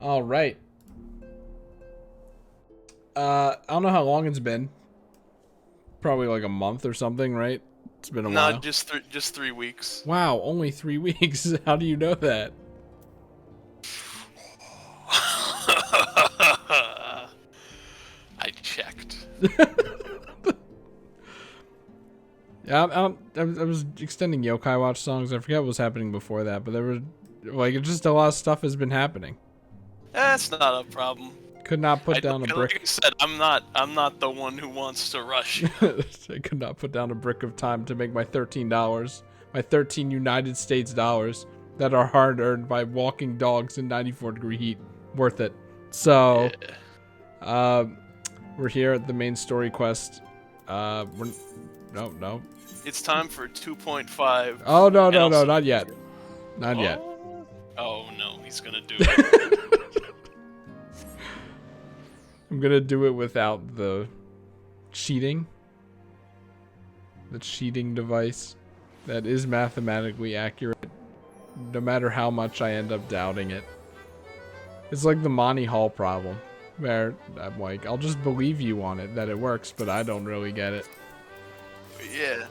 All right. I don't know how long it's been. Probably like a month or something, right? It's been a No, while. just 3 weeks. Wow, only 3 weeks. How do you know that? I checked. Yeah, I was extending Yokai Watch songs. I forget what was happening before that, but there was like just a lot of stuff has been happening. That's not a problem. Could not put down a Like brick. I said, I'm not the one who wants to rush you. I could not put down a brick of time to make my $13, my 13 United States dollars that are hard earned by walking dogs in 94-degree heat. Worth it. So, Yeah. we're here at the main story quest. No. It's time for 2.5. Oh no, and no, no, also, not yet. Not yet. Oh no, he's gonna do it. I'm gonna do it without the cheating. The cheating device that is mathematically accurate, no matter how much I end up doubting it. It's like the Monty Hall problem, where I'm like, I'll just believe you on it that it works, but I don't really get it. Yeah.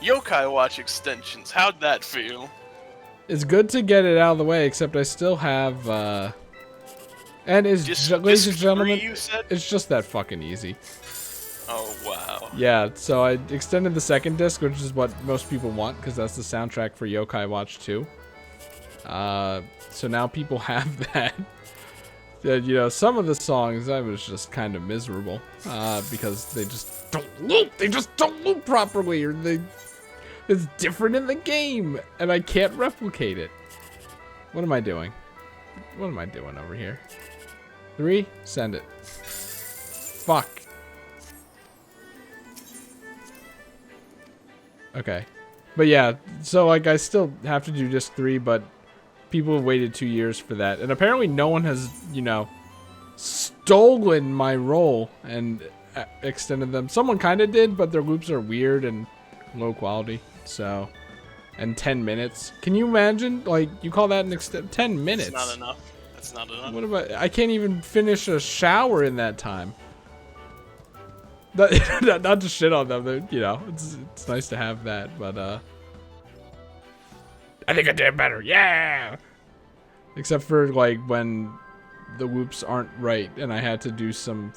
Yokai Watch extensions. How'd that feel? It's good to get it out of the way, except I still have, and ladies and gentlemen, you said? it's just that fucking easy. Oh wow. Yeah, so I extended the second disc, which is what most people want, because that's the soundtrack for Yokai Watch 2. So now people have that. You know, some of the songs I was just kind of miserable, because they just don't loop. They just don't loop properly, or it's different in the game, and I can't replicate it. What am I doing? What am I doing over here? 3, send it. Fuck. Okay. But yeah, so like I still have to do disc 3, but people have waited 2 years for that. And apparently no one has, you know, stolen my role and extended them. Someone kind of did, but their loops are weird and low quality. So, and 10 minutes. Can you imagine? Like, you call that an 10 minutes? That's not enough. That's not enough. What about, I can't even finish a shower in that time. Not to shit on them, you know, it's nice to have that, but I think I did better, yeah! Except for, like, when the whoops aren't right, and I had to do some...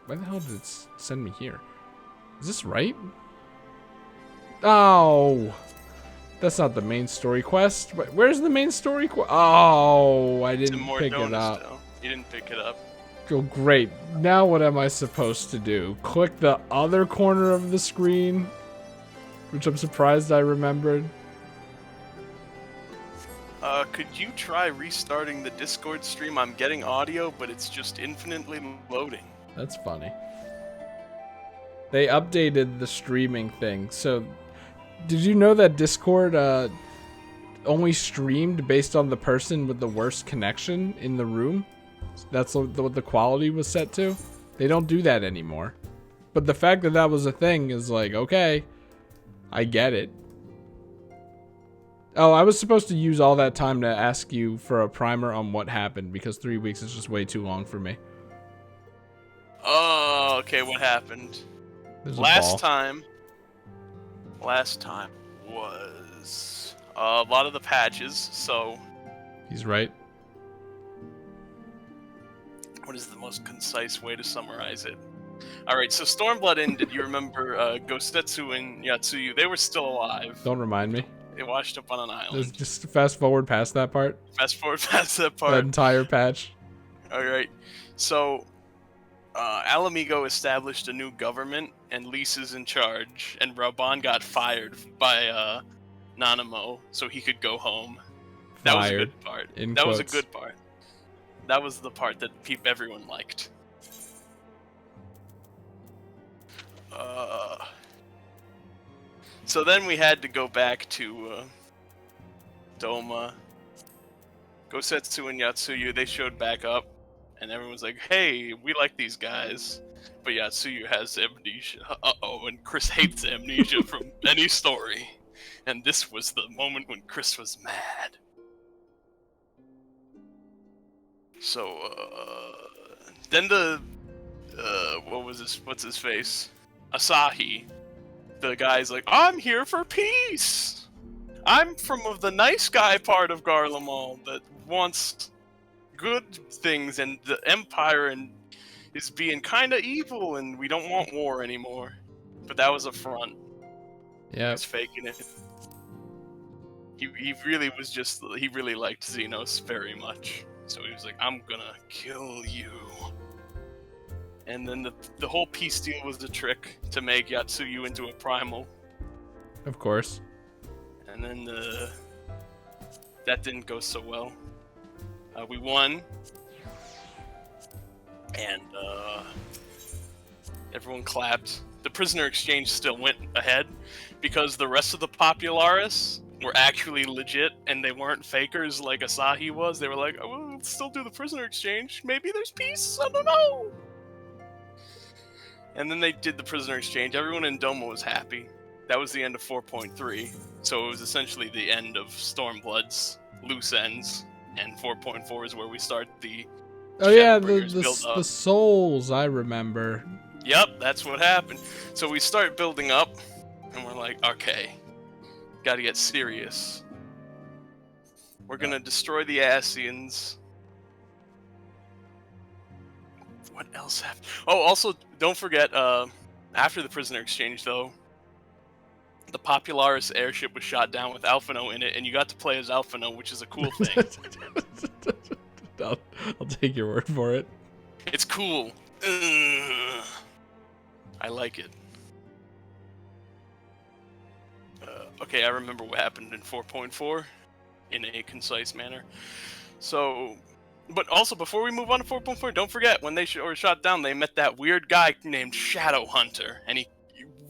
Why the hell did it send me here? Is this right? Oh! That's not the main story quest. Where's the main story quest? Oh, I didn't pick it up. Still. You didn't pick it up. Oh, great. Now what am I supposed to do? Click the other corner of the screen? Which I'm surprised I remembered. Could you try restarting the Discord stream? I'm getting audio, but it's just infinitely loading. That's funny. They updated the streaming thing. So, did you know that Discord only streamed based on the person with the worst connection in the room? That's what the quality was set to. They don't do that anymore. But the fact that that was a thing is like, okay, I get it. Oh, I was supposed to use all that time to ask you for a primer on what happened, because 3 weeks is just way too long for me. Oh, okay, what happened? Last time was a lot of the patches, so... He's right. What is the most concise way to summarize it? Alright, so Stormblood ended. You remember Gosetsu and Yatsuyu, they were still alive. Don't remind me. They washed up on an island. Just fast forward past that part. Fast forward past that part. That entire patch. Alright, so Alamigo established a new government, and Lisa's in charge, and Raban got fired by Nanamo so he could go home. That was a good part. That was a good part. That was the part that everyone liked. So then we had to go back to Doma. Gosetsu and Yatsuyu, they showed back up, and everyone's like, hey, we like these guys. But Yatsuyu has amnesia. Uh-oh, and Chris hates amnesia from any story. And this was the moment when Chris was mad. So, then the, what's his face? Asahi. The guy's like, I'm here for peace! I'm from the nice guy part of Garlemald that wants good things, and the Empire and is being kind of evil, and we don't want war anymore. But that was a front. He Yep. was faking it. He really was just, he really liked Xenos very much. So he was like, I'm gonna kill you. And then the whole peace deal was a trick to make Yatsuyu into a primal. Of course. And then that didn't go so well. We won. And everyone clapped. The prisoner exchange still went ahead because the rest of the Popularis were actually legit and they weren't fakers like Asahi was. They were like, oh, we'll still do the prisoner exchange. Maybe there's peace. I don't know. And then they did the prisoner exchange. Everyone in Doma was happy. That was the end of 4.3. So it was essentially the end of Stormblood's loose ends. And 4.4 is where we start the the souls, I remember. Yep, that's what happened. So we start building up, and we're like, okay, gotta get serious. We're gonna destroy the Asians. What else happened? Oh, also, don't forget, after the prisoner exchange, though, the Popularis airship was shot down with Alphino in it, and you got to play as Alphino, which is a cool thing. I'll take your word for it. It's cool. Ugh. I like it. Okay, I remember what happened in 4.4 in a concise manner. So, but also before we move on to 4.4, don't forget when they were shot down, they met that weird guy named Shadow Hunter, and he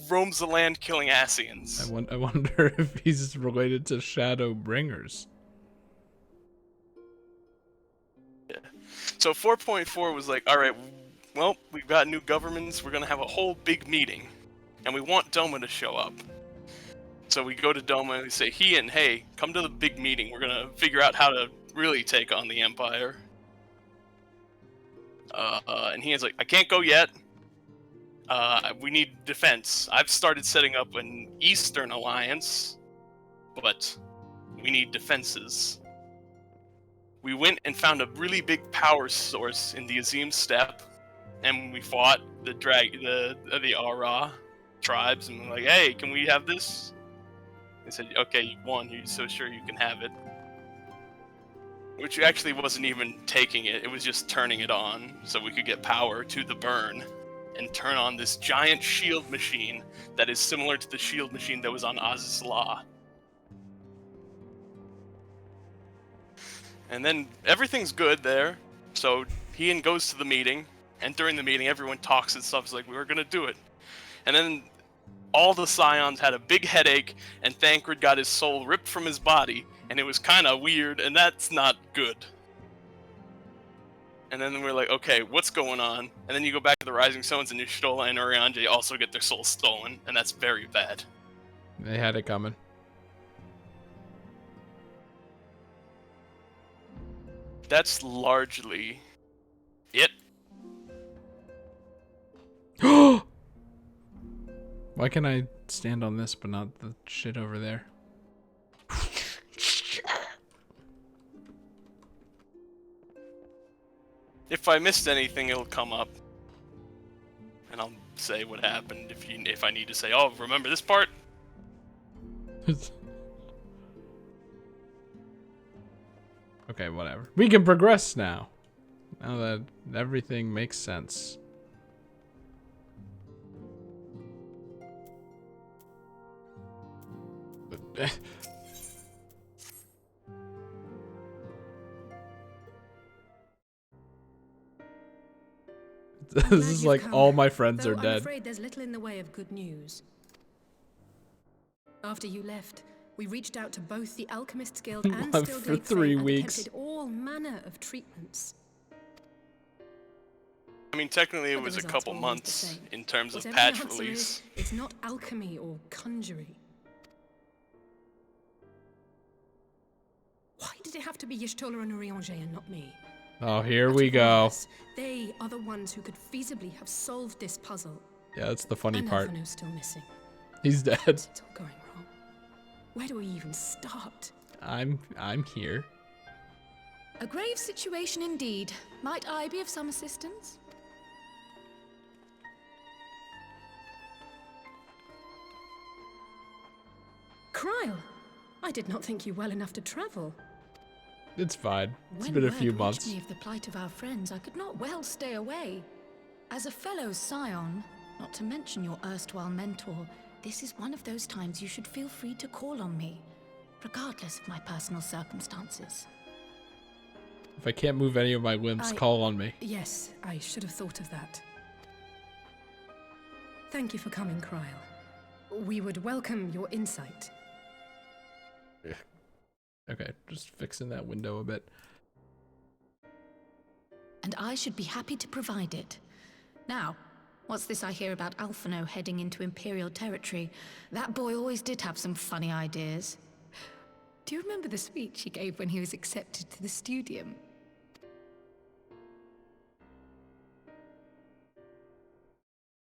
roams the land killing Asians. I wonder if he's related to Shadow Bringers. Yeah. So 4.4 was like, all right, well, we've got new governments. We're gonna have a whole big meeting, and we want Doma to show up. So we go to Doma and we say, hey, come to the big meeting. We're gonna figure out how to really take on the Empire. And Heian's like, I can't go yet. We need defense. I've started setting up an Eastern alliance, but we need defenses. We went and found a really big power source in the Azim Steppe, and we fought the Ara tribes, and we're like, hey, can we have this? They said, okay, you won. You're so sure you can have it. Which actually wasn't even taking it. It was just turning it on so we could get power to the burn and turn on this giant shield machine that is similar to the shield machine that was on Aziz's Law. And then everything's good there. So Heian goes to the meeting, and during the meeting, everyone talks and stuff. It's like, we were going to do it. And then all the Scions had a big headache, and Thancred got his soul ripped from his body, and it was kind of weird, and that's not good. And then we're like, okay, what's going on? And then you go back to the Rising Stones, and Y'shtola and Urianger also get their souls stolen, and that's very bad. They had it coming. That's largely it. Why can I stand on this but not the shit over there? If I missed anything, it'll come up, and I'll say what happened. If I need to say, oh, remember this part? Okay, whatever. We can progress now. Now that everything makes sense. This is like all my friends are dead. I'm afraid there's little in the way of good news. After you left, we reached out to both the Alchemists Guild and For Stillgate 3 and weeks. attempted all manner of treatments. I mean, technically it But the was a results couple were always the months same. in terms of Whatever patch the answer release. is, it's not alchemy or conjuring. Why did it have to be Y'shtola and Urianger and not me? Oh, here But we go. regardless, they are the ones who could feasibly have solved this puzzle. Yeah, that's the funny And part. Alphino's still missing. He's dead. It's all going wrong. Where do we even start? I'm here. A grave situation indeed. Might I be of some assistance? Kryl, I did not think you well enough to travel. It's fine. It's When been a word few reached months. me of the plight of our friends, I could not well stay away. As a fellow scion, not to mention your erstwhile mentor, this is one of those times you should feel free to call on me, regardless of my personal circumstances. If I can't move any of my limbs, call on me. Yes, I should have thought of that. Thank you for coming, Kryl. We would welcome your insight. Okay, just fixing that window a bit. And I should be happy to provide it. Now, what's this I hear about Alphino heading into Imperial territory? That boy always did have some funny ideas. Do you remember the speech he gave when he was accepted to the Studium?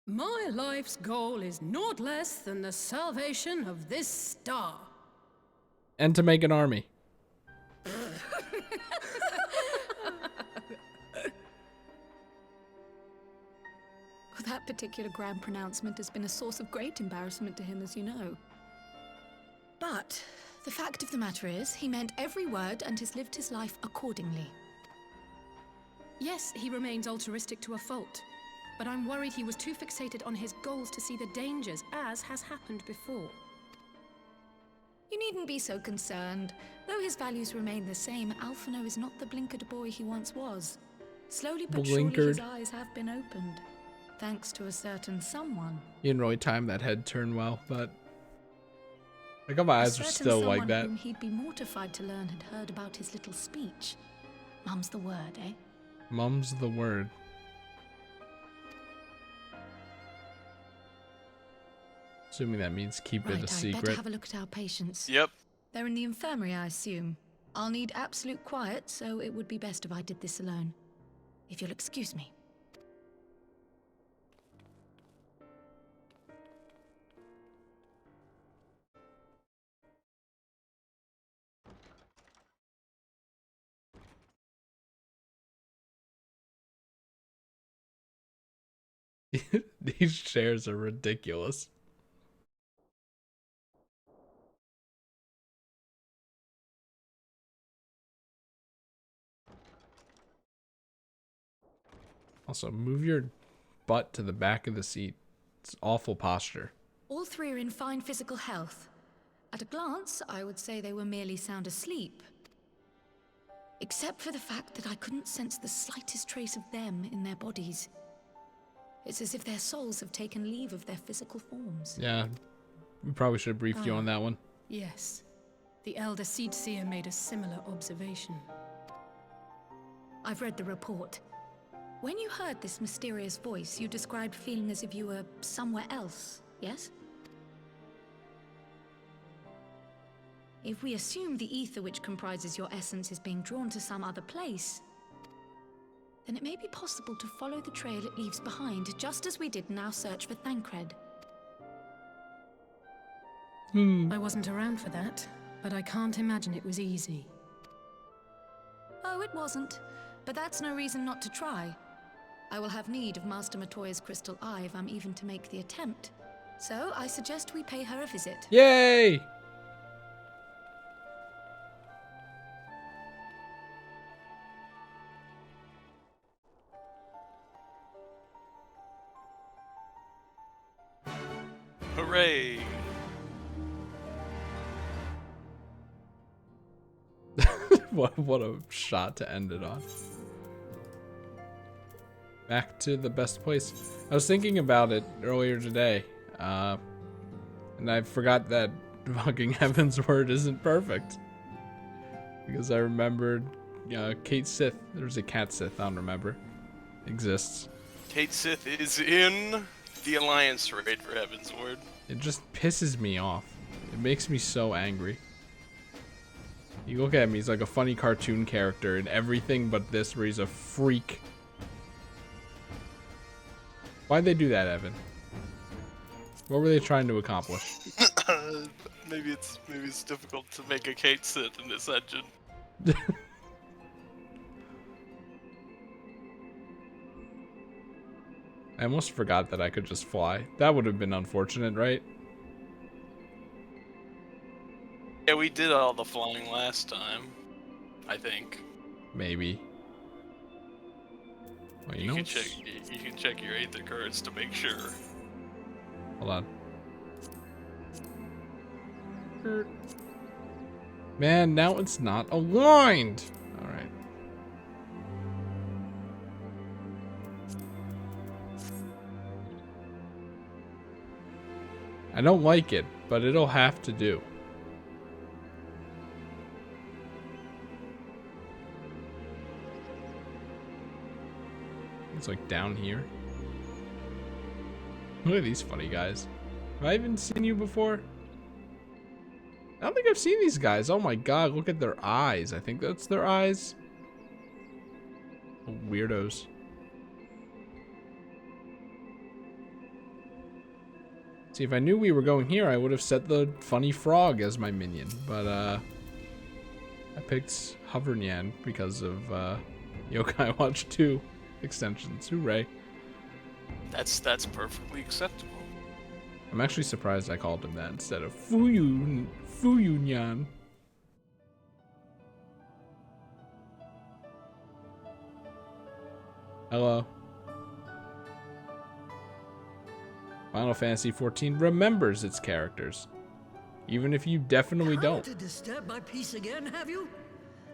My life's goal is naught less than the salvation of this star. And to make an army. That particular grand pronouncement has been a source of great embarrassment to him, as you know. But the fact of the matter is, he meant every word and has lived his life accordingly. Yes, he remains altruistic to a fault, but I'm worried he was too fixated on his goals to see the dangers, as has happened before. You needn't be so concerned. Though his values remain the same, Alphino is not the blinkered boy he once was. Slowly but surely his eyes have been opened, thanks to a certain someone. You didn't really time that head turn well, but I got my eyes are still like that. Whom he'd be mortified to learn had heard about his little speech. Mum's the word, eh? Mum's the word. Assuming that means keep it a I'd secret. better have a look at our patients. Yep. They're in the infirmary, I assume. I'll need absolute quiet, so it would be best if I did this alone. If you'll excuse me. These chairs are ridiculous. Also, move your butt to the back of the seat. It's awful posture. All three are in fine physical health. At a glance, I would say they were merely sound asleep. Except for the fact that I couldn't sense the slightest trace of them in their bodies. It's as if their souls have taken leave of their physical forms. Yeah, we probably should have briefed you on that one. Yes, the Elder Seed Seer made a similar observation. I've read the report. When you heard this mysterious voice, you described feeling as if you were somewhere else, yes? If we assume the ether which comprises your essence is being drawn to some other place, then it may be possible to follow the trail it leaves behind, just as we did in our search for Thancred. I wasn't around for that, but I can't imagine it was easy. Oh, it wasn't. But that's no reason not to try. I will have need of Master Matoya's crystal eye if I'm even to make the attempt. So I suggest we pay her a visit. Yay! Hooray! What a shot to end it on. Back to the best place. I was thinking about it earlier today, and I forgot that fucking Heaven's Word isn't perfect. Because I remembered Kate Sith. There's a Cat Sith, I don't remember. Exists. Kate Sith is in the Alliance raid for Heaven's Word. It just pisses me off. It makes me so angry. You look at him, he's like a funny cartoon character in everything but this, where he's a freak. Why'd they do that, Evan? What were they trying to accomplish? Maybe it's difficult to make a Kate sit in this engine. I almost forgot that I could just fly. That would have been unfortunate, right? Yeah, we did all the flying last time, I think. Maybe. Well, you know can what's... check. You can check your Aether cards to make sure. Hold on. Man, now it's not aligned. All right. I don't like it, but it'll have to do. It's like down here. Look at these funny guys. Have I even seen you before? I don't think I've seen these guys. Oh my god, look at their eyes. I think that's their eyes. Weirdos. See, if I knew we were going here, I would have set the funny frog as my minion. But, I picked Hovernyan because of, Yokai Watch 2 extensions. Hooray. That's perfectly acceptable. I'm actually surprised I called him that instead of Fuyunyan. Hello. Final Fantasy XIV remembers its characters, even if you definitely don't. To disturb my peace again, have you?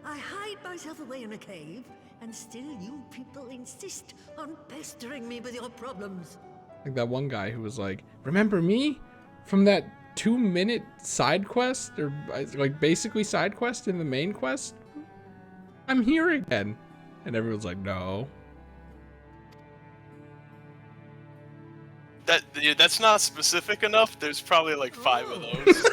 I hide myself away in a cave, and still you people insist on pestering me with your problems. Like that one guy who was like, "Remember me from that 2-minute side quest, or like basically side quest in the main quest? I'm here again," and everyone's like, "No." That's not specific enough. There's probably like 5 of those.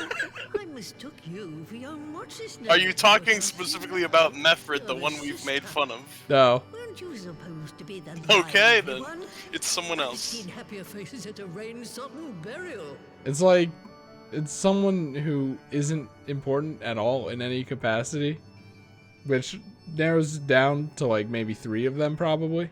I mistook you for young what's-his-name. Are you talking specifically about Mefrit, the one we've made fun of? No. Weren't you supposed to be the Okay, lively then. one? It's someone I've else. seen happier faces at a rain-sodden burial. It's like, it's someone who isn't important at all in any capacity, which narrows it down to like maybe 3 of them probably.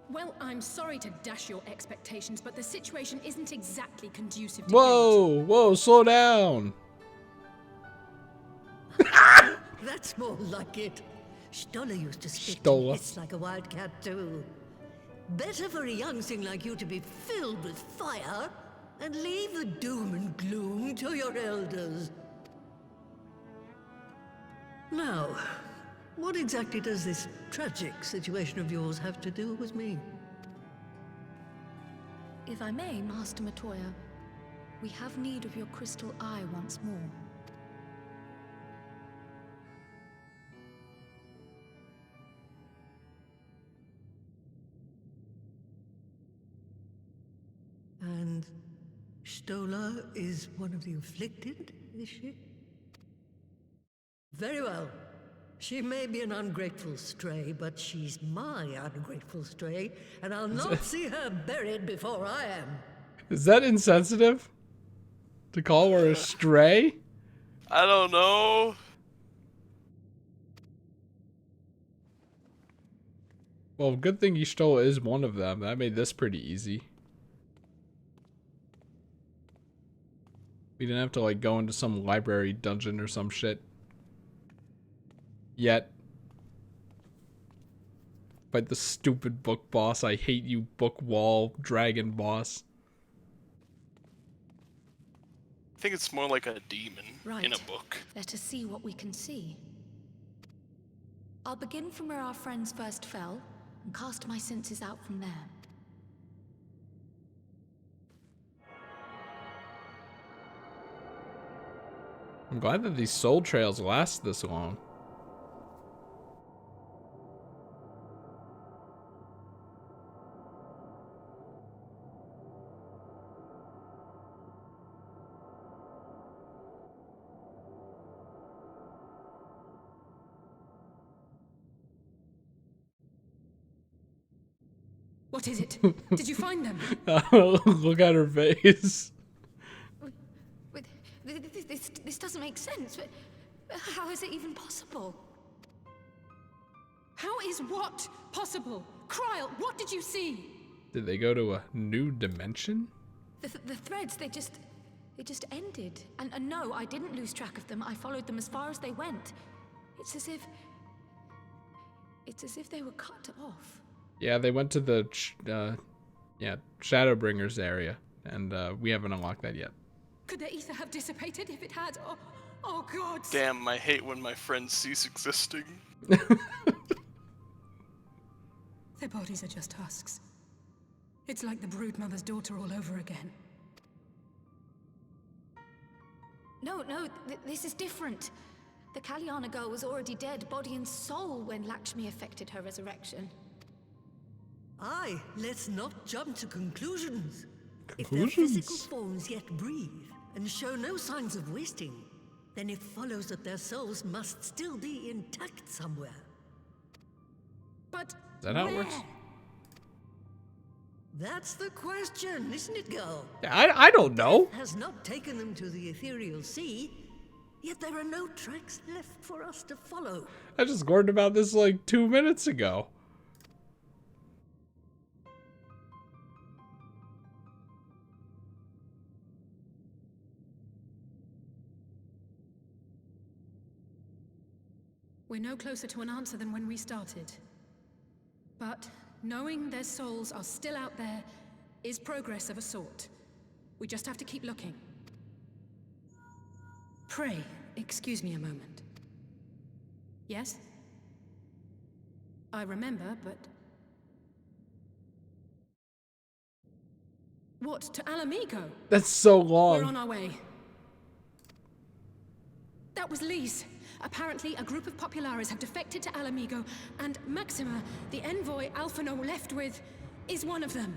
Well, I'm sorry to dash your expectations, but the situation isn't exactly conducive to Whoa, whoa, slow down. That's more like it. Stoller used to spit Stoller. and hiss like a wildcat too. Better for a young thing like you to be filled with fire and leave the doom and gloom to your elders. Now, what exactly does this tragic situation of yours have to do with me? If I may, Master Matoya, we have need of your crystal eye once more. And Stola is one of the afflicted, is she? Very well. She may be an ungrateful stray, but she's my ungrateful stray, and I'll not see her buried before I am. Is that insensitive? To call her a stray? I don't know. Well, good thing Y'shtola is one of them. That made this pretty easy. We didn't have to like go into some library dungeon or some shit. Yet. Fight the stupid book boss. I hate you, book wall dragon boss. I think it's more like a demon Right. in a book. Let us see what we can see. I'll begin from where our friends first fell, and cast my senses out from there. I'm glad that these soul trails last this long. What is it? Did you find them? Look at her face. Wait, this doesn't make sense. How is it even possible? How is what possible? Kryl, what did you see? Did they go to a new dimension? The threads, they just ended. And no, I didn't lose track of them. I followed them as far as they went. It's as if they were cut off. Yeah, they went to the Shadowbringers area, and we haven't unlocked that yet. Could their ether have dissipated if it had? Oh God. Damn, I hate when my friends cease existing. Their bodies are just husks. It's like the Broodmother's daughter all over again. No, this is different. The Kalyana girl was already dead, body and soul, when Lakshmi affected her resurrection. Aye, let's not jump to conclusions. If their physical forms yet breathe and show no signs of wasting, then it follows that their souls must still be intact somewhere. But Is that how it where? works? That's the question, isn't it, girl? Yeah, I don't know. Death has not taken them to the ethereal sea, yet there are no tracks left for us to follow. I just learned about this like 2 minutes ago. We're no closer to an answer than when we started. But knowing their souls are still out there is progress of a sort. We just have to keep looking. Pray, excuse me a moment. Yes? I remember, but... What, to Alamigo? That's so We're long. on our way. That was Lise. Apparently, a group of Populares have defected to Alamigo, and Maxima, the envoy Alphino left with, is one of them.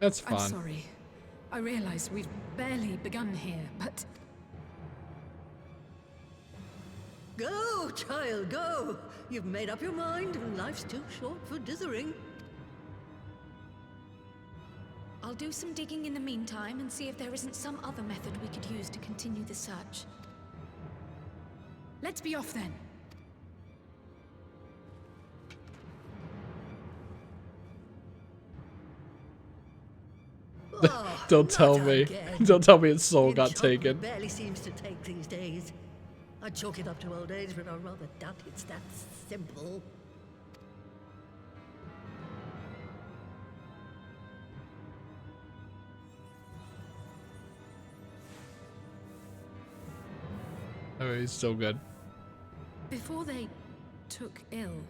That's fun. I'm sorry. I realize we've barely begun here, but... Go, child, go! You've made up your mind, and life's too short for dithering. I'll do some digging in the meantime and see if there isn't some other method we could use to continue the search. Let's be off then. Oh, Don't tell not me. again. Don't tell me its soul Your got job taken. barely seems to take these days. I chalk it up to old age, but I rather doubt it's that simple. Oh, he's still good. Before they took ill,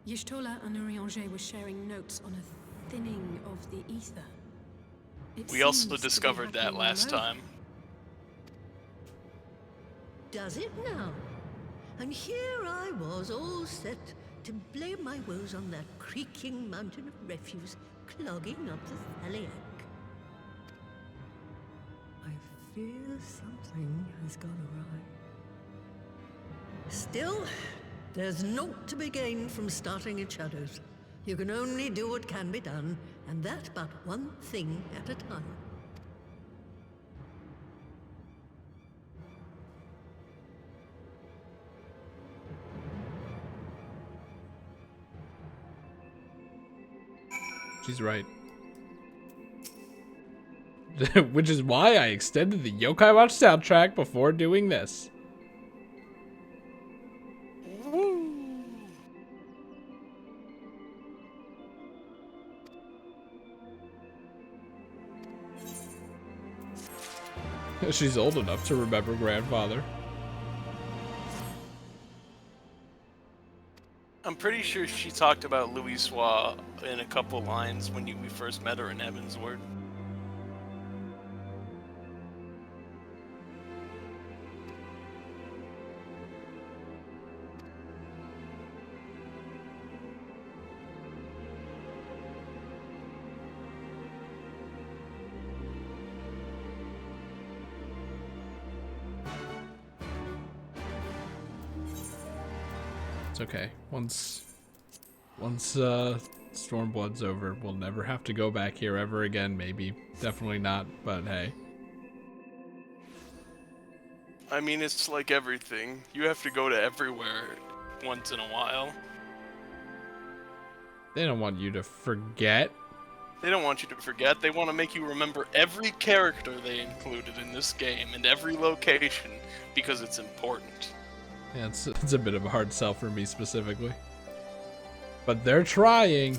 Y'shtola and Urianger were sharing notes on a thinning of the ether. It We also seems to be discovered that happening last all over. time. Does it now? And here I was, all set to blame my woes on that creaking mountain of refuse clogging up the Thaliac. I fear something has gone awry. Still, there's naught to be gained from starting in shadows. You can only do what can be done, and that but one thing at a time. She's right. Which is why I extended the Yokai Watch soundtrack before doing this. She's old enough to remember grandfather. I'm pretty sure she talked about Louisoix in a couple lines when we first met her in Evansward. It's okay. Once Stormblood's over. We'll never have to go back here ever again, maybe. Definitely not, but hey. I mean, it's like everything. You have to go to everywhere once in a while. They don't want you to forget. They don't want you to forget. They want to make you remember every character they included in this game and every location because it's important. Yeah, it's a bit of a hard sell for me specifically. But they're trying.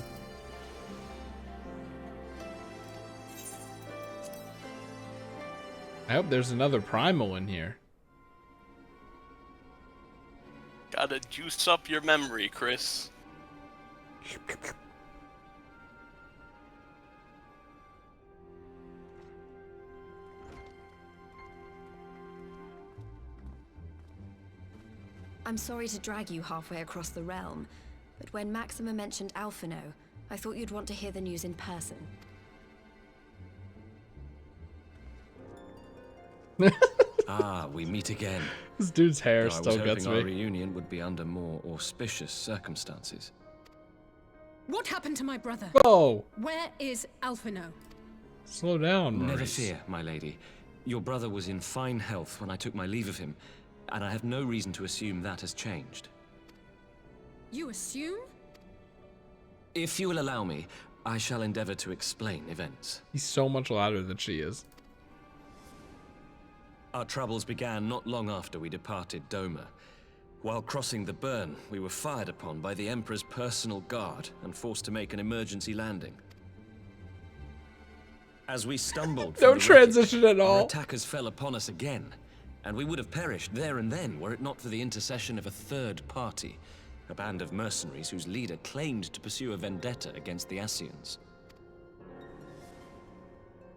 I hope there's another primal in here. Gotta juice up your memory, Chris. I'm sorry to drag you halfway across the realm, but when Maxima mentioned Alphino, I thought you'd want to hear the news in person. Ah, we meet again. This dude's hair Though still I was gets hoping our me. reunion would be under more auspicious circumstances. What happened to my brother? Whoa! Where is Alphino? Slow down, Never Maurice. fear, my lady. Your brother was in fine health when I took my leave of him, and I have no reason to assume that has changed. You assume? If you will allow me, I shall endeavor to explain events. He's so much louder than she is. Our troubles began not long after we departed Doma. While crossing the burn, we were fired upon by the Emperor's personal guard and forced to make an emergency landing. As we stumbled No from the transition wreckage, at all. our attackers fell upon us again, and we would have perished there and then were it not for the intercession of a third party, a band of mercenaries whose leader claimed to pursue a vendetta against the Ascians.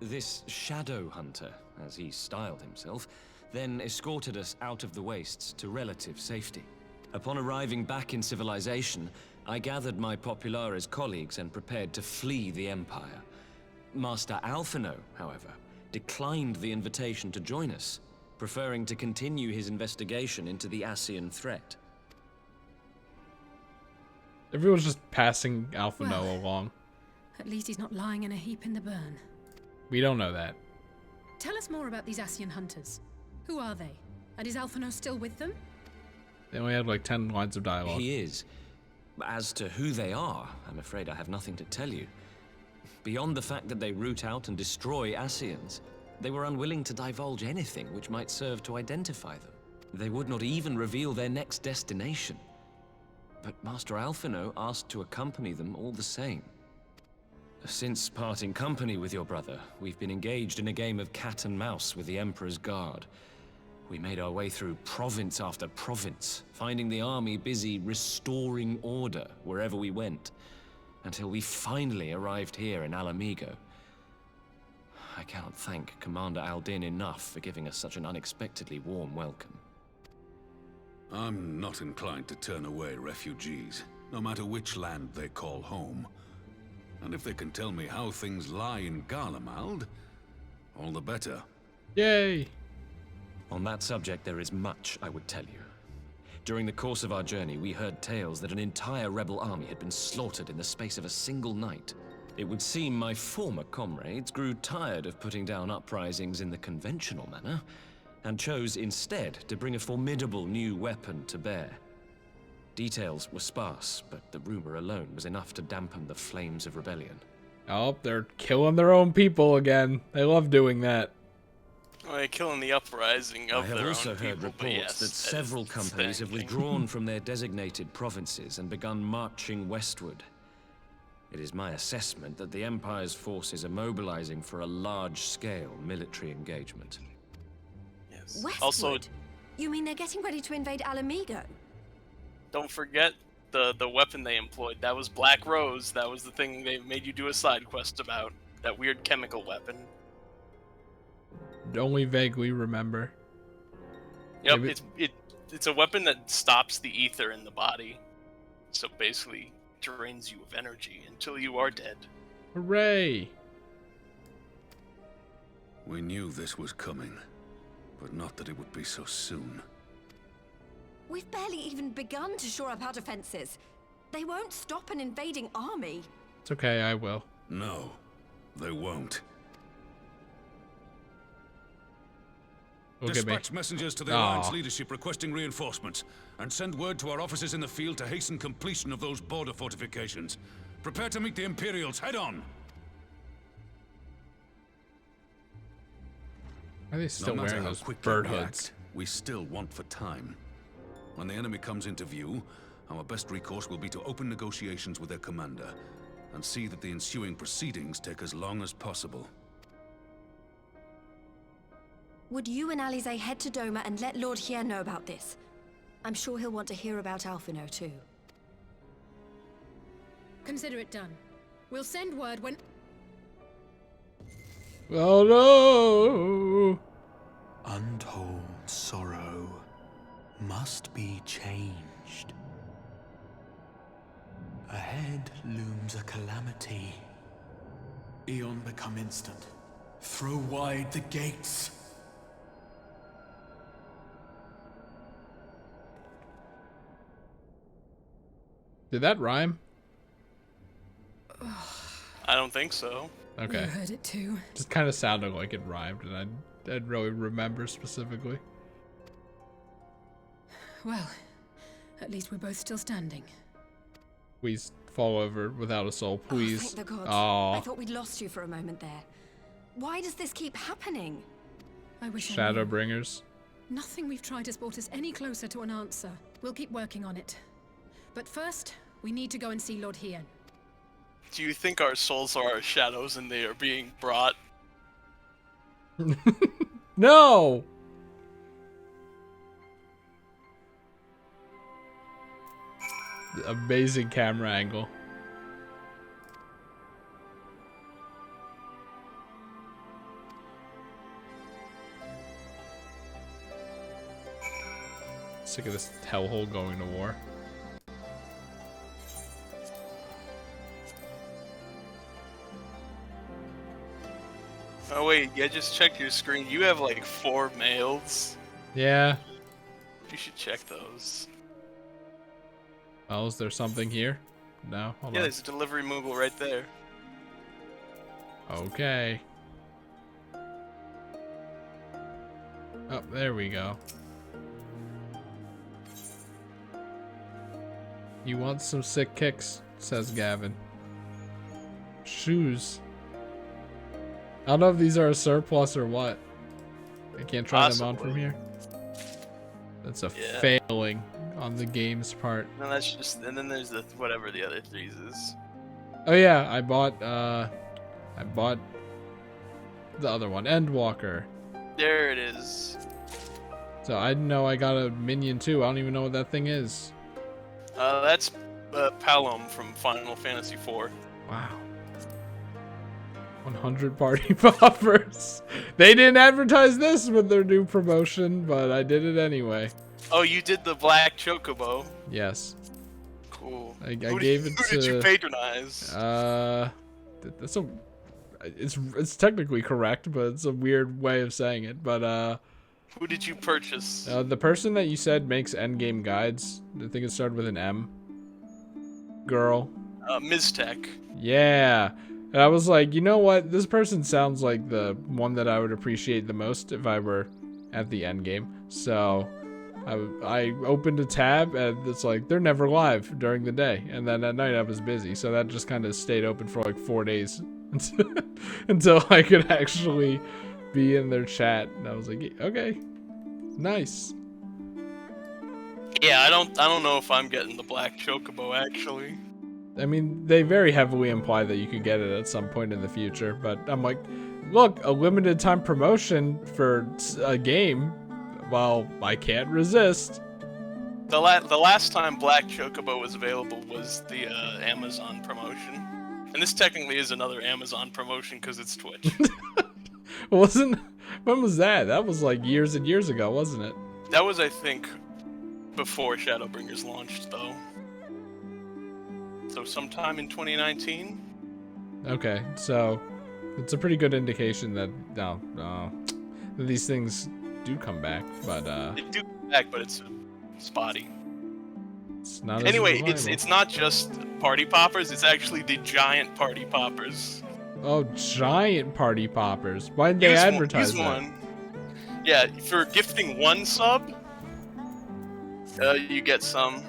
This Shadow Hunter, as he styled himself, then escorted us out of the wastes to relative safety. Upon arriving back in civilization, I gathered my Populares colleagues and prepared to flee the Empire. Master Alphino, however, declined the invitation to join us, preferring to continue his investigation into the Ascian threat. Everyone's just passing Alphino Well. along. At least he's not lying in a heap in the burn. We don't know that. Tell us more about these Ascian hunters. Who are they? And is Alphino still with them? They only had like 10 lines of dialogue. He is. As to who they are, I'm afraid I have nothing to tell you. Beyond the fact that they root out and destroy Ascians, they were unwilling to divulge anything which might serve to identify them. They would not even reveal their next destination. But Master Alphino asked to accompany them all the same. Since parting company with your brother, we've been engaged in a game of cat and mouse with the Emperor's guard. We made our way through province after province, finding the army busy restoring order wherever we went, until we finally arrived here in Alamigo. I cannot thank Commander Aldin enough for giving us such an unexpectedly warm welcome. I'm not inclined to turn away refugees, no matter which land they call home. And if they can tell me how things lie in Garlemald, all the better. Yay! On that subject, there is much I would tell you. During the course of our journey, we heard tales that an entire rebel army had been slaughtered in the space of a single night. It would seem my former comrades grew tired of putting down uprisings in the conventional manner, and chose instead to bring a formidable new weapon to bear. Details were sparse, but the rumor alone was enough to dampen the flames of rebellion. Oh, they're killing their own people again. They love doing that. Well, they're killing the uprising of I have their also own heard people, but reports yes, that several is companies have thinking. withdrawn from their designated provinces and begun marching westward. It is my assessment that the Empire's forces are mobilizing for a large-scale military engagement. Yes. Westward? Also, You mean they're getting ready to invade Alamigo? don't forget the weapon they employed. That was Black Rose. That was the thing they made you do a side quest about. That weird chemical weapon. Only vaguely remember. Yep, Maybe- it's a weapon that stops the ether in the body. So basically drains you of energy until you are dead. Hooray! We knew this was coming, but not that it would be so soon. We've barely even begun to shore up our defenses. They won't stop an invading army. It's okay, I will. No, they won't. Look at me. Dispatch messengers to the Aw. Alliance leadership requesting reinforcements, and send word to our officers in the field to hasten completion of those border fortifications. Prepare to meet the Imperials head on! Why are they still No matter wearing how those quickly bird we hoods? act, we still want for time. When the enemy comes into view, our best recourse will be to open negotiations with their commander, and see that the ensuing proceedings take as long as possible. Would you and Alize head to Doma and let Lord Hier know about this? I'm sure he'll want to hear about Alphino too. Consider it done. We'll send word when... Oh no! Untold sorrow must be changed. Ahead looms a calamity. Eon become instant. Throw wide the gates. Did that rhyme? I don't think so. Okay. You heard it too. Just kind of sounded like it rhymed, and I didn't really remember specifically. Well, at least we're both still standing. Please fall over without a soul, please. Oh, thank the gods. Aw. I thought we'd lost you for a moment there. Why does this keep happening? I wish I knew. Shadowbringers. Nothing we've tried has brought us any closer to an answer. We'll keep working on it. But first, we need to go and see Lord Hien. Do you think our souls are our shadows and they are being brought? No! Amazing camera angle. Sick of this hellhole going to war. Oh wait, yeah, just checked your screen. You have like 4 mails. Yeah. You should check those. Oh, is there something here? No? Hold Yeah, on. there's a delivery Moogle right there. Okay. Oh, there we go. You want some sick kicks, says Gavin. Shoes. I don't know if these are a surplus or what. I can't try them on from Possibly. here. That's a Yeah. failing on the game's part. No, that's just, and then there's the whatever the other threes is. Oh yeah, I bought the other one, Endwalker. There it is. So I know I got a minion too. I don't even know what that thing is. That's Palom from Final Fantasy IV. Wow. 100 party poppers. They didn't advertise this with their new promotion, but I did it anyway. Oh, you did the Black Chocobo. Yes. Cool. I Who gave it Who did you to. patronize? That's a. It's technically correct, but it's a weird way of saying it. But Who did you purchase? the person that you said makes endgame guides. I think it started with an M. Girl. Miztech. Yeah. And I was like, you know what? This person sounds like the one that I would appreciate the most if I were at the end game. So I opened a tab and it's like, they're never live during the day. And then at night I was busy. So that just kind of stayed open for like 4 days until I could actually be in their chat. And I was like, okay, nice. Yeah, I don't know if I'm getting the Black Chocobo actually. I mean, they very heavily imply that you could get it at some point in the future, but I'm like, look, a limited time promotion for a game, well, I can't resist. The last time Black Chocobo was available was the Amazon promotion. And this technically is another Amazon promotion because it's Twitch. When was that? That was like years and years ago, wasn't it? That was, I think, before Shadowbringers launched, though. So sometime in 2019? Okay, so it's a pretty good indication that that these things do come back, but They do come back, but it's spotty. It's not Anyway, as it's not just party poppers. It's actually the giant party poppers. Oh, giant party poppers. Why did they advertise use that? one. Yeah, for gifting one sub, you get some.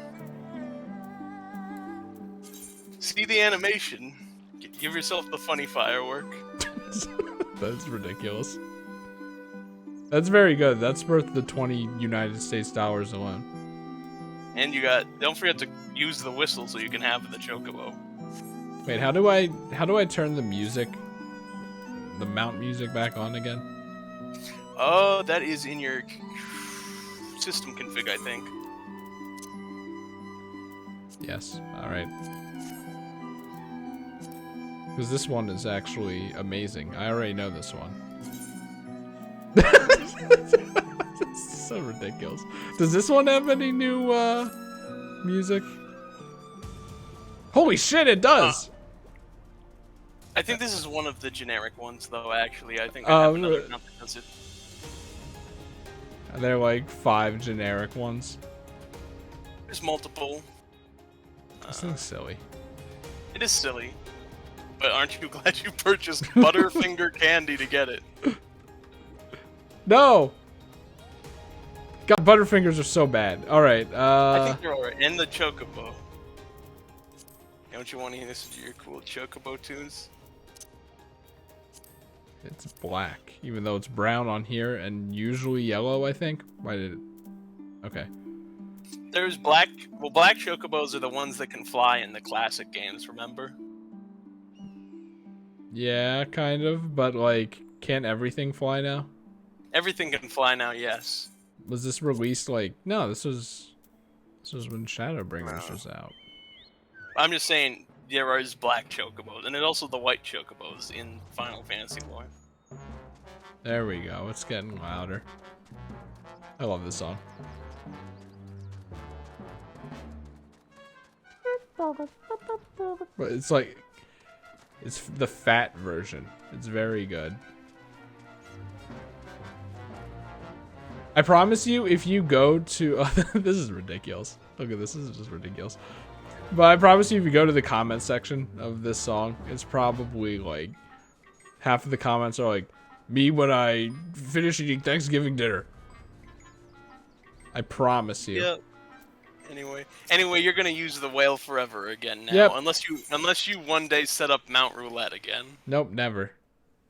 See the animation. Give yourself the funny firework. That's ridiculous. That's very good. That's worth the 20 United States dollars alone. And don't forget to use the whistle so you can have the chocobo. Wait, how do I turn the mount music back on again? Oh, that is in your system config, I think. Yes. All right. Because this one is actually amazing. I already know this one. It's so ridiculous. Does this one have any new music? Holy shit, it does! I think this is one of the generic ones, though, actually. I think I have another account that does it. Are there like 5 generic ones? There's multiple. This thing's silly. It is silly. But aren't you glad you purchased Butterfinger candy to get it? No! God, Butterfingers are so bad. Alright, I think you're alright. And the Chocobo. Don't you want to listen to your cool Chocobo tunes? It's black, even though it's brown on here and usually yellow, I think. Why did it? Okay. There's black. Well, black Chocobos are the ones that can fly in the classic games, remember? Yeah, kind of, but like, can't everything fly now? Everything can fly now, yes. Was this released like? No, this was when Shadowbringers was out. I'm just saying there is black Chocobos, and then also the white Chocobos in Final Fantasy lore. There we go. It's getting louder. I love this song. But it's like, it's the fat version. It's very good. I promise you, if you go to this is ridiculous. Look at this. This is just ridiculous. But I promise you, if you go to the comment section of this song, it's probably like half of the comments are like, me when I finish eating Thanksgiving dinner. I promise you. Yeah. Anyway, you're gonna use the whale forever again now. Yep. Unless you one day set up Mount Roulette again. Nope, never.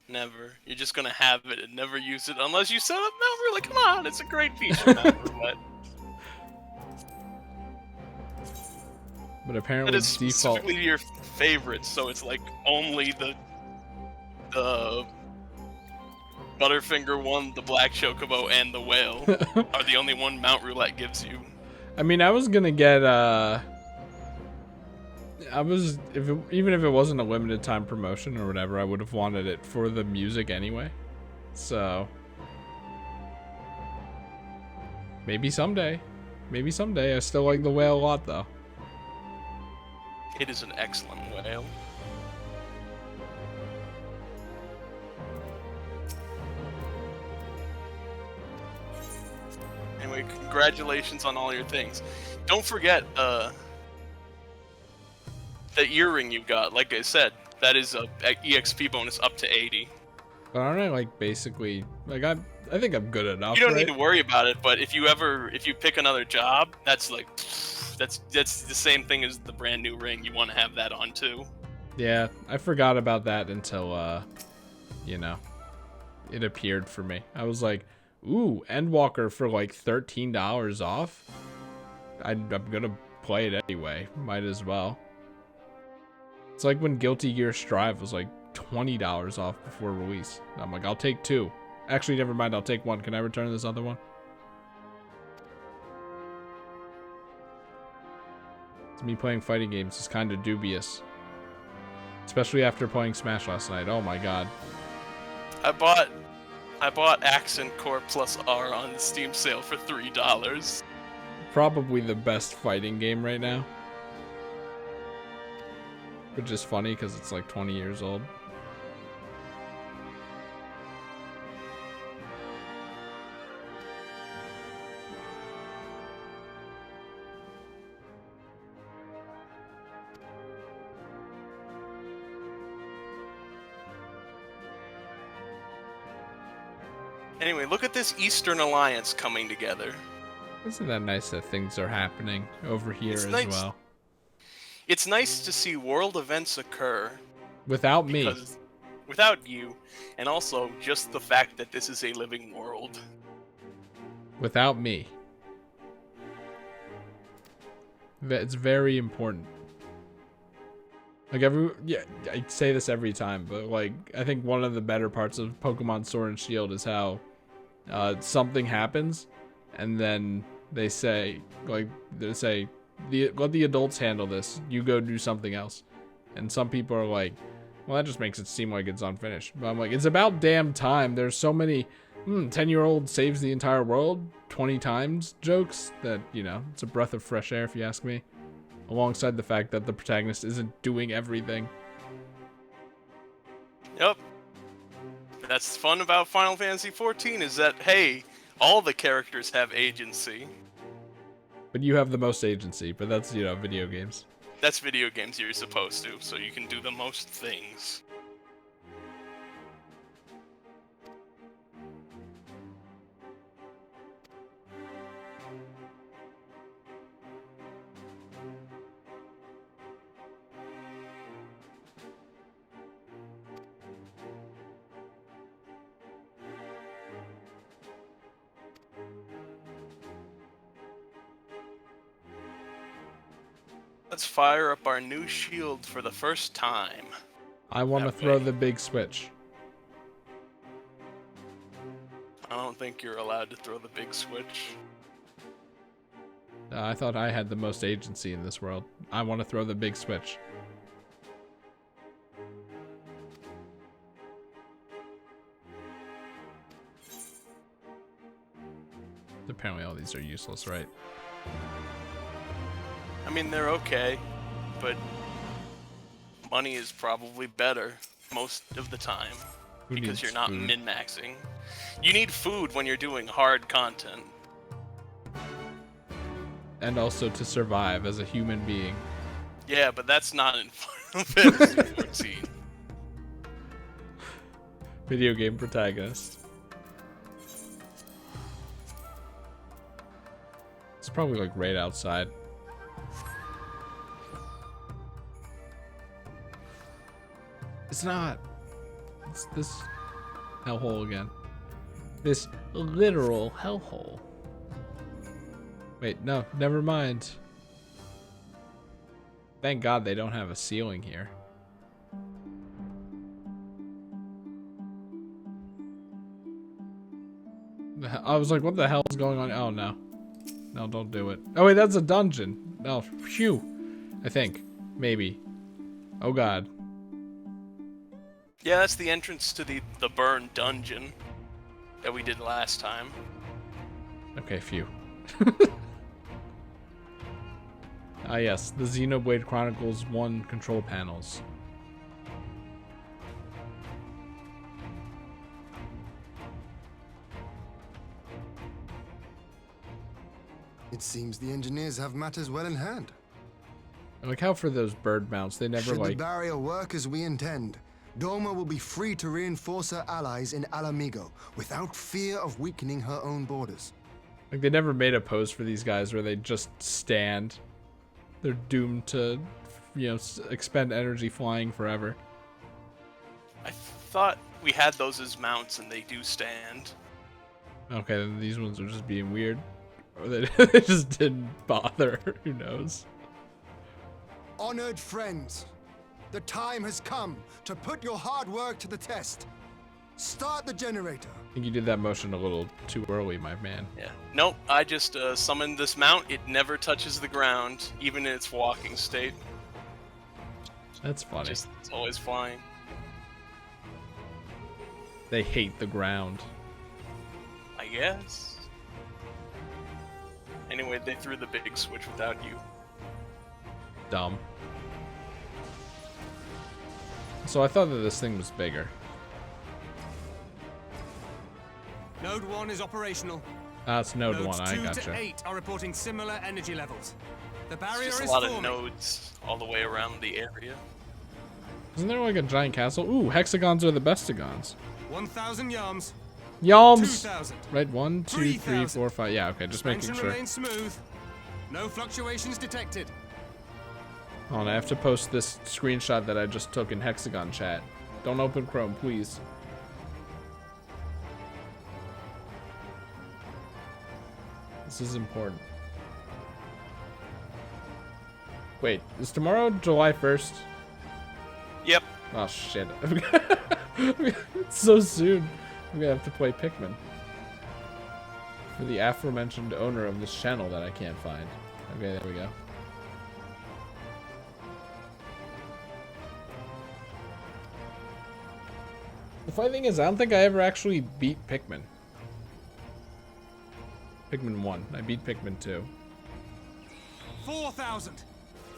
Never. You're just gonna have it and never use it unless you set up Mount Roulette. Come on, it's a great feature, Mount Roulette. But apparently It is it's default. specifically your favorite, so it's like only the Butterfinger one, the Black Chocobo, and the whale are the only one Mount Roulette gives you. I mean, I was gonna get even if it wasn't a limited time promotion or whatever, I would have wanted it for the music anyway. So maybe someday. I still like the whale a lot though. It is an excellent whale. Anyway, congratulations on all your things. Don't forget, the earring you got, like I said, that is a EXP bonus up to 80. But aren't I like basically like I think I'm good enough. You don't right? need to worry about it, but if you pick another job, that's like that's the same thing as the brand new ring. You want to have that on too. Yeah, I forgot about that until you know, it appeared for me. I was like, ooh, Endwalker for like $13 off. I'm gonna play it anyway. Might as well. It's like when Guilty Gear Strive was like $20 off before release. I'm like, I'll take 2. Actually, never mind. I'll take 1. Can I return this other one? It's me playing fighting games. It's kind of dubious. Especially after playing Smash last night. Oh my god. I bought Accent Core Plus R on the Steam sale for $3. Probably the best fighting game right now. Which is funny because it's like 20 years old. Anyway, look at this Eastern Alliance coming together. Isn't that nice that things are happening over here It's as nice. well? It's nice to see world events occur Without me. because without you, and also just the fact that this is a living world. Without me. It's very important. Like I say this every time, but like I think one of the better parts of Pokemon Sword and Shield is how something happens, and then they say let the adults handle this. You go do something else, and some people are like, well, that just makes it seem like it's unfinished. But I'm like, it's about damn time. There's so many 10-year-old saves the entire world 20 times jokes that, you know, it's a breath of fresh air if you ask me. Alongside the fact that the protagonist isn't doing everything. Yep. That's fun about Final Fantasy XIV is that, hey, all the characters have agency. But you have the most agency, but that's, you know, video games. That's video games you're supposed to, so you can do the most things. Let's fire up our new shield for the first time. I want to That throw way. the big switch. I don't think you're allowed to throw the big switch. I thought I had the most agency in this world. I want to throw the big switch. Apparently all these are useless, right? I mean, they're okay, but money is probably better most of the time Who because needs you're not food? min-maxing. You need food when you're doing hard content. And also to survive as a human being. Yeah, but that's not in Final Fantasy 14. Video game protagonist. It's probably like right outside. It's not. It's this hellhole again. This literal hellhole. Wait, no, never mind. Thank God they don't have a ceiling here. I was like, what the hell is going on? Oh, no. No, don't do it. Oh, wait, that's a dungeon. No, phew. I think. Maybe. Oh, God. Yeah, that's the entrance to the burn dungeon that we did last time. Okay, phew. Ah, yes. The Xenoblade Chronicles 1 control panels. It seems the engineers have matters well in hand. Look out for those bird mounts. They never Should the like. barrier work as we intend, Doma will be free to reinforce her allies in Alamigo without fear of weakening her own borders. Like, they never made a pose for these guys where they just stand. They're doomed to, you know, expend energy flying forever. I thought we had those as mounts and they do stand. Okay, then these ones are just being weird. Or they, they just didn't bother. Who knows? Honored friends, the time has come to put your hard work to the test. Start the generator. I think you did that motion a little too early, my man. Yeah. Nope, I just summoned this mount. It never touches the ground, even in its walking state. That's funny. It's always flying. They hate the ground. I guess. Anyway, they threw the big switch without you. Dumb. So I thought that this thing was bigger. Node 1 is operational. That's node Nodes 1, I 2 gotcha. to 8 are reporting similar energy levels. The barrier It's just is a lot forming. of nodes all the way around the area. Isn't there like a giant castle? Ooh, hexagons are the bestigons. 1,000 yarms. Yalms. 2,000. Right, 1, 2, 3, 3,000. 4, 5. Yeah, okay, just making Suspension sure. remains smooth. No fluctuations detected. Hold on, I have to post this screenshot that I just took in Hexagon chat. Don't open Chrome, please. This is important. Wait, is tomorrow July 1st? Yep. Oh shit. It's so soon. I'm gonna have to play Pikmin. For the aforementioned owner of this channel that I can't find. Okay, there we go. The funny thing is, I don't think I ever actually beat Pikmin. Pikmin 1. I beat Pikmin 2. 4,000.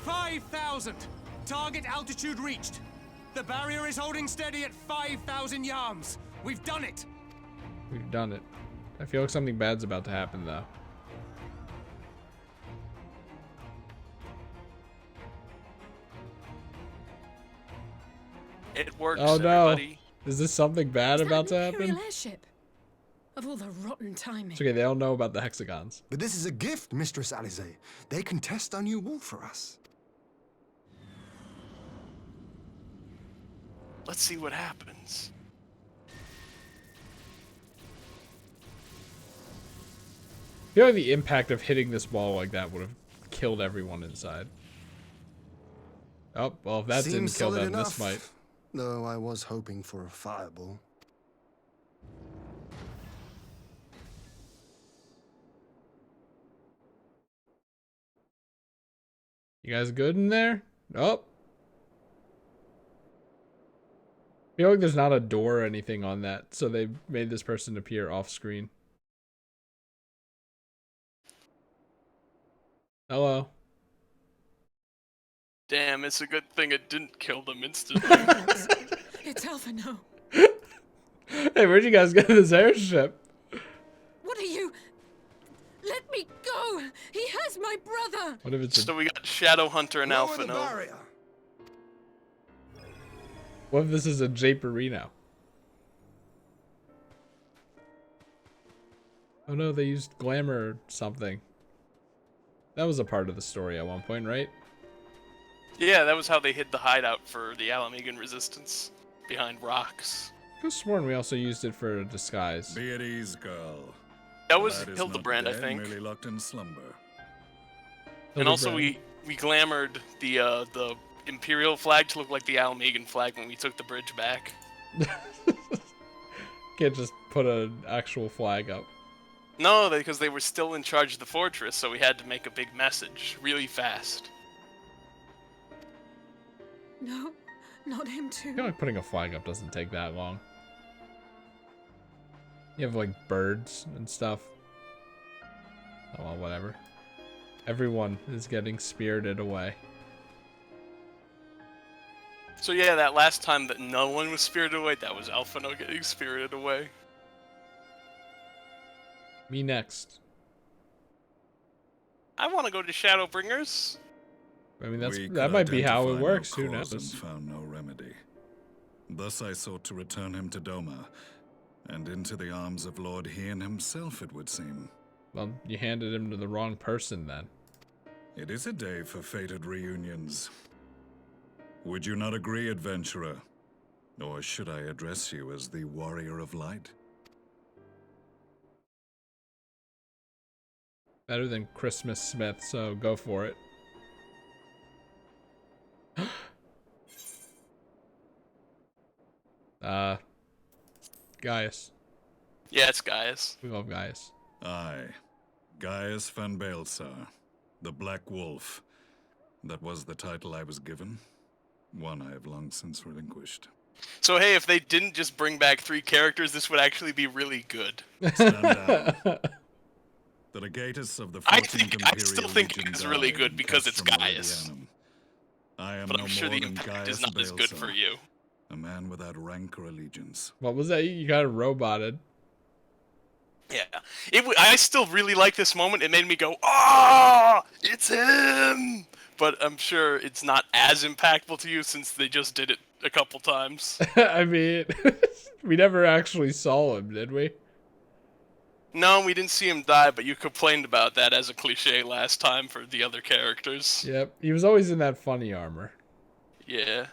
5,000. Target altitude reached. The barrier is holding steady at 5,000 yards. We've done it. We've done it. I feel like something bad's about to happen, though. It works, Oh no. everybody. Is this something bad Is that about to an happen? Imperial airship? Of all the rotten timing. It's okay, they don't know about the hexagons. But this is a gift, Mistress Alize. They can test our new wool for us. Let's see what happens. I feel like the impact of hitting this wall like that would have killed everyone inside. Oh, well, if that Seems didn't kill solid them, enough, this might. Though I was hoping for a fireball. You guys good in there? Oh. I feel like there's not a door or anything on that, so they made this person appear off screen. Hello. Damn, it's a good thing it didn't kill them instantly. It's Alphino. Hey, where'd you guys get this airship? What are you? Let me go! He has my brother! What if it's a, So we got Shadowhunter and Lower the Alphino. barrier. what if this is a Japerino? Oh no, they used glamour or something. That was a part of the story at one point, right? Yeah, that was how they hid the hideout for the Alamegan resistance. Behind rocks. I could have sworn we also used it for a disguise. Be at ease, girl. That was Lad is Hildebrand, not I dead, think. merely locked in slumber. And also Hildebrand. we glamored the Imperial flag to look like the Alamegan flag when we took the bridge back. Can't just put an actual flag up. No, because they were still in charge of the fortress, so we had to make a big message really fast. No, not him I too. feel like putting a flag up doesn't take that long. You have like birds and stuff. Oh well, whatever. Everyone is getting spirited away. So yeah, that last time that no one was spirited away, that was Alphino getting spirited away. Me next. I want to go to Shadowbringers. I mean, We that could might be how it identify no works. Who cause and knows? found no remedy. Thus I sought to return him to Doma, and into the arms of Lord Hien himself, it would seem. Well, you handed him to the wrong person then. It is a day for fated reunions. Would you not agree, adventurer? Or should I address you as the Warrior of Light? Better than Christmas Smith, so go for it. Gaius. Yeah, it's Gaius. We love Gaius. Aye, Gaius van Baelsar, the Black Wolf. That was the title I was given. One I have long since relinquished. So hey, if they didn't just bring back 3 characters, this would actually be really good. Stand down. The legatus of the 14th I still Imperial think Legion it's really died good and because cuts it's from Gaius. Meridianum. I am But no I'm sure more the than impact Gaius is not as good for Baelsar, you. a man without rank or allegiance. What was that? You got roboted. Yeah, I still really like this moment. It made me go, "Ah, it's him!" But I'm sure it's not as impactful to you since they just did it a couple times. I mean, we never actually saw him, did we? No, we didn't see him die, but you complained about that as a cliche last time for the other characters. Yep, he was always in that funny armor. Yeah.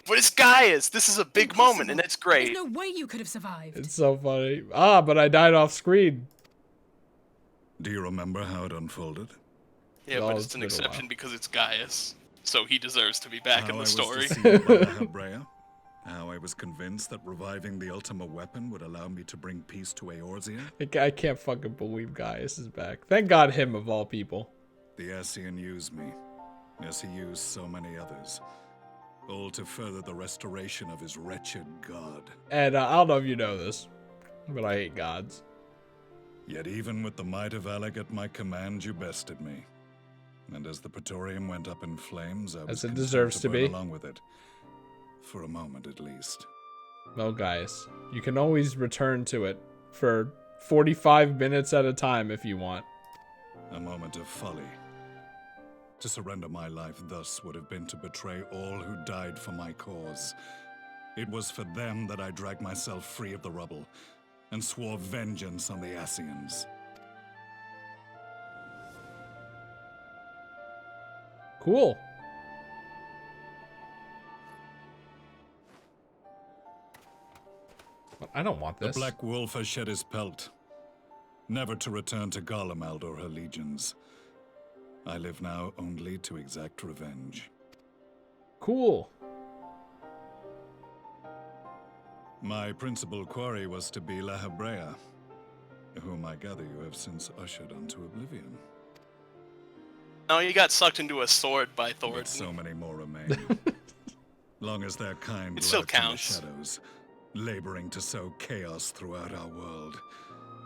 But it's Gaius! This is a big moment, and it's great. There's no way you could have survived. It's so funny. Ah, but I died off screen. Do you remember how it unfolded? Yeah, Oh, but it's it's an been a exception while. because it's Gaius. So he deserves to be back How in I the was story. deceived by the Hebrea? How I was convinced that reviving the Ultima weapon would allow me to bring peace to Eorzea? I can't fucking believe Gaius is back. Thank God him of all people. The Ascian used me, as he used so many others, all to further the restoration of his wretched god. And I don't know if you know this, but I hate gods. Yet even with the might of Alec at my command, you bested me. And as the Praetorium went up in flames, I was As it content deserves to burn be. along with it. For a moment at least. Well, Gaius, you can always return to it for 45 minutes at a time if you want. A moment of folly. To surrender my life thus would have been to betray all who died for my cause. It was for them that I dragged myself free of the rubble, and swore vengeance on the Ascians. Cool. I don't want this. The Black Wolf has shed his pelt, never to return to Garlemald or her legions. I live now only to exact revenge. Cool. My principal quarry was to be La Hebrea, whom I gather you have since ushered onto oblivion. No, you got sucked into a sword by Thor. But so many more remain. Long as their kind It still lurk in the counts. shadows, laboring to sow chaos throughout our world,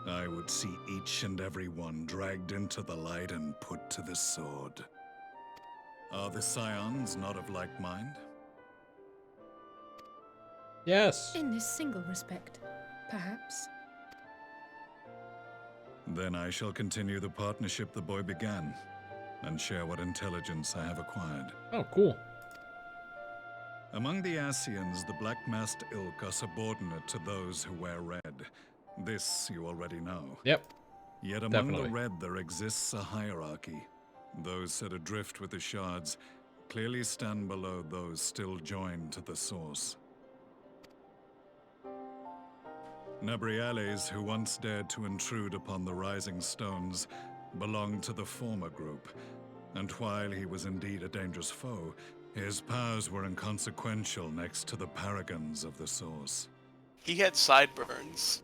I would see each and every one dragged into the light and put to the sword. Are the Scions not of like mind? Yes. In this single respect, perhaps. Then I shall continue the partnership the boy began, and share what intelligence I have acquired. Oh, cool. Among the Ascians, the Black-Masked Ilk are subordinate to those who wear red. This you already know. Yep. Yet among Definitely. the red there exists a hierarchy. Those set adrift with the shards clearly stand below those still joined to the source. Nabriales, who once dared to intrude upon the Rising Stones, belonged to the former group, and while he was indeed a dangerous foe, his powers were inconsequential next to the paragons of the Source. He had sideburns.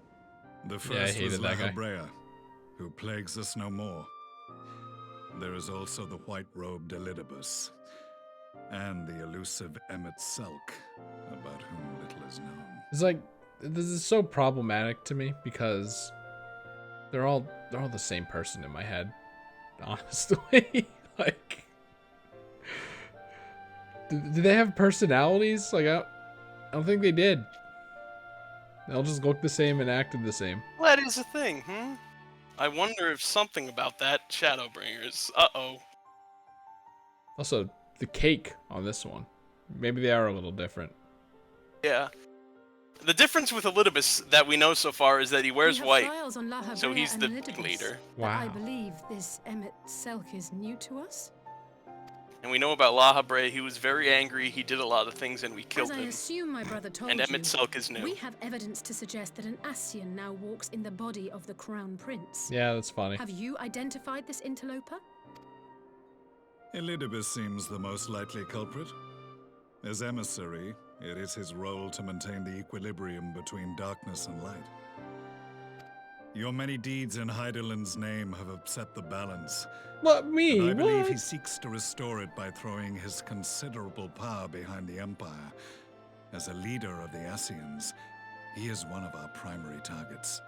The Yeah, I first hated was La that guy. Hebrea, who plagues us no more. There is also the white-robed Elidibus, and the elusive Emmet Selk, about whom little is known. It's like, this is so problematic to me because they're all the same person in my head, honestly. Like, do they have personalities? Like, I don't think they did. They all just looked the same and acted the same. Well, that is a thing, I wonder if something about that Shadowbringers. Uh-oh. Also, the cake on this one. Maybe they are a little different. Yeah. The difference with Elidibus that we know so far is that he wears We have white, trials on La so Hebrea he's and the Elidibus, leader. but I Wow. believe this Emmet Selk is new to us. And we know about La Hebrea, he was very angry, he did a lot of things, and we killed As I him. assume my brother told And you, Emmet Selk is new. we have evidence to suggest that an Ascian now walks in the body of the Crown Prince. Yeah, that's funny. Have you identified this interloper? Elidibus seems the most likely culprit. As emissary, it is his role to maintain the equilibrium between darkness and light. Your many deeds in Heidelind's name have upset the balance. What, me? And I believe What? he seeks to restore it by throwing his considerable power behind the Empire. As a leader of the Ascians, he is one of our primary targets.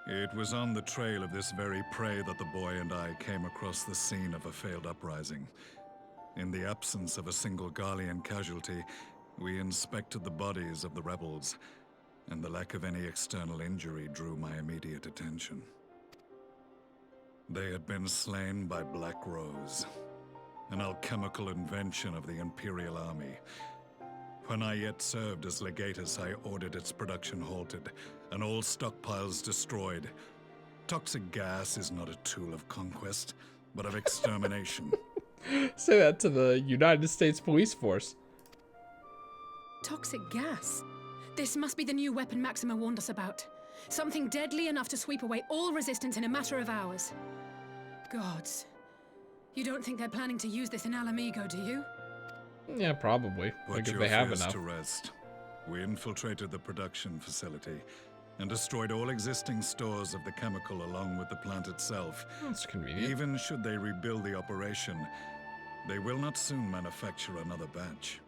It was on the trail of this very prey that the boy and I came across the scene of a failed uprising. In the absence of a single Garlean casualty, we inspected the bodies of the rebels, and the lack of any external injury drew my immediate attention. They had been slain by Black Rose, an alchemical invention of the Imperial Army. When I yet served as legatus, I ordered its production halted and all stockpiles destroyed. Toxic gas is not a tool of conquest, but of extermination. Say that to the United States Police Force. Toxic gas. This must be the new weapon Maxima warned us about. Something deadly enough to sweep away all resistance in a matter of hours. Gods. You don't think they're planning to use this in Alamigo, do you? Yeah, probably. Put Like if your they have fears enough. to rest. We infiltrated the production facility and destroyed all existing stores of the chemical along with the plant itself. That's convenient. Even should they rebuild the operation, they will not soon manufacture another batch.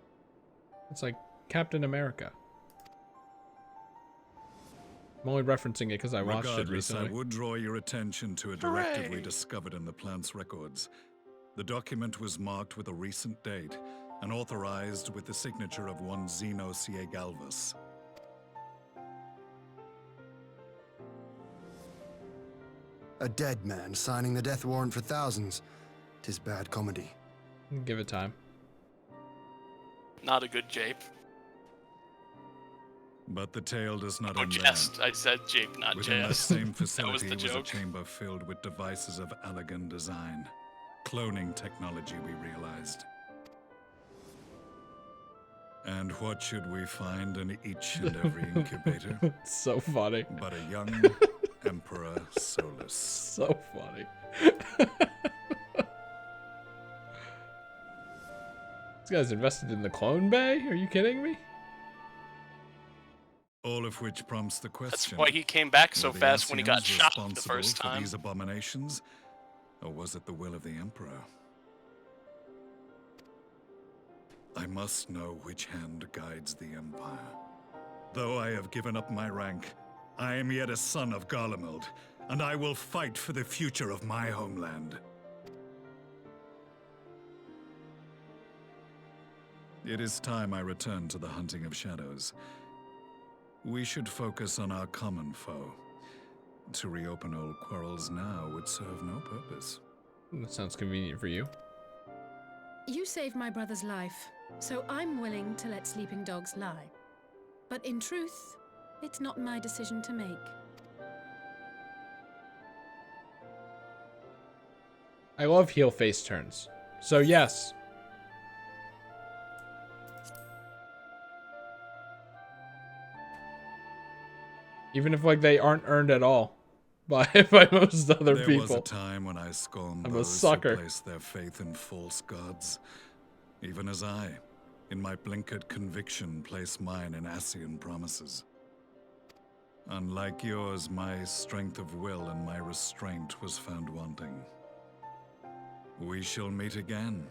It's like Captain America. I'm only referencing it because I watched it Regardless, recently. I would draw your attention to a directive we discovered in the plant's records. The document was marked with a recent date and authorized with the signature of one Zeno Galvas. A dead man signing the death warrant for thousands. 'Tis bad comedy. Give it time. Not a good jape. But the tale does not Oh, end there. jest. I said jape, not Within that jest. same That facility was the was a joke. chamber filled with devices of elegant design. Cloning technology, we realized. And what should we find in each and every incubator? So funny. But a young Emperor Solus. So funny. This guy's invested in the clone bay? Are you kidding me? All of which prompts the question. That's why he came back so were the fast when he got Ascians shot the responsible first for time. these abominations? Or was it the will of the Emperor? I must know which hand guides the Empire. Though I have given up my rank, I am yet a son of Garlemald, and I will fight for the future of my homeland. It is time I return to the hunting of shadows. We should focus on our common foe. To reopen old quarrels now would serve no purpose. That sounds convenient for you. You saved my brother's life, so I'm willing to let sleeping dogs lie. But in truth, it's not my decision to make. I love heel face turns. So yes. Even if like they aren't earned at all by most other There people. was a time when I scorned I'm a those sucker. who placed their faith in false gods. Even as I, in my blinkered conviction, place mine in Ascian promises. Unlike yours, my strength of will and my restraint was found wanting. We shall meet again,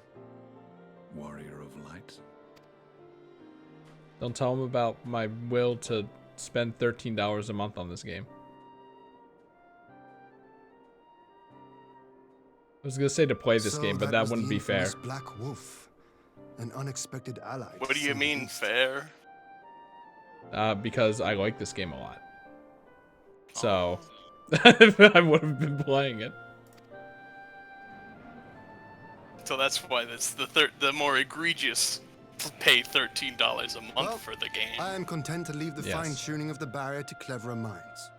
warrior of light. Don't tell him about my will to spend $13 a month on this game. I was gonna say to play this game, but that was wouldn't the be fair. infamous Black Wolf, an unexpected ally. What do you mean, fair? Because I like this game a lot. So, I would have been playing it. So that's why that's the more egregious pay $13 a month for the game. I am content to leave the Yes. fine-tuning of the barrier to cleverer minds.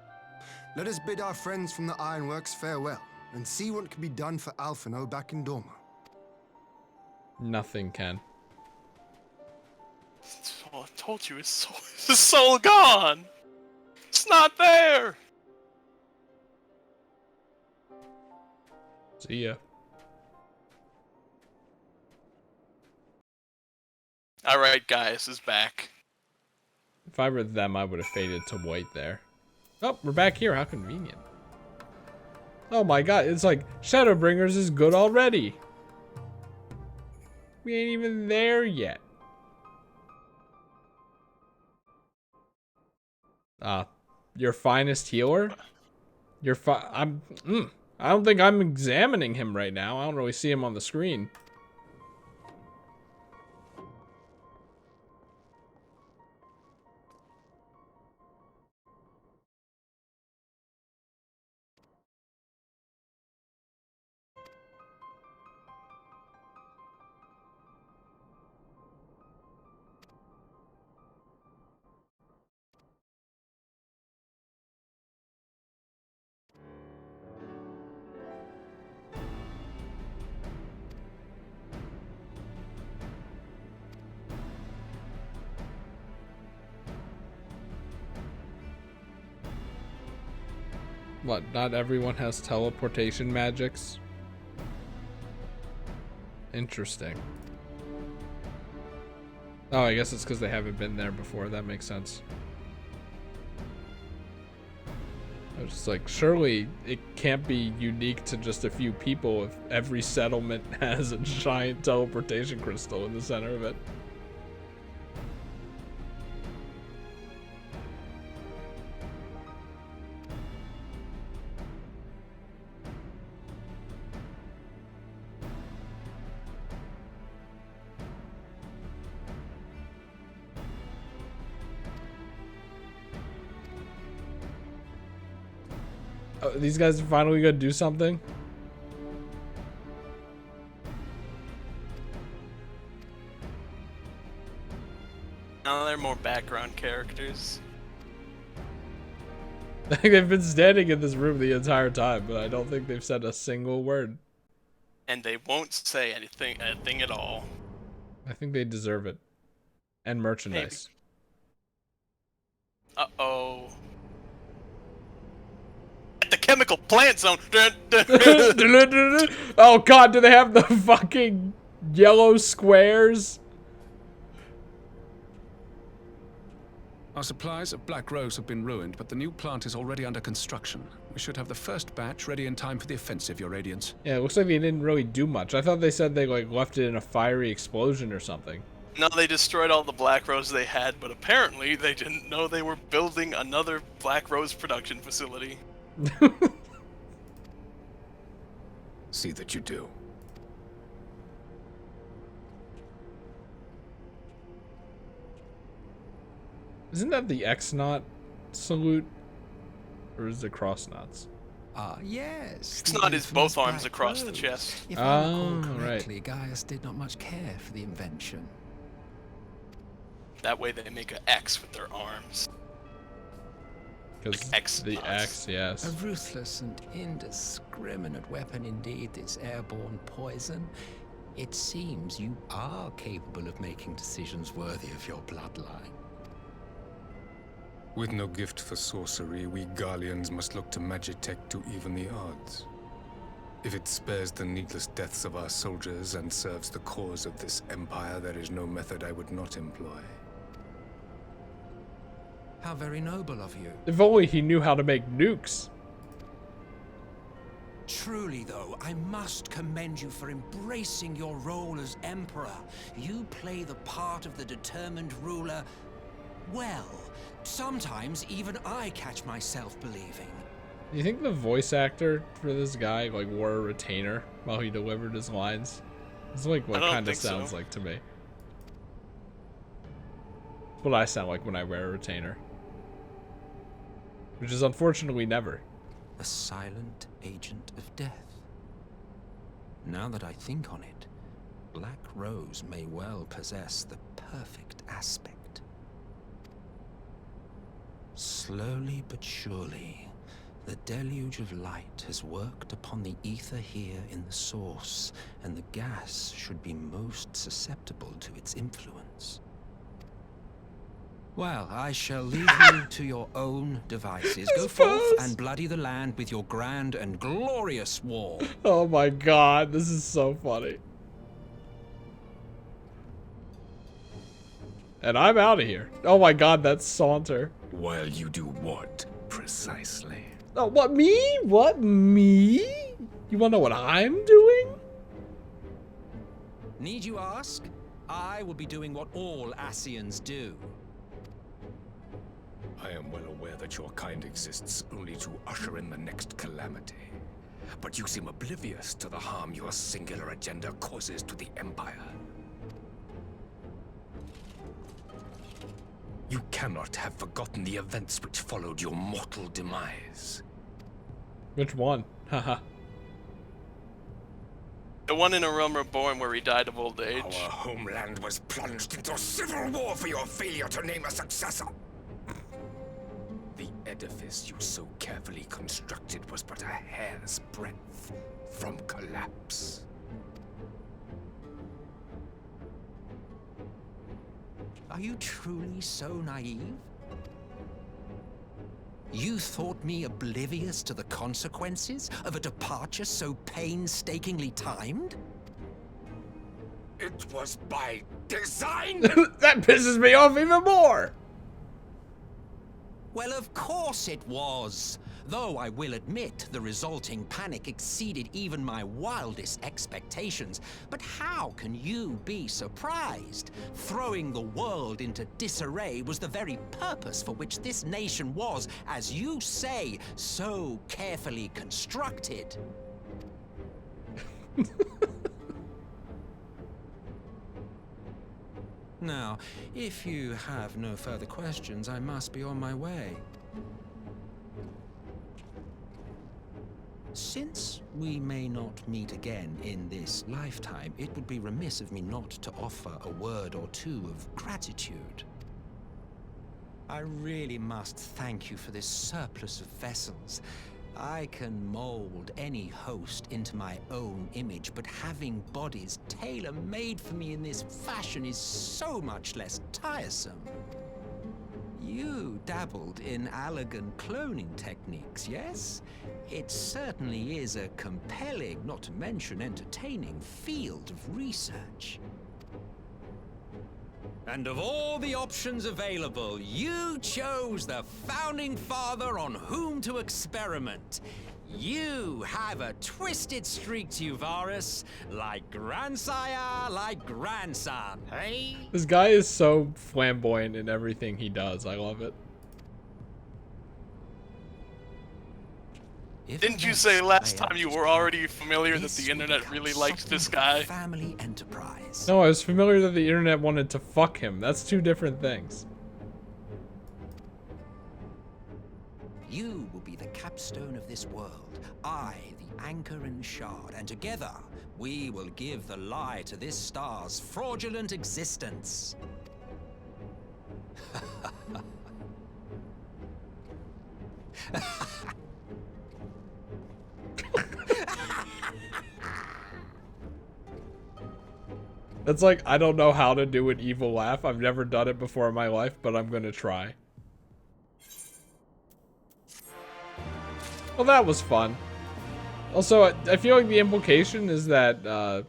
Let us bid our friends from the Ironworks farewell and see what can be done for Alphino back in Dorma. Nothing can. Oh, I told you, his soul gone. It's not there. See ya. All right, Gaius is back. If I were them, I would have faded to white there. Oh, we're back here. How convenient. Oh my god, it's like Shadowbringers is good already. We ain't even there yet. Your finest healer? I don't think I'm examining him right now. I don't really see him on the screen. What, not everyone has teleportation magics? Interesting. Oh, I guess it's because they haven't been there before. That makes sense. I was just like, surely it can't be unique to just a few people if every settlement has a giant teleportation crystal in the center of it. Oh, these guys are finally gonna do something? Now they're more background characters. They've been standing in this room the entire time, but I don't think they've said a single word. And they won't say anything at all. I think they deserve it. And merchandise. Uh-oh. At the chemical plant zone! Oh god, do they have the fucking yellow squares? Our supplies of Black Rose have been ruined, but the new plant is already under construction. We should have the first batch ready in time for the offensive, Your Radiance. Yeah, it looks like they didn't really do much. I thought they said they like left it in a fiery explosion or something. No, they destroyed all the Black Rose they had, but apparently they didn't know they were building another Black Rose production facility. See that you do. Isn't that the X-Knot salute? Or is it cross knots? Yes. It's not his both arms across the chest. If I recall right. correctly, Gaius did not much care for the invention. That way they make an X with their arms. Because like X the X, yes. A ruthless and indiscriminate weapon indeed, this airborne poison. It seems you are capable of making decisions worthy of your bloodline. With no gift for sorcery, we Garleans must look to Magitech to even the odds. If it spares the needless deaths of our soldiers and serves the cause of this empire, there is no method I would not employ. How very noble of you. If only he knew how to make nukes. Truly, though, I must commend you for embracing your role as Emperor. You play the part of the determined ruler well. Sometimes even I catch myself believing. Do you think the voice actor for this guy like wore a retainer while he delivered his lines? It's like what kind of sounds like to me. It's what I sound like when I wear a retainer. Which is unfortunately never. A silent agent of death. Now that I think on it, Black Rose may well possess the perfect aspect. Slowly but surely, the deluge of light has worked upon the ether here in the source, and the gas should be most susceptible to its influence. Well, I shall leave you to your own devices. Go forth and bloody the land with your grand and glorious war. Oh my god, this is so funny. And I'm out of here. Oh my god, that's Saunter. While you do what, precisely? Oh, what, me? What, me? You wanna know what I'm doing? Need you ask? I will be doing what all Ascians do. I am well aware that your kind exists only to usher in the next calamity. But you seem oblivious to the harm your singular agenda causes to the Empire. You cannot have forgotten the events which followed your mortal demise. Which one? Haha. The one in A Realm Reborn where he died of old age. Our homeland was plunged into civil war for your failure to name a successor. The edifice you so carefully constructed was but a hair's breadth from collapse. Are you truly so naive? You thought me oblivious to the consequences of a departure so painstakingly timed? It was by design! That pisses me off even more! Well, of course it was. Though I will admit the resulting panic exceeded even my wildest expectations. But how can you be surprised? Throwing the world into disarray was the very purpose for which this nation was, as you say, so carefully constructed. Now, if you have no further questions, I must be on my way. Since we may not meet again in this lifetime, it would be remiss of me not to offer a word or two of gratitude. I really must thank you for this surplus of vessels. I can mold any host into my own image, but having bodies tailor-made for me in this fashion is so much less tiresome. You dabbled in Allagan cloning techniques, yes? It certainly is a compelling, not to mention entertaining, field of research. And of all the options available, you chose the Founding Father on whom to experiment. You have a twisted streak to you, Varus, like grandsire, like grandson, hey? This guy is so flamboyant in everything he does. I love it. Didn't you say last time you were already familiar that the internet really liked this guy? Family enterprise. No, I was familiar that the internet wanted to fuck him. That's two different things. You will be the capstone of this world, I, the anchor and shard, and together we will give the lie to this star's fraudulent existence. It's like, I don't know how to do an evil laugh. I've never done it before in my life, but I'm gonna try. Well, that was fun. Also, I feel like the implication is that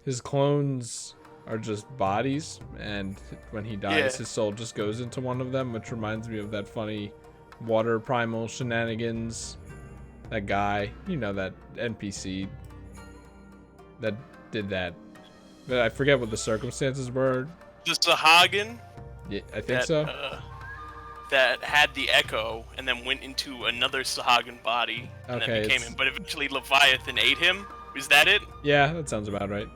his clones are just bodies, and when he dies, his soul just goes into one of them, which reminds me of that funny water primal shenanigans. That guy, you know, that NPC that did that. I forget what the circumstances were. The Sahagin? Yeah, I think so. That had the Echo and then went into another Sahagin body and then became him. But eventually Leviathan ate him. Is that it? Yeah, that sounds about right.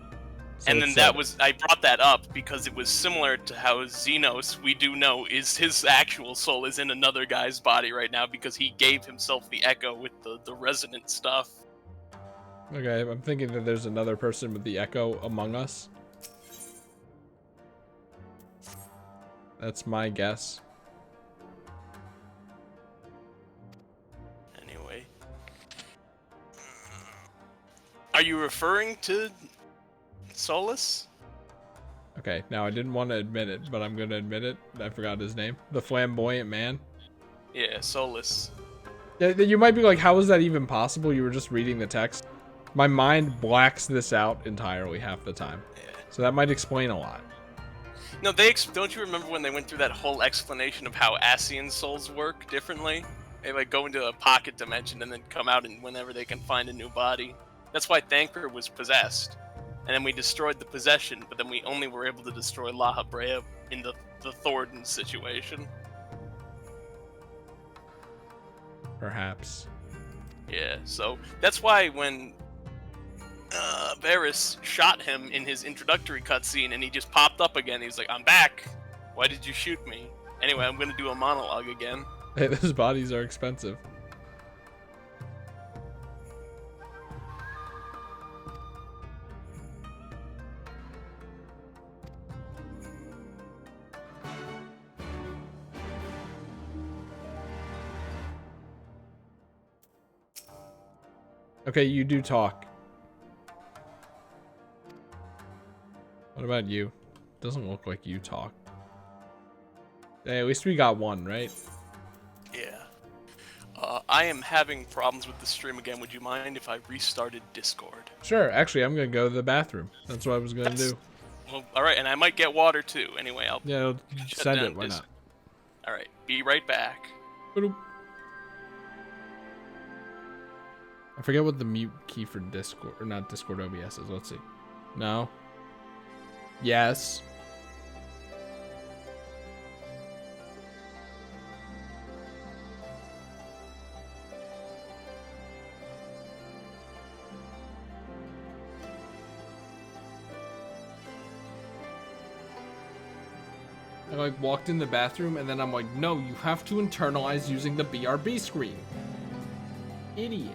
So and then that was, I brought that up because it was similar to how Xenos, we do know, is his actual soul is in another guy's body right now because he gave himself the Echo with the resonant stuff. Okay, I'm thinking that there's another person with the Echo among us. That's my guess. Anyway. Are you referring to Solus? Okay, now I didn't want to admit it, but I'm going to admit it. I forgot his name. The flamboyant man. Yeah, Solus. Yeah, you might be like, how is that even possible? You were just reading the text. My mind blacks this out entirely half the time. Yeah. So that might explain a lot. No, don't you remember when they went through that whole explanation of how Ascian souls work differently? They like go into a pocket dimension and then come out and whenever they can find a new body. That's why Thanker was possessed. And then we destroyed the possession, but then we only were able to destroy La Habrea in the Thornton situation. Perhaps. Yeah, so that's why when Varys shot him in his introductory cutscene and he just popped up again, he was like, I'm back. Why did you shoot me? Anyway, I'm gonna do a monologue again. Hey, those bodies are expensive. Okay, you do talk. What about you? Doesn't look like you talk. Hey, at least we got one, right? Yeah. I am having problems with the stream again. Would you mind if I restarted Discord? Sure. Actually, I'm gonna go to the bathroom. That's what I was gonna do. Well, all right, and I might get water too. Anyway, I'll shut send down it. Why not? All right, be right back. I forget what the mute key for Discord, or not Discord OBS is. Let's see. No. Yes. I like walked in the bathroom and then I'm like, no, you have to internalize using the BRB screen. Idiot.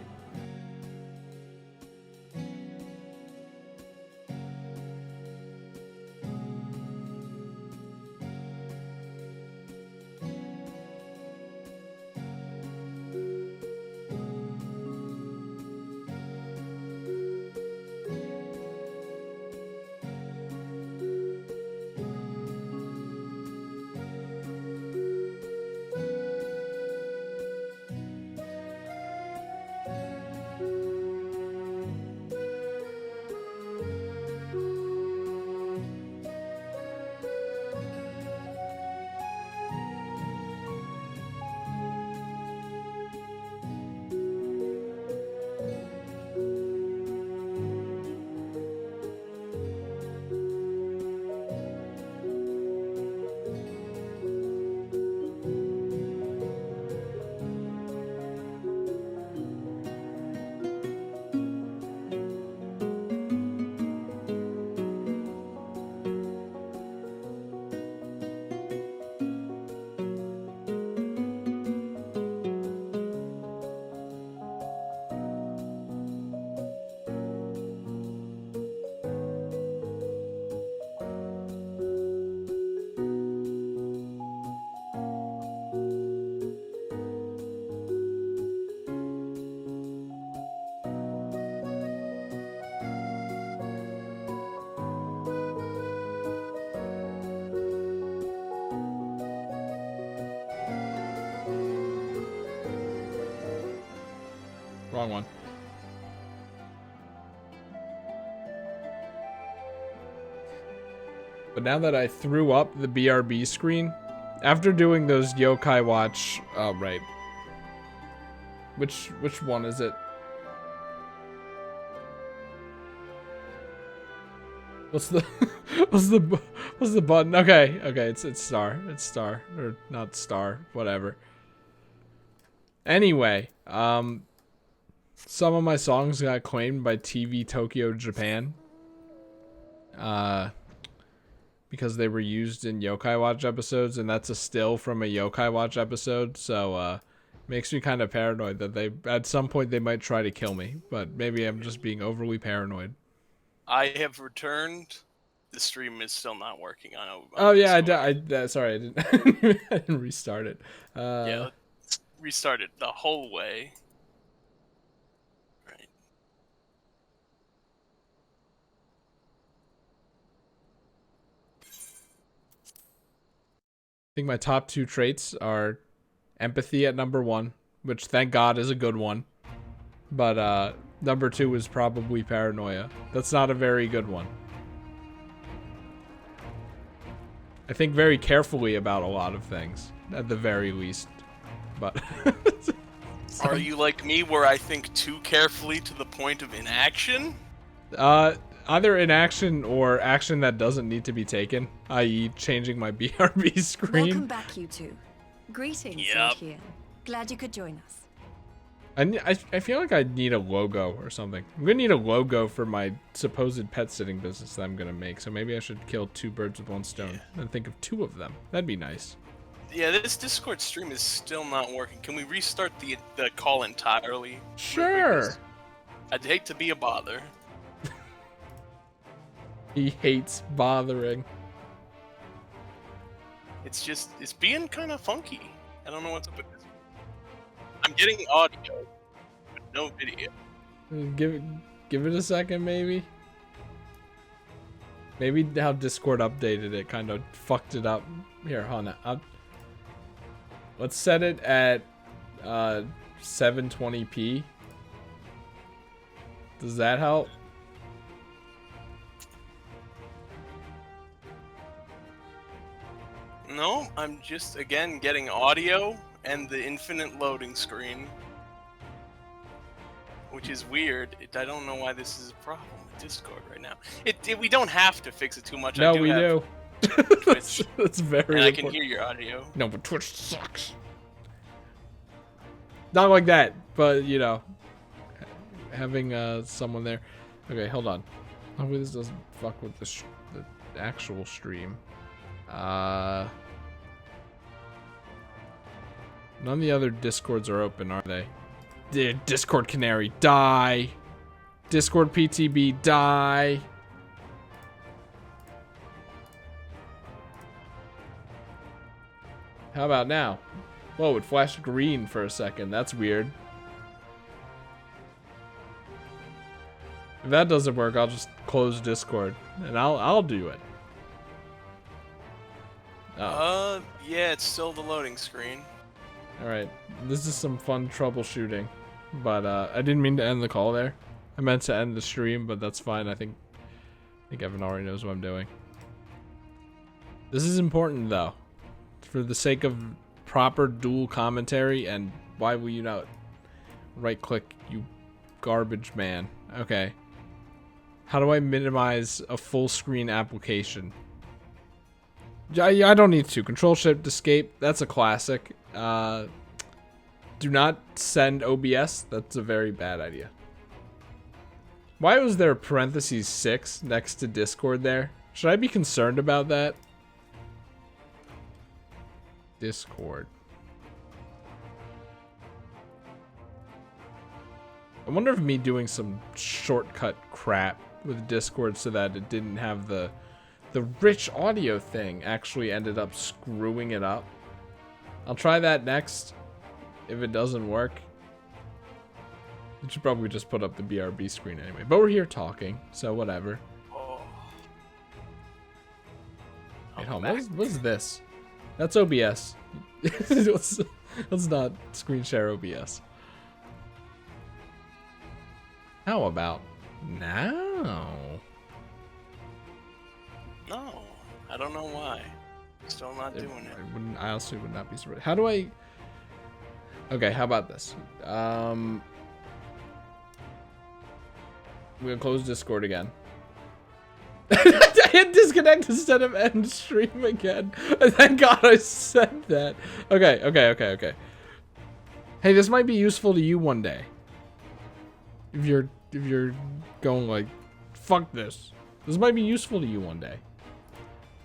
Wrong one. But now that I threw up the BRB screen, after doing those Yokai Watch, oh right. Which one is it? What's the what's the button? Okay, it's star. It's star or not star, whatever. Anyway, some of my songs got claimed by TV Tokyo Japan. Because they were used in Yokai Watch episodes, and that's a still from a Yokai Watch episode, so makes me kind of paranoid that they at some point they might try to kill me, but maybe I'm just being overly paranoid. I have returned. The stream is still not working on. Oh yeah, sorry, I didn't I didn't restart it. Yeah, let's restart it the whole way. Right. I think my top 2 traits are empathy at number 1, which thank God is a good one. But number 2 is probably paranoia. That's not a very good one. I think very carefully about a lot of things, at the very least. But Are you like me, where I think too carefully to the point of inaction? Either inaction or action that doesn't need to be taken, i.e. changing my BRB screen. Welcome back, you two. Greetings, Sakian. Glad you could join us. I feel like I need a logo or something. I'm gonna need a logo for my supposed pet sitting business that I'm gonna make, so maybe I should kill 2 birds with 1 stone and think of 2 of them. That'd be nice. Yeah, this Discord stream is still not working. Can we restart the call entirely? Sure. I'd hate to be a bother. He hates bothering. It's just, it's being kind of funky. I don't know what's up with this. I'm getting audio, but no video. Give it a second, maybe. Maybe how Discord updated it kind of fucked it up. Here, hold on. Let's set it at 720p. Does that help? No, I'm just, again, getting audio and the infinite loading screen. Which is weird. I don't know why this is a problem with Discord right now. We don't have to fix it too much. No, I do we have do. Twitch. That's very and I can important. hear your audio. No, but Twitch sucks. Not like that, but you know, having someone there. Okay, hold on. Hopefully this doesn't fuck with the actual stream. None of the other Discords are open, are they? Discord Canary, die. Discord PTB, die. How about now? Whoa, it flashed green for a second. That's weird. If that doesn't work, I'll just close Discord and I'll do it. Oh. Yeah, it's still the loading screen. Alright, this is some fun troubleshooting, but I didn't mean to end the call there. I meant to end the stream, but that's fine. I think Evan already knows what I'm doing. This is important though, for the sake of proper dual commentary, and why will you not right click, you garbage man? Okay. How do I minimize a full screen application? I don't need to. Control Shift Escape, that's a classic. Do not send OBS. That's a very bad idea. Why was there parentheses 6 next to Discord there? Should I be concerned about that? Discord. I wonder if me doing some shortcut crap with Discord so that it didn't have the rich audio thing actually ended up screwing it up. I'll try that next. If it doesn't work, you should probably just put up the BRB screen anyway. But we're here talking, so whatever. Wait, hold on. What's this? That's OBS. let's not screen share OBS. How about now? No, I don't know why. Still not doing it. I also would not be surprised. How do I? Okay, how about this? I'm gonna close Discord again. I hit disconnect instead of end stream again. Thank God I said that. Okay. Hey, this might be useful to you one day. If you're going like, fuck this. This might be useful to you one day.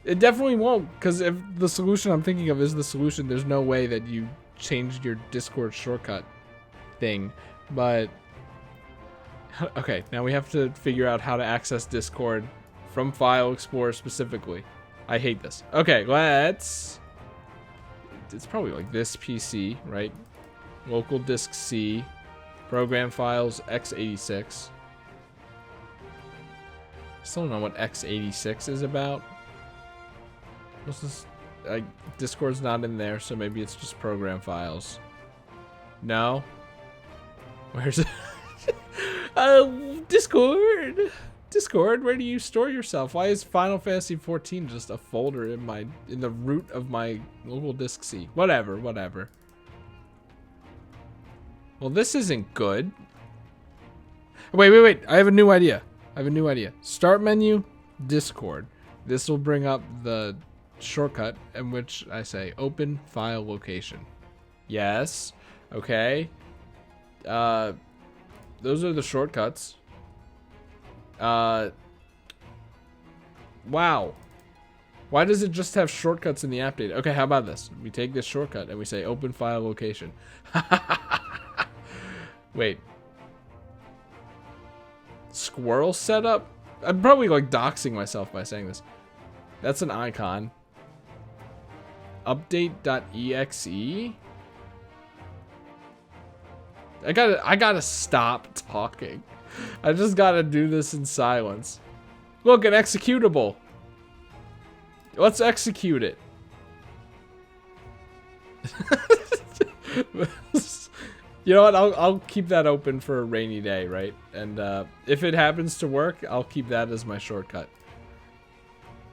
It definitely won't, because if the solution I'm thinking of is the solution, there's no way that you changed your Discord shortcut thing. But okay, now we have to figure out how to access Discord from File Explorer specifically. I hate this. Okay, let's... It's probably like this PC, right? Local disk C, program files x86. Still don't know what x86 is about. What's this? Discord's not in there, so maybe it's just program files. No? Where's it? Discord! Discord, where do you store yourself? Why is Final Fantasy 14 just a folder in the root of my local disk C? Whatever. Well, this isn't good. Wait. I have a new idea. Start menu, Discord. This will bring up the shortcut in which I say open file location. Yes. Okay. Those are the shortcuts. Wow. Why does it just have shortcuts in the app data? Okay, how about this? We take this shortcut and we say open file location. Wait. Squirrel setup? I'm probably like doxing myself by saying this. That's an icon. Update.exe? I gotta stop talking. I just gotta do this in silence. Look, an executable. Let's execute it. You know what? I'll keep that open for a rainy day, right? And if it happens to work, I'll keep that as my shortcut.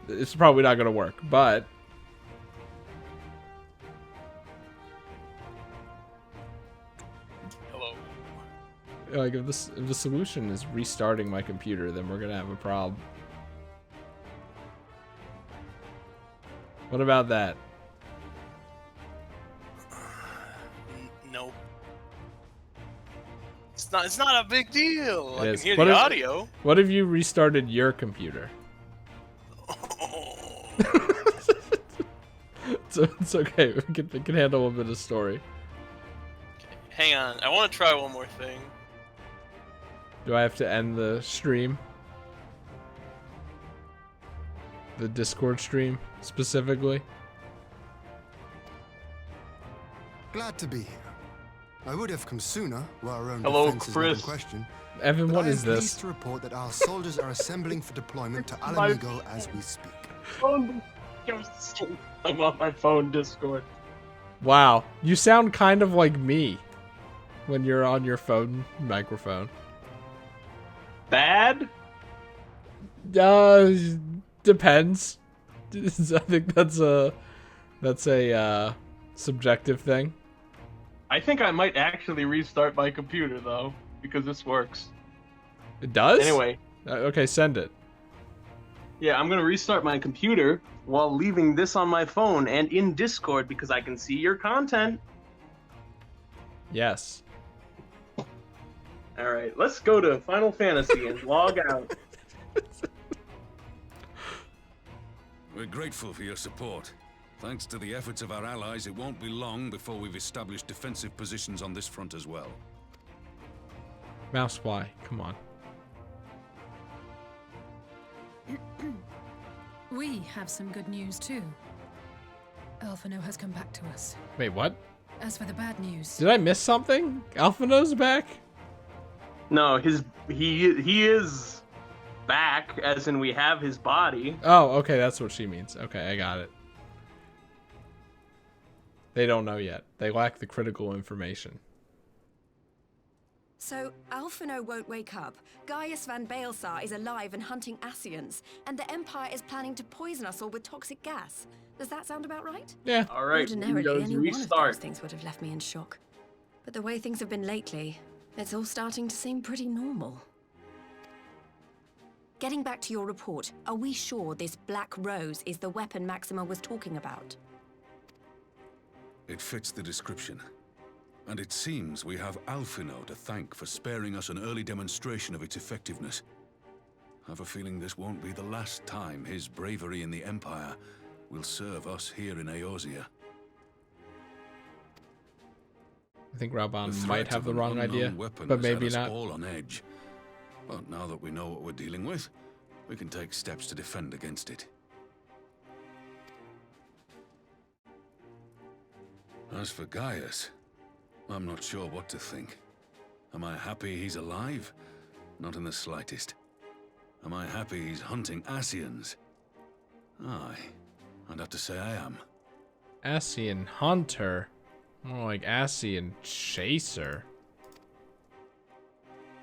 It's probably not gonna work, but Hello. like if the solution is restarting my computer, then we're gonna have a problem. What about that? Nope. It's not a big deal. I It can is. hear What the if- audio. What if you restarted your computer? So it's okay. We can handle a bit of story. Hang on, I want to try one more thing. Do I have to end the stream? The Discord stream, specifically? Glad to be here. I would have come sooner, while our own Hello, defense is not in Chris. question. Evan, but what I am is this? pleased to report that our soldiers are assembling for deployment to Alamigo as we speak. I'm on my phone Discord. Wow, you sound kind of like me when you're on your phone microphone. Bad? Depends. I think that's a subjective thing. I think I might actually restart my computer though, because this works. It does? Anyway. Okay, send it. Yeah, I'm gonna restart my computer while leaving this on my phone and in Discord because I can see your content. Yes. Alright, let's go to Final Fantasy and log out. We're grateful for your support. Thanks to the efforts of our allies, it won't be long before we've established defensive positions on this front as well. Mouse Y, come on. We have some good news too. Alphino has come back to us. Wait, what? As for the bad news, Did I miss something? Alphino's back? No, he is back, as in we have his body. Oh, okay, that's what she means. Okay, I got it. They don't know yet. They lack the critical information. So, Alphino won't wake up. Gaius van Baelsar is alive and hunting Ascians, and the Empire is planning to poison us all with toxic gas. Does that sound about right? Yeah. All right, Ordinarily, Windows any one of restart. those things would have left me in shock. But the way things have been lately, it's all starting to seem pretty normal. Getting back to your report, are we sure this Black Rose is the weapon Maxima was talking about? It fits the description. And it seems we have Alphino to thank for sparing us an early demonstration of its effectiveness. I have a feeling this won't be the last time his bravery in the Empire will serve us here in Eorzea. I think Raban The might threat have of the an wrong unknown idea, weapon but has maybe had us not. all on edge. But now that we know what we're dealing with, we can take steps to defend against it. As for Gaius, I'm not sure what to think. Am I happy he's alive? Not in the slightest. Am I happy he's hunting Ascians? Aye, I'd have to say I am. Ascian Hunter. More like Ascian Chaser.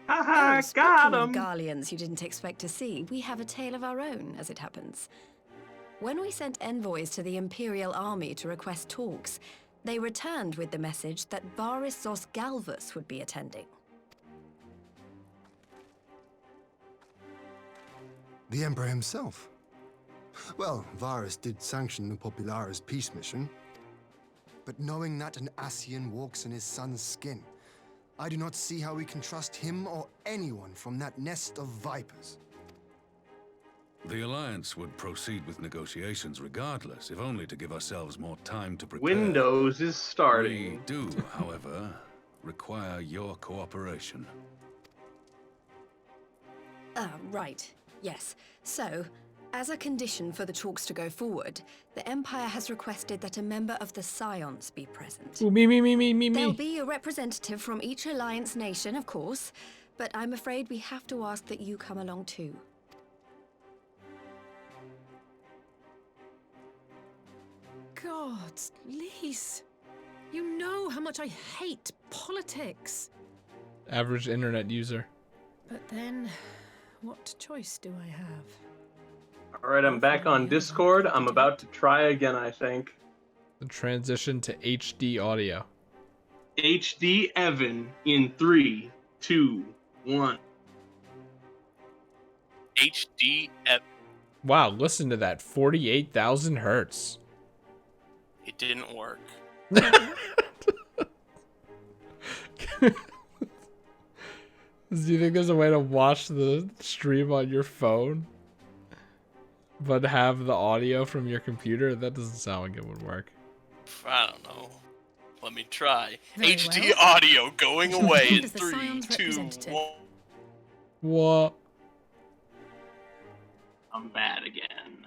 Haha, Speaking got of him! Garleans you didn't expect to see, we have a tale of our own, as it happens. When we sent envoys to the Imperial Army to request talks, they returned with the message that Varys Zos Galvus would be attending. The Emperor himself. Well, Varys did sanction the Popularis peace mission. But knowing that an Ascian walks in his son's skin, I do not see how we can trust him or anyone from that nest of vipers. The Alliance would proceed with negotiations regardless, if only to give ourselves more time to prepare. Windows is starting. We do, however, require your cooperation. Right. Yes. So, as a condition for the talks to go forward, the Empire has requested that a member of the Scions be present. Ooh, me. There'll be a representative from each Alliance nation, of course, but I'm afraid we have to ask that you come along too. Gods, Lise. You know how much I hate politics. Average internet user. But then, what choice do I have? All right, I'm back on Discord. I'm about to try again, I think. The transition to HD audio. HD Evan in 3, 2, 1. HD Evan. Wow, listen to that. 48,000 hertz. It didn't work. Do you think there's a way to watch the stream on your phone, but have the audio from your computer? That doesn't sound like it would work. I don't know. Let me try. Very HD well. audio going away in As the 3, Scion's 2, representative. 1. What? I'm bad again.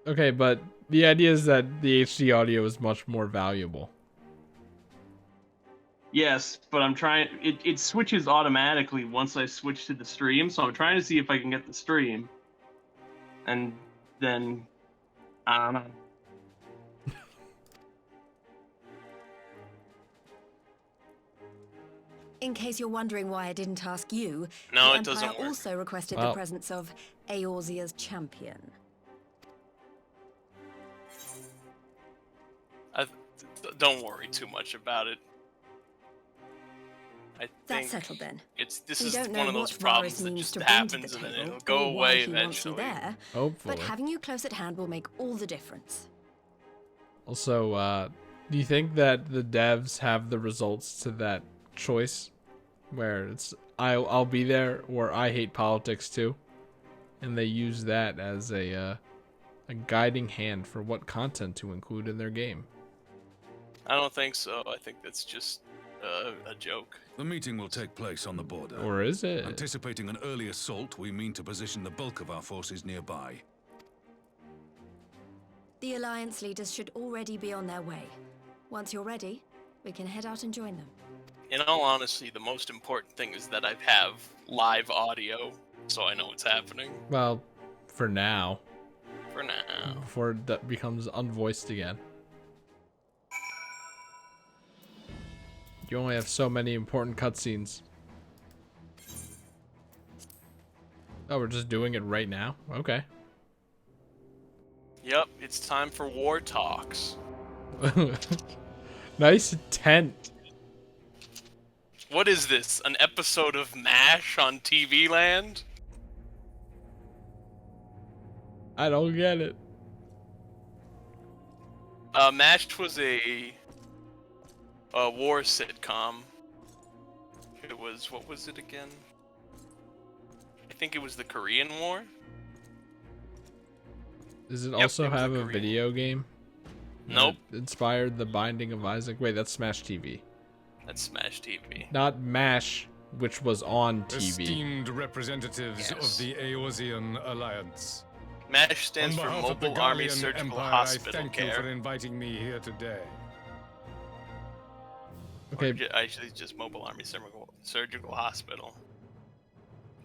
Okay, but the idea is that the HD audio is much more valuable. Yes, but I'm trying. It switches automatically once I switch to the stream, so I'm trying to see if I can get the stream. And then, I don't know. In case you're wondering why I didn't ask you, No, the it doesn't Empire work. also requested Well. the presence of Eorzea's champion. Don't worry too much about it. I That's think settled then. this We is don't know one of those what problems Varys that means just to bring to happens the and then table, it'll go or why away he wants you eventually. there. Hopefully. But having you close at hand will make all the difference. Also, do you think that the devs have the results to that choice, where it's I'll be there or I hate politics too, and they use that as a guiding hand for what content to include in their game? I don't think so. I think that's just a joke. The meeting will take place on the border. Or is it? Anticipating an early assault, we mean to position the bulk of our forces nearby. The Alliance leaders should already be on their way. Once you're ready, we can head out and join them. In all honesty, the most important thing is that I have live audio, so I know what's happening. Well, for now. For now. Before it becomes unvoiced again. You only have so many important cutscenes. Oh, we're just doing it right now? Okay. Yep, it's time for war talks. Nice tent. What is this? An episode of MASH on TV Land? I don't get it. MASH was a war sitcom. It was, what was it again? I think it was the Korean War. Does it Yep, also it was a have a Korean. video game? Nope. That inspired The Binding of Isaac? Wait, that's Smash TV. That's Smash TV. Not MASH, which was on TV. Esteemed representatives of the Eorzean Alliance. MASH stands On for behalf of the Mobile Army Gallian Surgical Empire, Hospital I thank you Care. for inviting me here today. Okay. Actually, it's just Mobile Army Surgical Hospital.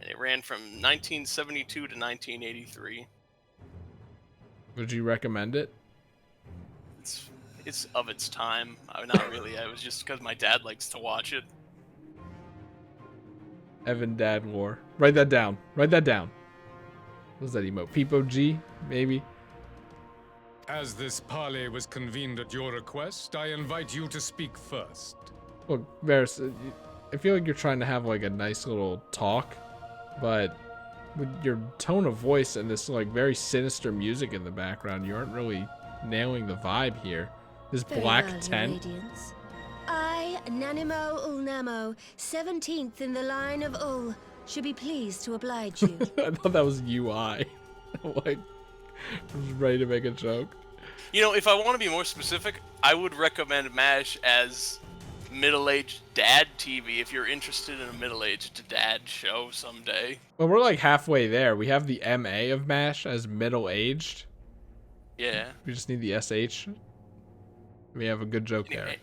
And it ran from 1972 to 1983. Would you recommend it? It's of its time. Not really. It was just because my dad likes to watch it. Evan Dad War. Write that down. Write that down. What's that emote? Peepo G? Maybe? As this parley was convened at your request, I invite you to speak first. Look, Varys, I feel like you're trying to have like a nice little talk, but with your tone of voice and this like very sinister music in the background, you aren't really nailing the vibe here. This Very black well, Your tent. Radiance. I, Nanimo Ulnamo, 17th in the line of Ul, should be pleased to oblige you. I thought that was UI. Like, I was ready to make a joke. You know, if I want to be more specific, I would recommend MASH as middle-aged dad TV if you're interested in a middle-aged dad show someday. Well, we're like halfway there. We have the MA of MASH as middle-aged. Yeah. We just need the SH. We have a good joke there.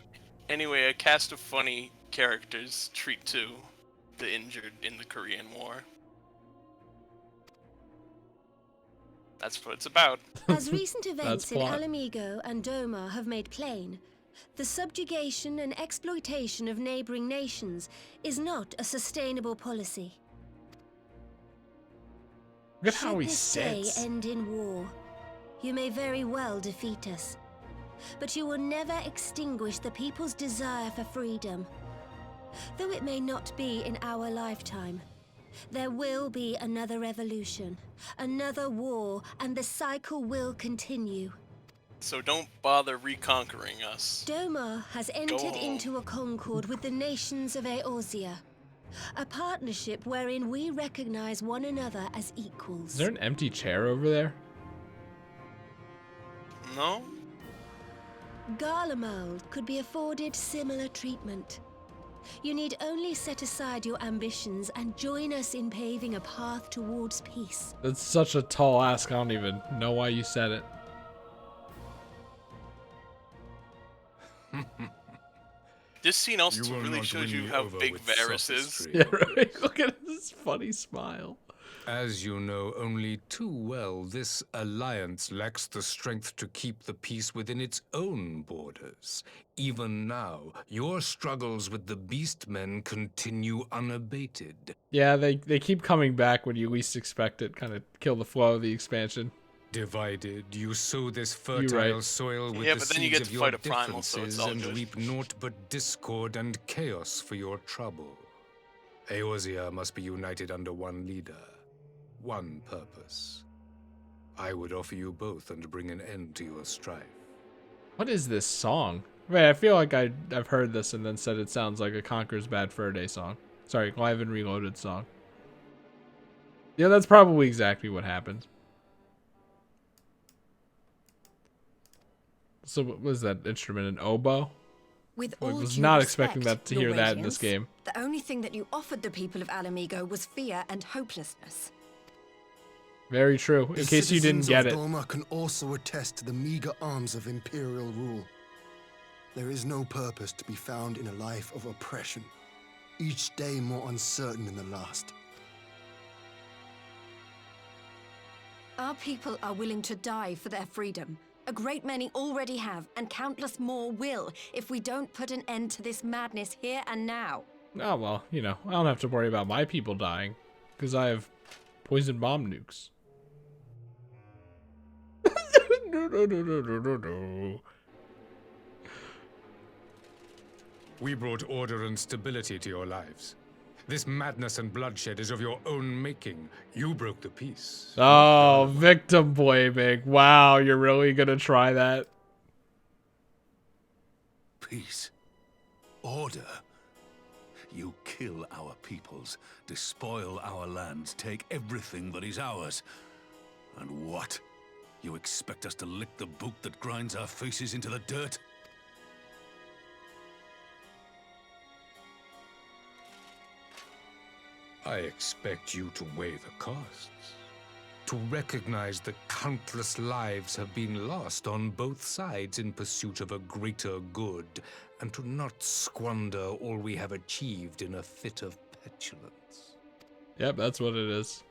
Anyway, a cast of funny characters treat to the injured in the Korean War. That's what it's about. As recent events in plot. Alamigo and Doma have made plain, the subjugation and exploitation of neighboring nations is not a sustainable policy. Look at how he Should this day sits. end in war, you may very well defeat us. But you will never extinguish the people's desire for freedom. Though it may not be in our lifetime, there will be another revolution, another war, and the cycle will continue. So don't bother reconquering us. Doma has entered home. into a concord with the nations of Eorzea, a partnership wherein we recognize one another as equals. Is there an empty chair over there? No? Garlemald could be afforded similar treatment. You need only set aside your ambitions and join us in paving a path towards peace. That's such a tall ask, I don't even know why you said it. This scene also You will really not shows win you me how over big with Varys is. sophistry. Yeah, right. Look at his funny smile. As you know only too well, this alliance lacks the strength to keep the peace within its own borders. Even now, your struggles with the Beastmen continue unabated. Yeah, they keep coming back when you least expect it. Kind of kill the flow of the expansion. Divided, you sow this You're fertile right. soil with Yeah, the but then you seeds get of to your fight a primal, so it's differences all and good. reap naught but discord and chaos for your trouble. Eorzea must be united under one leader, one purpose. I would offer you both and bring an end to your strife. What is this song? Wait, I feel like I've heard this and then said it sounds like a Conquer's Bad Fur Day song. Sorry, Live and Reloaded song. Yeah, that's probably exactly what happened. So what was that instrument? An oboe? With I all was due not respect, expecting that to Your hear that in this Radiance, game. The only thing that you offered the people of Alamigo was fear and hopelessness. Very true. In The case you didn't citizens get of it. Doma can also attest to the meager arms of imperial rule. There is no purpose to be found in a life of oppression, each day more uncertain than the last. Our people are willing to die for their freedom. A great many already have, and countless more will, if we don't put an end to this madness here and now. Oh, well, you know, I don't have to worry about my people dying, because I have poison bomb nukes. No. We brought order and stability to your lives. This madness and bloodshed is of your own making. You broke the peace. Oh, victim blaming. Wow, you're really gonna try that? Peace. Order. You kill our peoples, despoil our lands, take everything that is ours. And what? You expect us to lick the boot that grinds our faces into the dirt? I expect you to weigh the costs. To recognize that countless lives have been lost on both sides in pursuit of a greater good, and to not squander all we have achieved in a fit of petulance. Yep, that's what it is.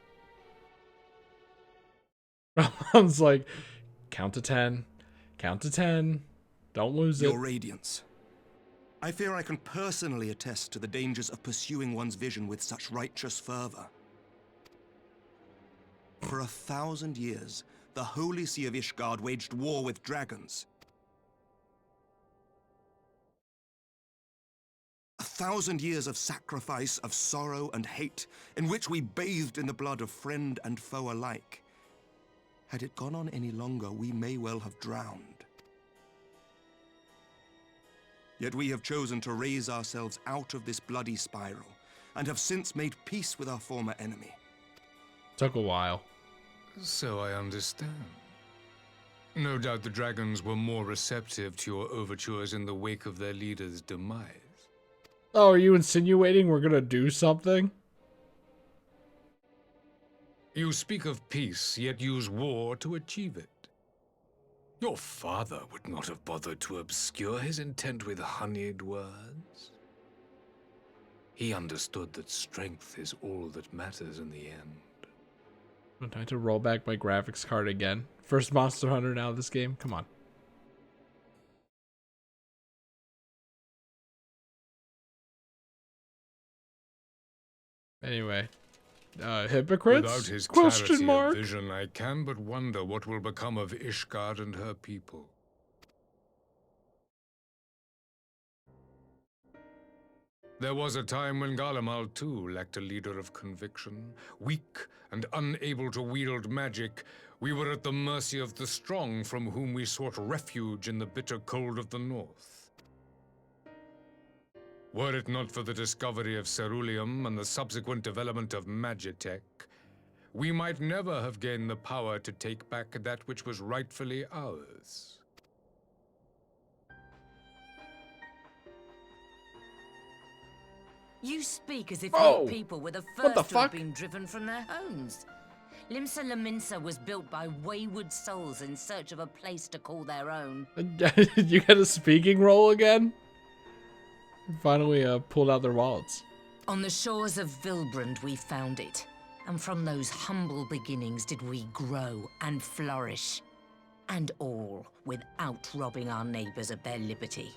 Sounds like, count to 10. Count to 10. Don't lose it. Your Radiance. I fear I can personally attest to the dangers of pursuing one's vision with such righteous fervor. For 1,000 years, the Holy See of Ishgard waged war with dragons. 1,000 years of sacrifice, of sorrow and hate, in which we bathed in the blood of friend and foe alike. Had it gone on any longer, we may well have drowned. Yet we have chosen to raise ourselves out of this bloody spiral, and have since made peace with our former enemy. Took a while. So I understand. No doubt the dragons were more receptive to your overtures in the wake of their leader's demise. Oh, are you insinuating we're gonna do something? You speak of peace, yet use war to achieve it. Your father would not have bothered to obscure his intent with honeyed words. He understood that strength is all that matters in the end. I had to roll back my graphics card again. First Monster Hunter now this game. Come on. Anyway, hypocrites? Without his Question clarity mark. of vision, I can but wonder what will become of Ishgard and her people. There was a time when Garlemald too lacked a leader of conviction. Weak and unable to wield magic, we were at the mercy of the strong from whom we sought refuge in the bitter cold of the north. Were it not for the discovery of ceruleum and the subsequent development of Magitech, we might never have gained the power to take back that which was rightfully ours. You speak as if Oh! your people were the What the first to have fuck? been driven from their homes. Limsa Lominsa was built by wayward souls in search of a place to call their own. You get a speaking role again? Finally pulled out their wallets. On the shores of Vilbrand we found it. And from those humble beginnings did we grow and flourish. And all without robbing our neighbors of their liberty.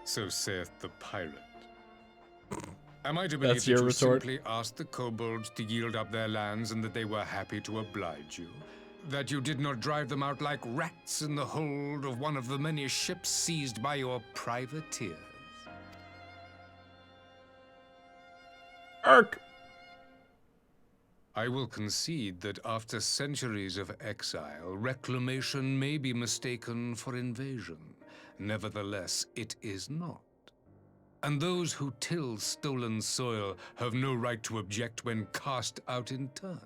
So saith the pirate. Am I to believe That's that your you retort? simply asked the kobolds to yield up their lands and that they were happy to oblige you? That you did not drive them out like rats in the hold of one of the many ships seized by your privateers? Ark! I will concede that after centuries of exile, reclamation may be mistaken for invasion. Nevertheless, it is not. And those who till stolen soil have no right to object when cast out in turn.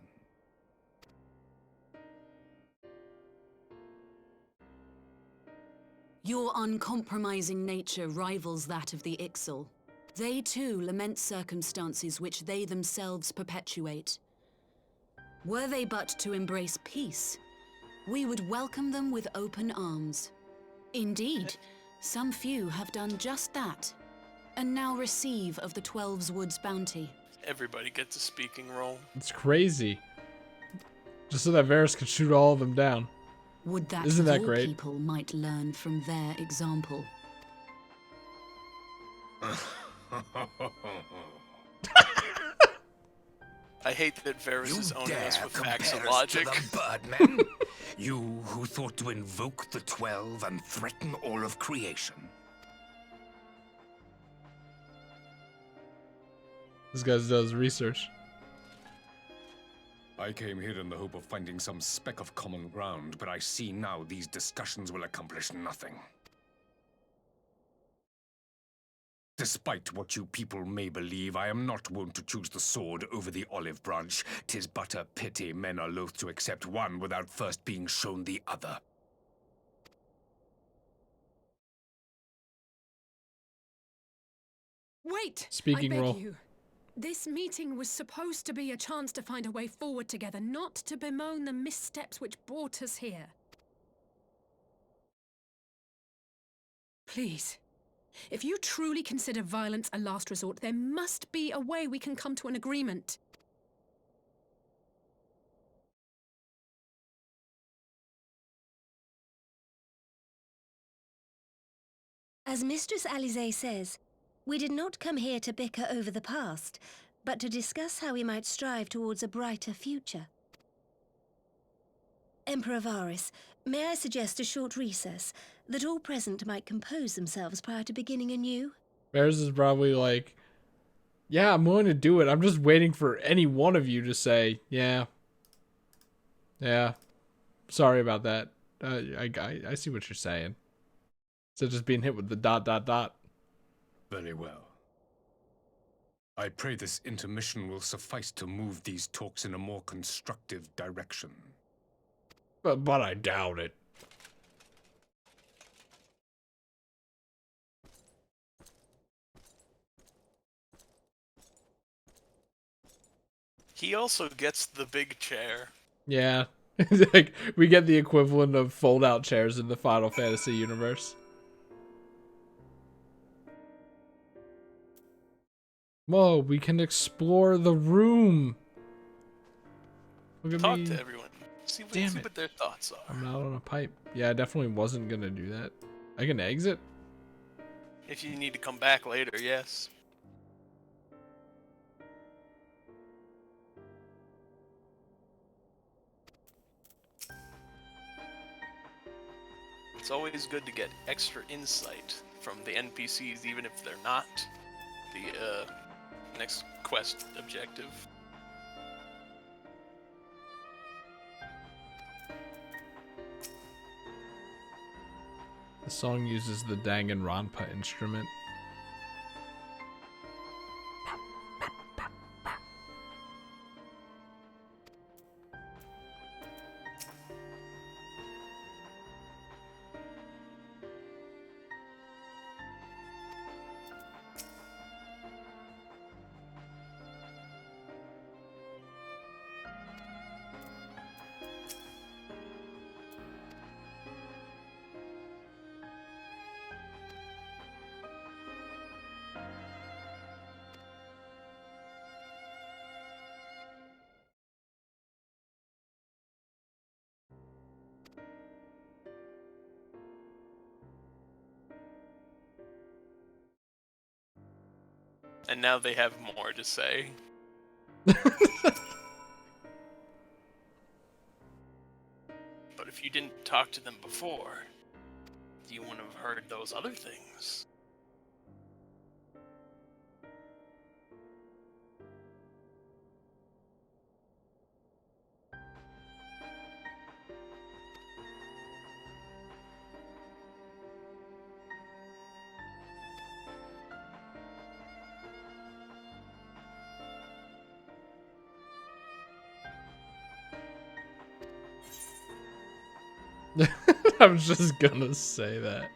Your uncompromising nature rivals that of the Ixal. They too lament circumstances which they themselves perpetuate. Were they but to embrace peace, we would welcome them with open arms. Indeed, some few have done just that, and now receive of the Twelve's Wood's bounty. Everybody gets a speaking role. It's crazy. Just so that Varys could shoot all of them down. Would that Isn't that your great? people might learn from their example. I hate that Varys is owning us with facts and compare us to logic. the Birdmen? You who thought to invoke the 12 and threaten all of creation. This guy does research. I came here in the hope of finding some speck of common ground, but I see now these discussions will accomplish nothing. Despite what you people may believe, I am not wont to choose the sword over the olive branch. 'Tis but a pity men are loath to accept one without first being shown the other. Wait! Speaking I beg role. you. This meeting was supposed to be a chance to find a way forward together, not to bemoan the missteps which brought us here. Please. If you truly consider violence a last resort, there must be a way we can come to an agreement. As Mistress Alisaie says, we did not come here to bicker over the past, but to discuss how we might strive towards a brighter future. Emperor Varys, may I suggest a short recess, that all present might compose themselves prior to beginning anew? Varys is probably like, yeah, I'm willing to do it. I'm just waiting for any one of you to say, yeah. Yeah. Sorry about that. I see what you're saying. Instead of just being hit with the ... Very well. I pray this intermission will suffice to move these talks in a more constructive direction. But I doubt it. He also gets the big chair. Yeah. Like, we get the equivalent of fold-out chairs in the Final Fantasy universe. Whoa, we can explore the room. Look at Talk me. to everyone. See what their thoughts are. I'm not on a pipe. Yeah, I definitely wasn't gonna do that. I can exit. If you need to come back later, yes. It's always good to get extra insight from the NPCs, even if they're not the next quest objective. The song uses the Danganronpa instrument. And now they have more to say. But if you didn't talk to them before, you wouldn't have heard those other things. I was just gonna say that.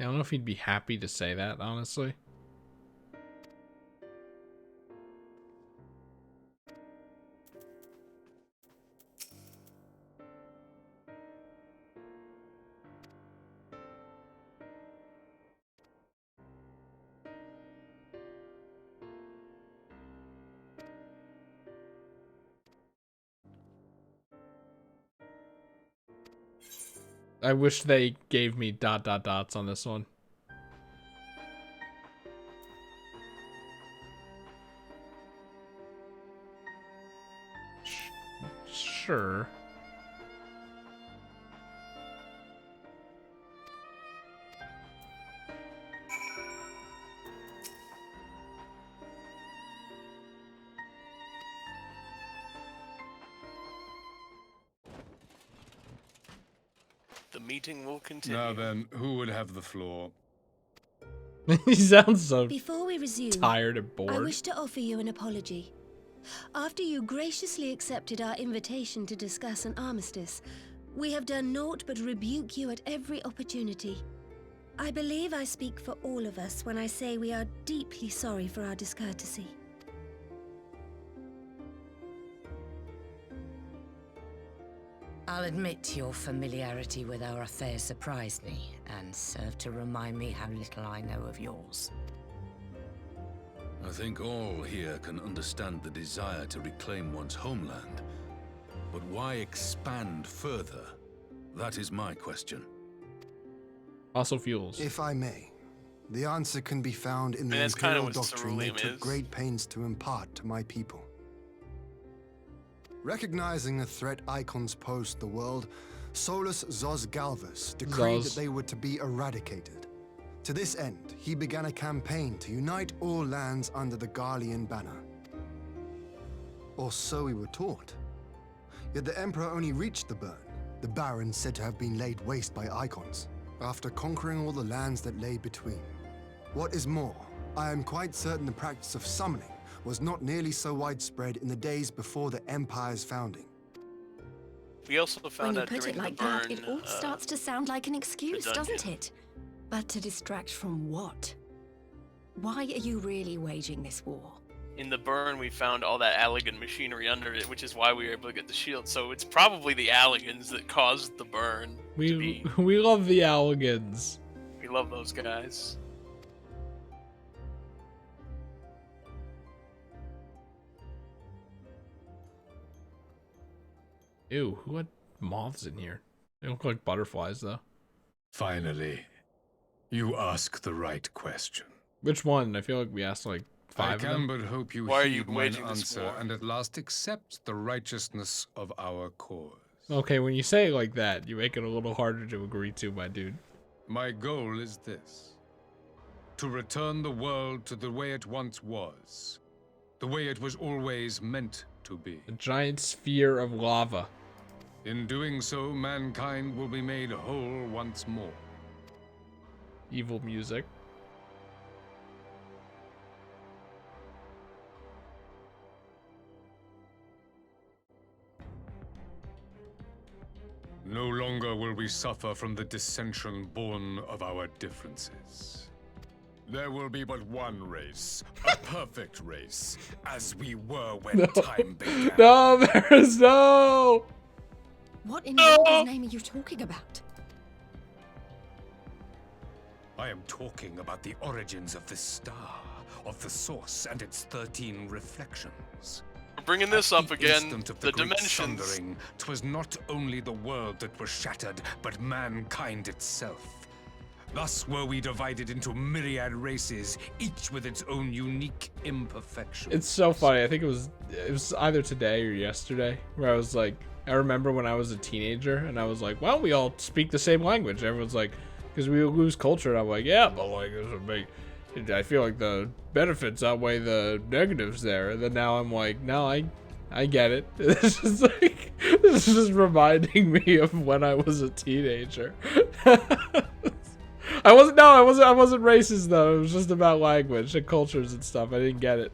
I don't know if he'd be happy to say that, honestly. I wish they gave me ... dots on this one. Sure. The meeting will continue. Now then, who would have the floor? He sounds so Before we resume, tired and bored. I wish to offer you an apology. After you graciously accepted our invitation to discuss an armistice, we have done naught but rebuke you at every opportunity. I believe I speak for all of us when I say we are deeply sorry for our discourtesy. I'll admit your familiarity with our affairs surprised me, and served to remind me how little I know of yours. I think all here can understand the desire to reclaim one's homeland. But why expand further? That is my question. Fossil fuels. If I may, the answer can be found in the that's kinda imperial what doctrine they ceruleum took is. great pains to impart to my people. Recognizing the threat icons pose to the world, Solus Zos Galvus decreed that they were to be eradicated. To this end, he began a campaign to unite all lands under the Garlean banner. Or so we were taught. Yet the Emperor only reached the burn the Baron said to have been laid waste by Icons, after conquering all the lands that lay between. What is more, I am quite certain the practice of summoning was not nearly so widespread in the days before the Empire's founding. We also When found you out put during it like the burn, that, it all starts to sound like an excuse, dungeon. doesn't it? But to distract from what? Why are you really waging this war? in the burn, we found all that Allegan machinery under it, which is why we were able to get the shield. So it's probably the Allegans that caused the burn. We love the Allegans. We love those guys. Ew, who had moths in here? They look like butterflies, though. Finally, you ask the right question. Which one? I feel like we asked like 5 I of can them. but hope you Why are you heed mine waging this answer war? and at last accept the righteousness of our cause. Okay, when you say it like that, you make it a little harder to agree to, my dude. My goal is this: to return the world to the way it once was, the way it was always meant to be. A giant sphere of lava. In doing so, mankind will be made whole once more. Evil music. No longer will we suffer from the dissension born of our differences. There will be but one race, a perfect race, as we were when time began. No, Varys, no! What in Lord's name are you talking about? I am talking about the origins of this star, of the source and its 13 reflections. We're bringing this up again. Instant of The great dimensions. sundering, 'twas not only the world that was shattered, but mankind itself. Thus were we divided into myriad races, each with its own unique imperfections. It's so funny. I think it was either today or yesterday where I was like, I remember when I was a teenager and I was like, well, we all speak the same language. Everyone's like, because we lose culture. And I'm like, yeah, but like, this would make. I feel like the benefits outweigh the negatives there. And then now I'm like, no, I get it. This is like, this is just reminding me of when I was a teenager. I wasn't racist though. It was just about language and cultures and stuff. I didn't get it.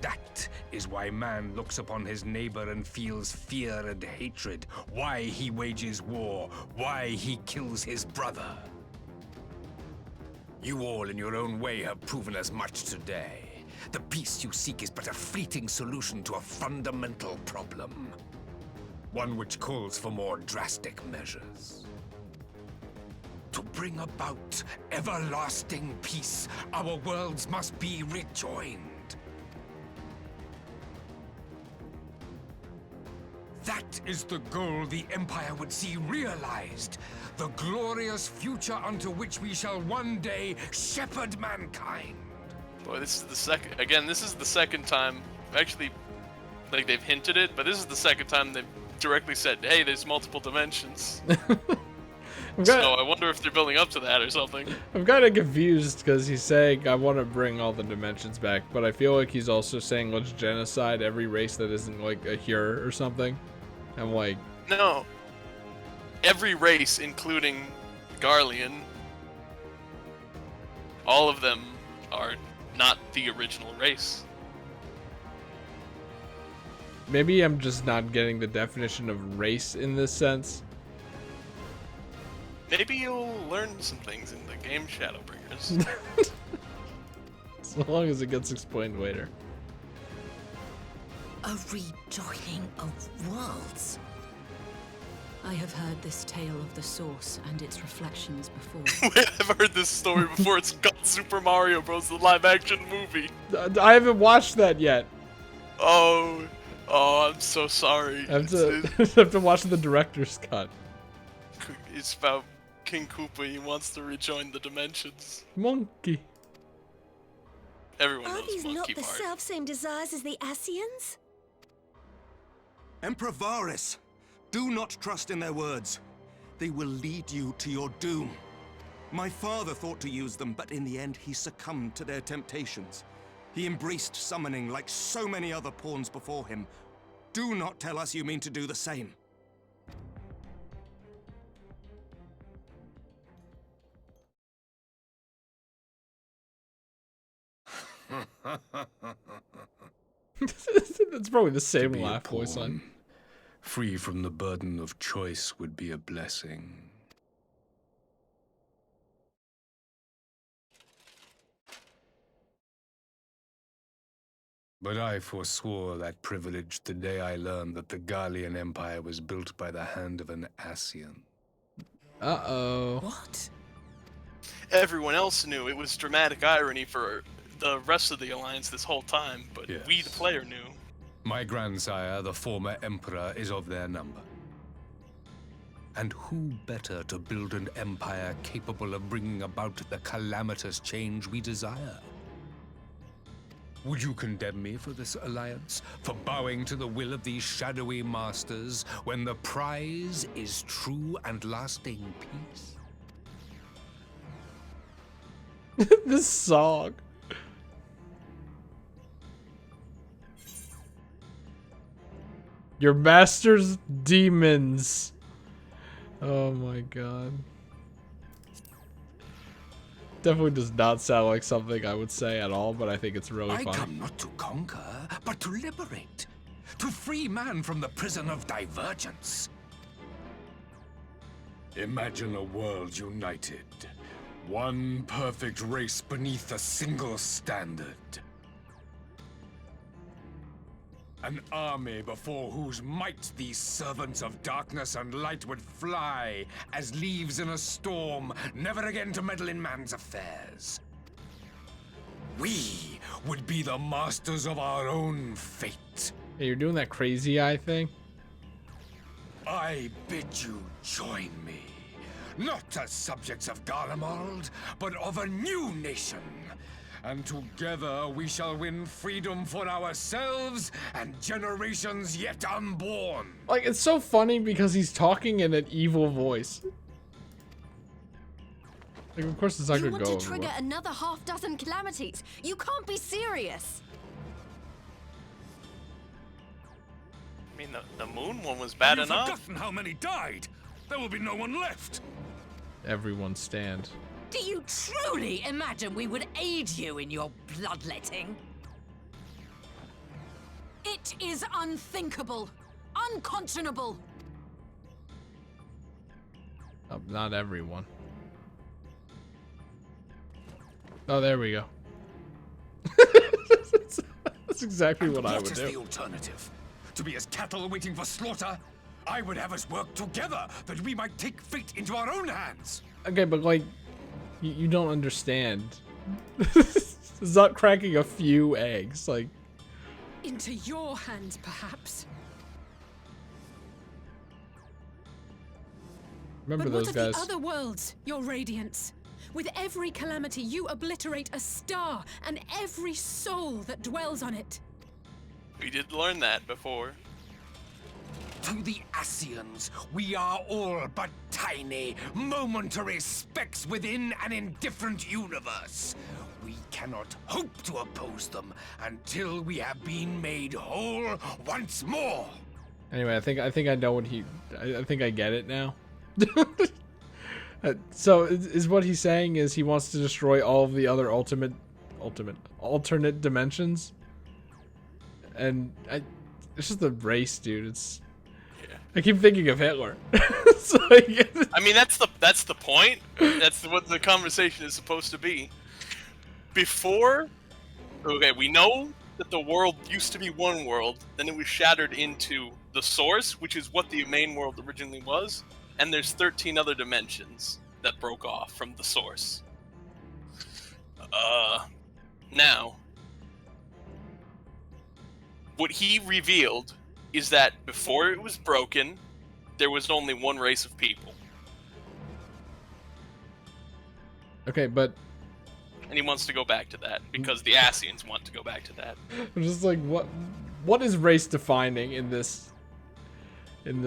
That is why man looks upon his neighbor and feels fear and hatred, why he wages war, why he kills his brother. You all in your own way have proven as much today. The peace you seek is but a fleeting solution to a fundamental problem. One which calls for more drastic measures. To bring about everlasting peace, our worlds must be rejoined. That is the goal the Empire would see realized. The glorious future unto which we shall one day shepherd mankind. Boy, this is the second. Again, this is the second time. Actually, like they've hinted it, but this is the second time they've directly said, "Hey, there's multiple dimensions." So I wonder if they're building up to that or something. I'm kind of confused because he's saying I want to bring all the dimensions back, but I feel like he's also saying let's genocide every race that isn't like a Hur or something. I'm like, No. Every race, including Garlean, all of them are not the original race. maybe I'm just not getting the definition of race in this sense. Maybe you'll learn some things in the game Shadowbringers. So long as it gets explained later. A rejoining of worlds. I have heard this tale of the Source and its reflections before. Wait, I've heard this story before. It's called Super Mario Bros. The live-action movie. I haven't watched that yet. Oh, I'm so sorry. I have to watch the director's cut. It's about King Koopa. He wants to rejoin the dimensions. Monkey. Everyone Are knows these not Monkey the Part. self-same desires as the Ascians? Emperor Varys, do not trust in their words. They will lead you to your doom. My father thought to use them, but in the end he succumbed to their temptations. He embraced summoning like so many other pawns before him. Do not tell us you mean to do the same. That's probably the same To be a laugh voice pawn, line. free from the burden of choice would be a blessing. But I forswore that privilege the day I learned that the Garlean Empire was built by the hand of an Ascian. Uh-oh. What? Everyone else knew. It was dramatic irony for the rest of the Alliance this whole time, but Yes. we, the player, knew. My grandsire, the former Emperor, is of their number. And who better to build an empire capable of bringing about the calamitous change we desire? Would you condemn me for this alliance? For bowing to the will of these shadowy masters when the prize is true and lasting peace? This song. Your master's demons. Oh my god. Definitely does not sound like something I would say at all, but I think it's really I funny. come not to conquer, but to liberate. To free man from the prison of divergence. Imagine a world united. One perfect race beneath a single standard. An army before whose might these servants of darkness and light would fly as leaves in a storm, never again to meddle in man's affairs. We would be the masters of our own fate. Hey, you're doing that crazy eye thing? I bid you join me, not as subjects of Garlemald, but of a new nation. And together we shall win freedom for ourselves and generations yet unborn. Like, it's so funny because he's talking in an evil voice. Like, of course it's not You gonna want go to trigger over. another half-dozen calamities? You can't be serious! I mean, the moon one was bad You've enough. forgotten how many died. There will be no one left. Everyone stand. Do you truly imagine we would aid you in your bloodletting? It is unthinkable. Unconscionable. Oh, not everyone. Oh, there we go. That's exactly what I would What is do. the alternative? To be as cattle waiting for slaughter? I would have us work together that we might take fate into our own hands. Okay, but like, you don't understand. It's not cracking a few eggs. Like, Into your hands, perhaps. remember But those what guys? of the other worlds, your radiance? With every calamity, you obliterate a star and every soul that dwells on it. We did learn that before. To the Ascians, we are all but tiny, momentary specks within an indifferent universe. We cannot hope to oppose them until we have been made whole once more. Anyway, I think I know what he. I think I get it now. So is what he's saying is he wants to destroy all of the other alternate dimensions, and it's just a race, dude. It's. I keep thinking of Hitler. So, yeah. I mean, that's the point. That's what the conversation is supposed to be. Before, okay, we know that the world used to be one world, then it was shattered into the source, which is what the main world originally was, and there's 13 other dimensions that broke off from the source. Now, what he revealed is that before it was broken, there was only one race of people. Okay, but And he wants to go back to that because the Ascians want to go back to that. I'm just like, what is race defining in this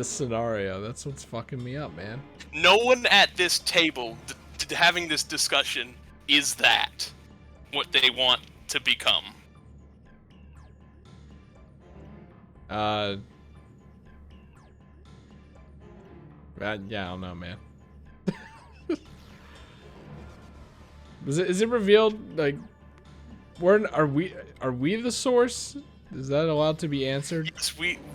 scenario? That's what's fucking me up, man. No one at this table having this discussion is that what they want to become. Yeah, I don't know, man. Is it revealed, like, are we the source? Is that allowed to be answered?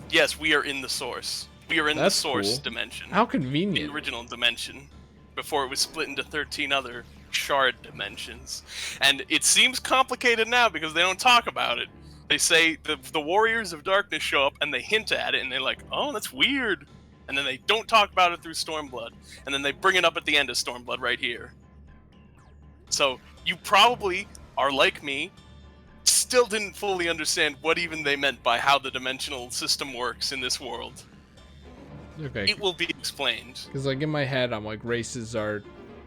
Yes, we are in the source. We are in That's the source cool. dimension. How convenient. The original dimension. Before it was split into 13 other shard dimensions. And it seems complicated now because they don't talk about it. They say the Warriors of Darkness show up and they hint at it and they're like, oh, that's weird. And then they don't talk about it through Stormblood. And then they bring it up at the end of Stormblood right here. So you probably are like me, still didn't fully understand what even they meant by how the dimensional system works in this world. Okay. It will be explained. Because, like, in my head, I'm like, races are...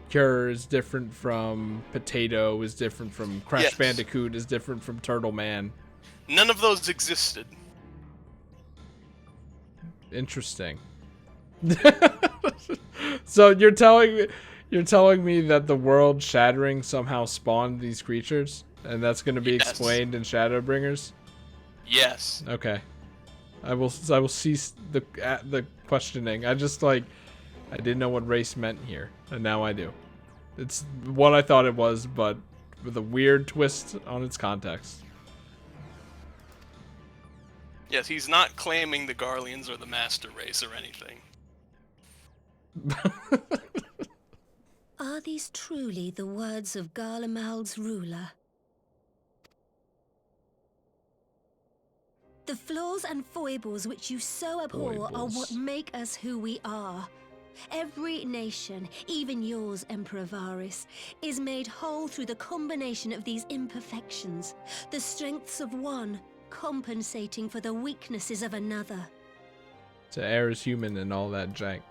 Cure is different from Potato, is different from Crash Bandicoot, is different from Turtle Man. None of those existed. Interesting. So you're telling me that the world shattering somehow spawned these creatures, and that's going to be explained in Shadowbringers? Yes. Okay. I will cease the questioning. I didn't know what race meant here, and now I do. It's what I thought it was, but with a weird twist on its context. Yes, he's not claiming the Garleans or the Master Race or anything. Are these truly the words of Garlemald's ruler? The flaws and foibles which you so abhor are what make us who we are. Every nation, even yours, Emperor Varys, is made whole through the combination of these imperfections, the strengths of one compensating for the weaknesses of another. To err is human and all that jank.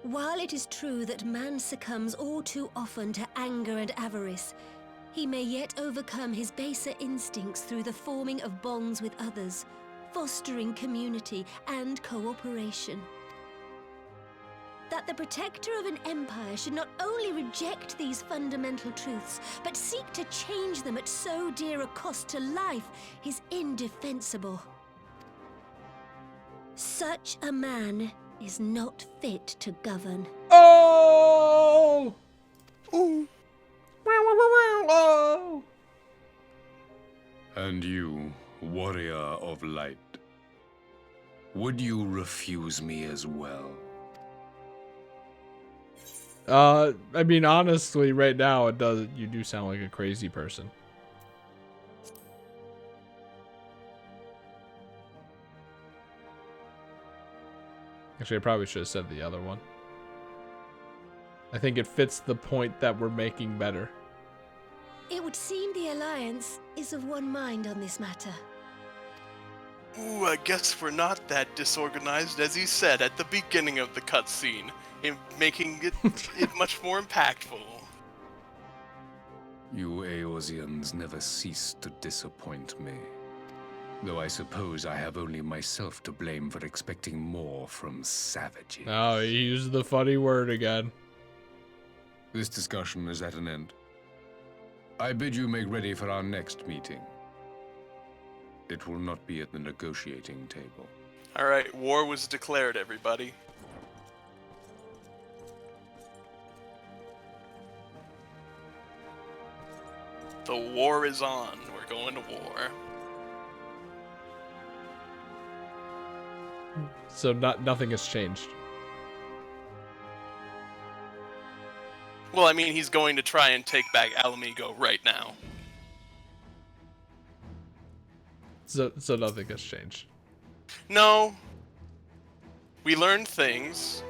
While it is true that man succumbs all too often to anger and avarice, he may yet overcome his baser instincts through the forming of bonds with others, fostering community and cooperation. That the protector of an empire should not only reject these fundamental truths, but seek to change them at so dear a cost to life is indefensible. Such a man is not fit to govern. Oh! Ooh. Oh! And you, warrior of light, would you refuse me as well? I mean, honestly, right now you do sound like a crazy person. Actually, I probably should have said the other one. I think it fits the point that we're making better. It would seem the Alliance is of one mind on this matter. Ooh, I guess we're not that disorganized as he said at the beginning of the cutscene, in making it much more impactful. You Eorzeans never cease to disappoint me. Though I suppose I have only myself to blame for expecting more from savages. Oh, he used the funny word again. This discussion is at an end. I bid you make ready for our next meeting. It will not be at the negotiating table. Alright, war was declared, everybody. The war is on. We're going to war. So nothing has changed. Well, I mean, he's going to try and take back Alamigo right now. So nothing has changed. No. We learned things.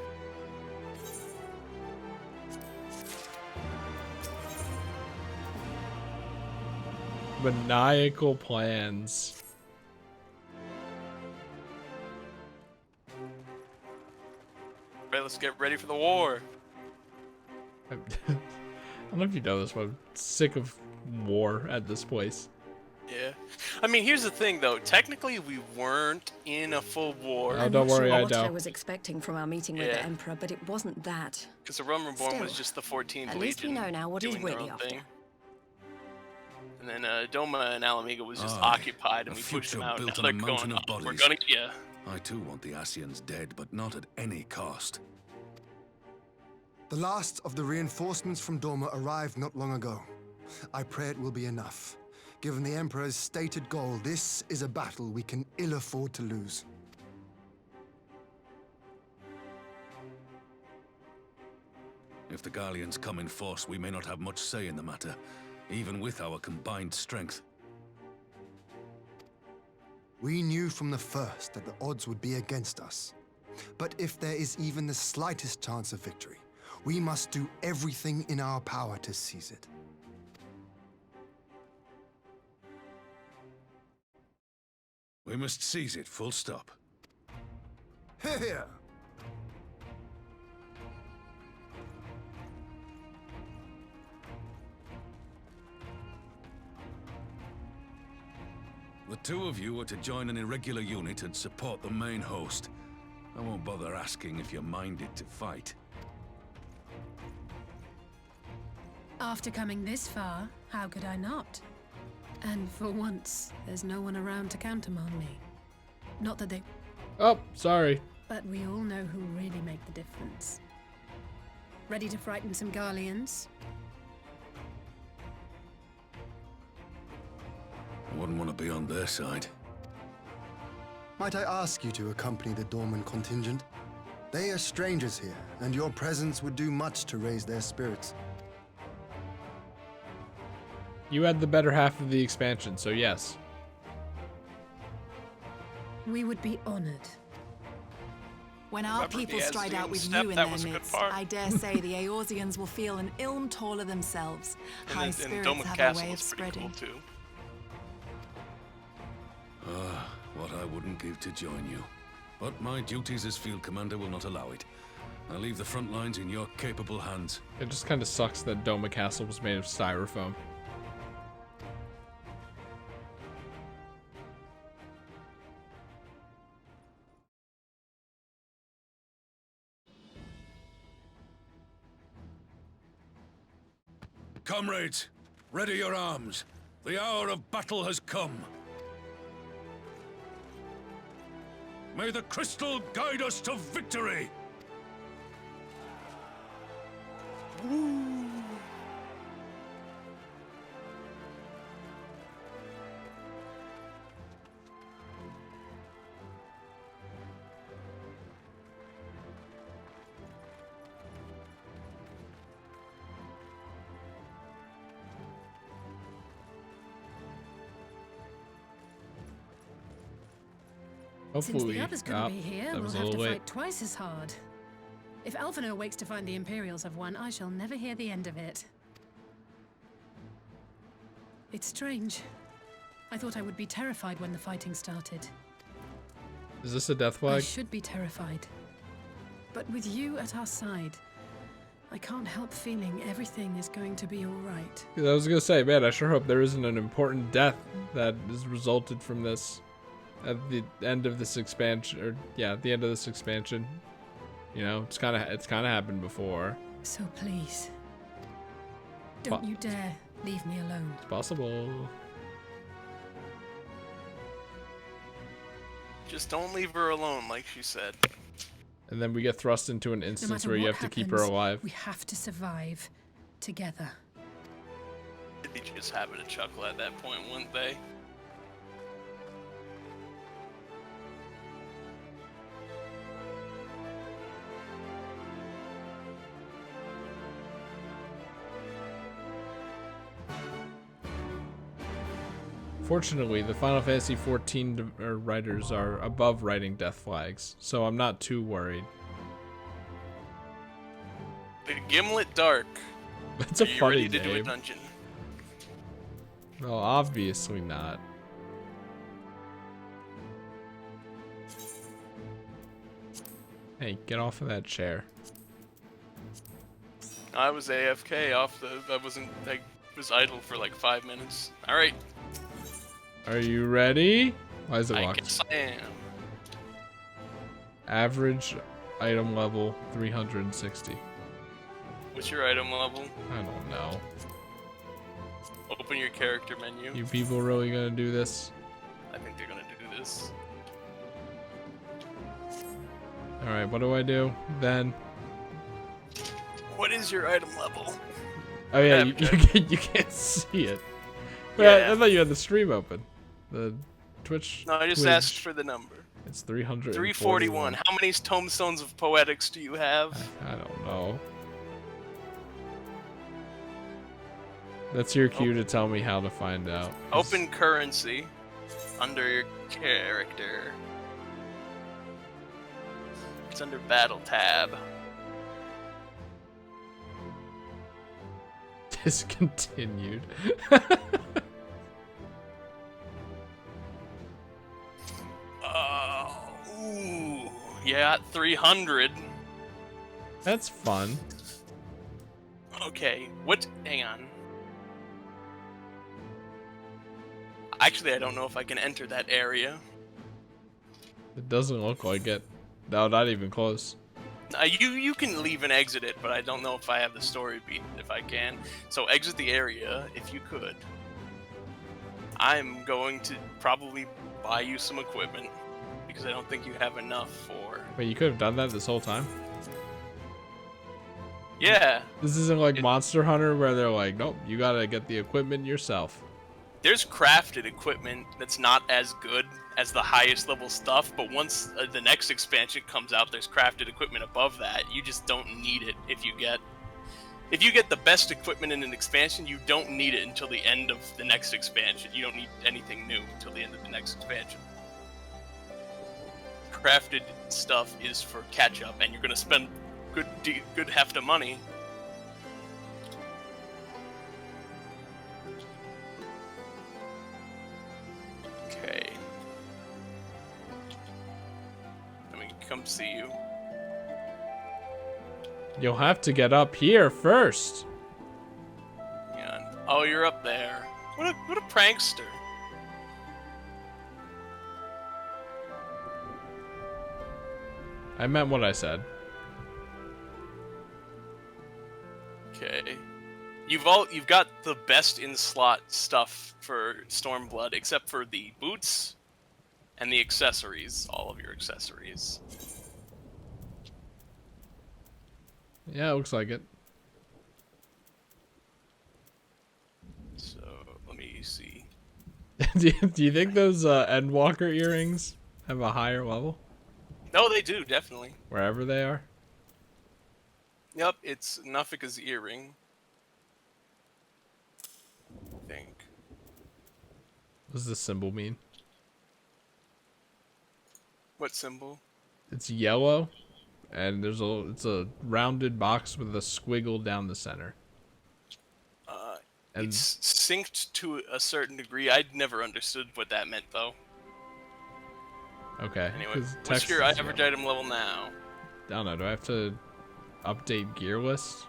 Maniacal plans. Right, let's get ready for the war. I don't know if you know this, but I'm sick of war at this place. Yeah. I mean, here's the thing, though. Technically, we weren't in a full war. Oh, don't worry, I what I know. was expecting from our meeting with the Emperor, but it wasn't that. Because the Realm Reborn Still, was just the 14th at least we Legion know now what he's doing their really own after. thing. And then Doma and Alamigo was just Aye, occupied, and a we pushed them future out. built Now on they're a mountain going of up. We're bodies. gonna, yeah. I too want the Ascians dead, but not at any cost. The last of the reinforcements from Dorma arrived not long ago. I pray it will be enough. Given the Emperor's stated goal, this is a battle we can ill afford to lose. If the Gallians come in force, we may not have much say in the matter, even with our combined strength. We knew from the first that the odds would be against us. But if there is even the slightest chance of victory, we must do everything in our power to seize it. We must seize it, full stop. Here! The two of you are to join an irregular unit and support the main host. I won't bother asking if you're minded to fight. After coming this far, how could I not? And for once, there's no one around to countermand me. Not that they... Oh, sorry. But we all know who really make the difference. Ready to frighten some Garleans? I wouldn't want to be on their side. Might I ask you to accompany the Dorman contingent? They are strangers here, and your presence would do much to raise their spirits. You had the better half of the expansion, so yes. We would be honored. When our people stride out with you in their midst, I dare say the Eorzeans will feel an ilm taller themselves. High spirits have a way of spreading. What I wouldn't give to join you. But my duties as field commander will not allow it. I leave the front lines in your capable hands. It just kind of sucks that Doma Castle was made of styrofoam. Comrades, ready your arms. The hour of battle has come. May the crystal guide us to victory! Since the others couldn't be here, we'll have to fight twice as hard. If Alphinaud wakes to find the Imperials have won, I shall never hear the end of it. It's strange. I thought I would be terrified when the fighting started. Is this a death flag? I should be terrified. But with you at our side, I can't help feeling everything is going to be all right. I was gonna say, man, I sure hope there isn't an important death that has resulted from this. At the end of this expansion, or yeah, at the end of this expansion, you know, it's kind of happened before. So please, don't you dare leave me alone. It's possible. Just don't leave her alone, like she said. And then we get thrust into an instance where you have to keep her alive. We have to survive together. They'd be just having a chuckle at that point, wouldn't they? Fortunately, the Final Fantasy XIV writers are above writing death flags, so I'm not too worried. The Gimlet Dark. That's a funny Are you ready to name. do a dungeon? Well, obviously not. Hey, get off of that chair. I was AFK off the. I was idle for like 5 minutes. All right. Are you ready? Why is it locked? I guess I am. Average item level 360. What's your item level? I don't know. Open your character menu. You people really gonna do this? I think they're gonna do this. Alright, what do I do then? What is your item level? Oh yeah, you can't see it. Yeah. I thought you had the stream open. The Twitch. No, I just Twitch. asked for the number. It's 341. 341. How many tomestones of poetics do you have? I don't know. That's your cue to tell me how to find out. Open currency under your character. It's under battle tab. Discontinued. Ooh, yeah, 300. That's fun. Okay, what? Hang on. Actually, I don't know if I can enter that area. It doesn't look like it. No, not even close. You can leave and exit it, but I don't know if I have the story beat if I can. So exit the area if you could. I'm going to probably buy you some equipment because I don't think you have enough for. Wait, you could have done that this whole time? Yeah. This isn't like Monster Hunter where they're like, nope, you gotta get the equipment yourself. There's crafted equipment that's not as good as the highest level stuff, but once the next expansion comes out, there's crafted equipment above that. You just don't need it if you get the best equipment in an expansion, you don't need it until the end of the next expansion. You don't need anything new until the end of the next expansion. Crafted stuff is for catch up, and you're gonna spend good heft of money. Okay. Let me come see you. You'll have to get up here first. Yeah. Oh, you're up there. What a prankster. I meant what I said. Okay. You've got the best in slot stuff for Stormblood, except for the boots and the accessories. All of your accessories. Yeah, it looks like it. So let me see. do you think those Endwalker earrings have a higher level? No, they do, definitely. Wherever they are? Yep, it's Nufika's earring. I think. What does this symbol mean? What symbol? It's yellow, and it's a rounded box with a squiggle down the center. And it's synced to a certain degree. I'd never understood what that meant, though. Okay. Anyway, what's your average item level now? I don't know. Do I have to update gear list?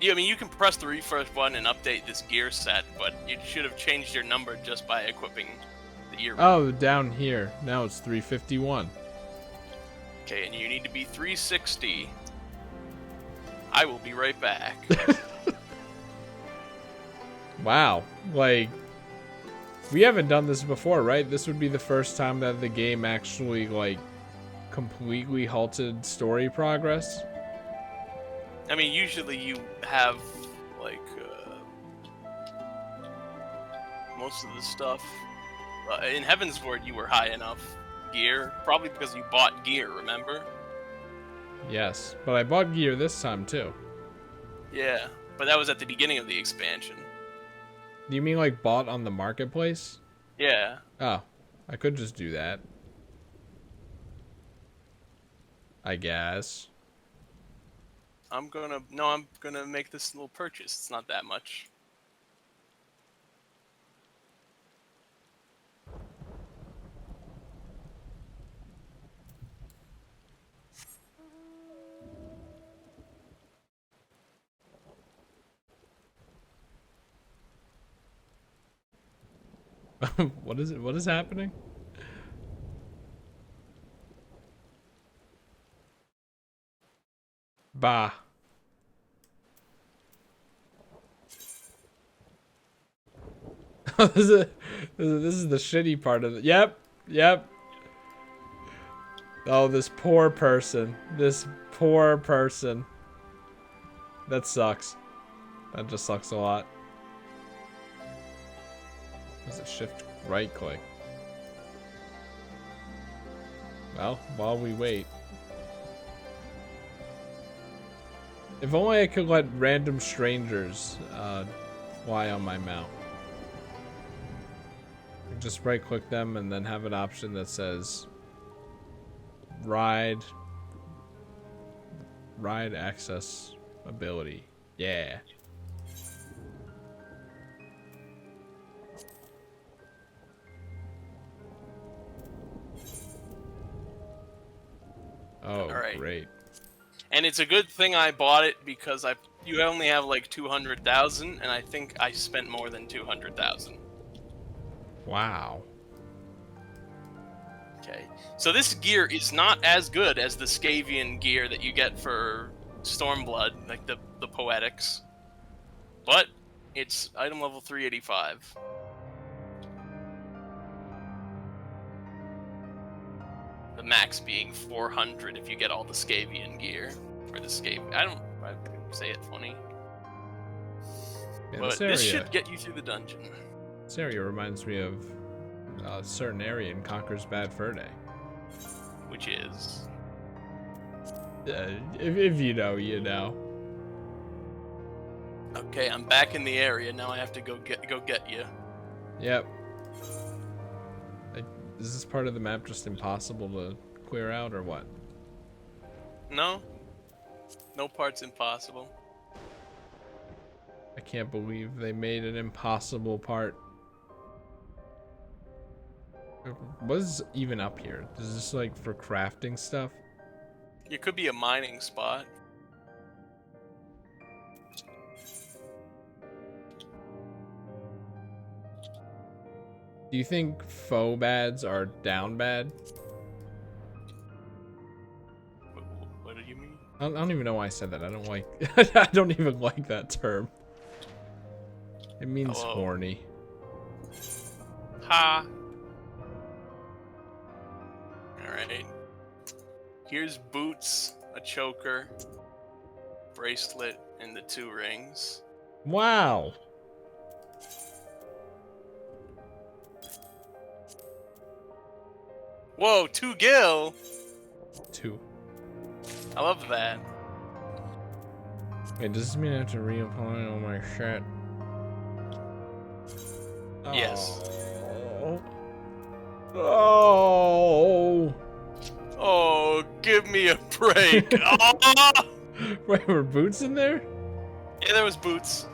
Yeah, I mean, you can press the refresh button and update this gear set, but you should have changed your number just by equipping the earring. Oh, down here. Now it's 351. Okay, and you need to be 360. I will be right back. Wow. Like, we haven't done this before, right? This would be the first time that the game actually, like, completely halted story progress. I mean, usually you have, like, most of the stuff. In Heavensward, you were high enough gear, probably because you bought gear, remember? Yes, but I bought gear this time, too. Yeah, but that was at the beginning of the expansion. Do you mean, like, bought on the marketplace? Yeah. Oh, I could just do that. I guess. I'm gonna make this little purchase. It's not that much. What is it? What is happening? Bah. this is the shitty part of it. Yep. Oh, this poor person. This poor person. That sucks. That just sucks a lot. Does it shift right click? Well, while we wait. If only I could let random strangers fly on my mount. Just right click them and then have an option that says ride access ability. Yeah. Oh, All right. great. And it's a good thing I bought it because you only have like 200,000, and I think I spent more than 200,000. Wow. Okay, so this gear is not as good as the Scavian gear that you get for Stormblood, like the Poetics, but it's item level 385. The max being 400 if you get all the Scavian gear, or the I say it funny. Yeah, But this should get you through the dungeon. This area reminds me of a certain area in Conquer's Bad Fur Day. Which is? If you know, you know. Okay, I'm back in the area. Now I have to go get you. Yep. Is this part of the map just impossible to clear out, or what? No. No part's impossible. I can't believe they made an impossible part. What is even up here? Is this like for crafting stuff? It could be a mining spot. Do you think faux bads are down bad? What do you mean? I don't even know why I said that. I don't like. I don't even like that term. It means horny. Ha. Alright. Here's boots, a choker, bracelet, and the 2 rings. Wow. Whoa, 2 gil! 2. I love that. Wait, does this mean I have to reapply all my shit? Yes. Oh. Oh, give me a break. Oh! Wait, were boots in there? Yeah, there was boots.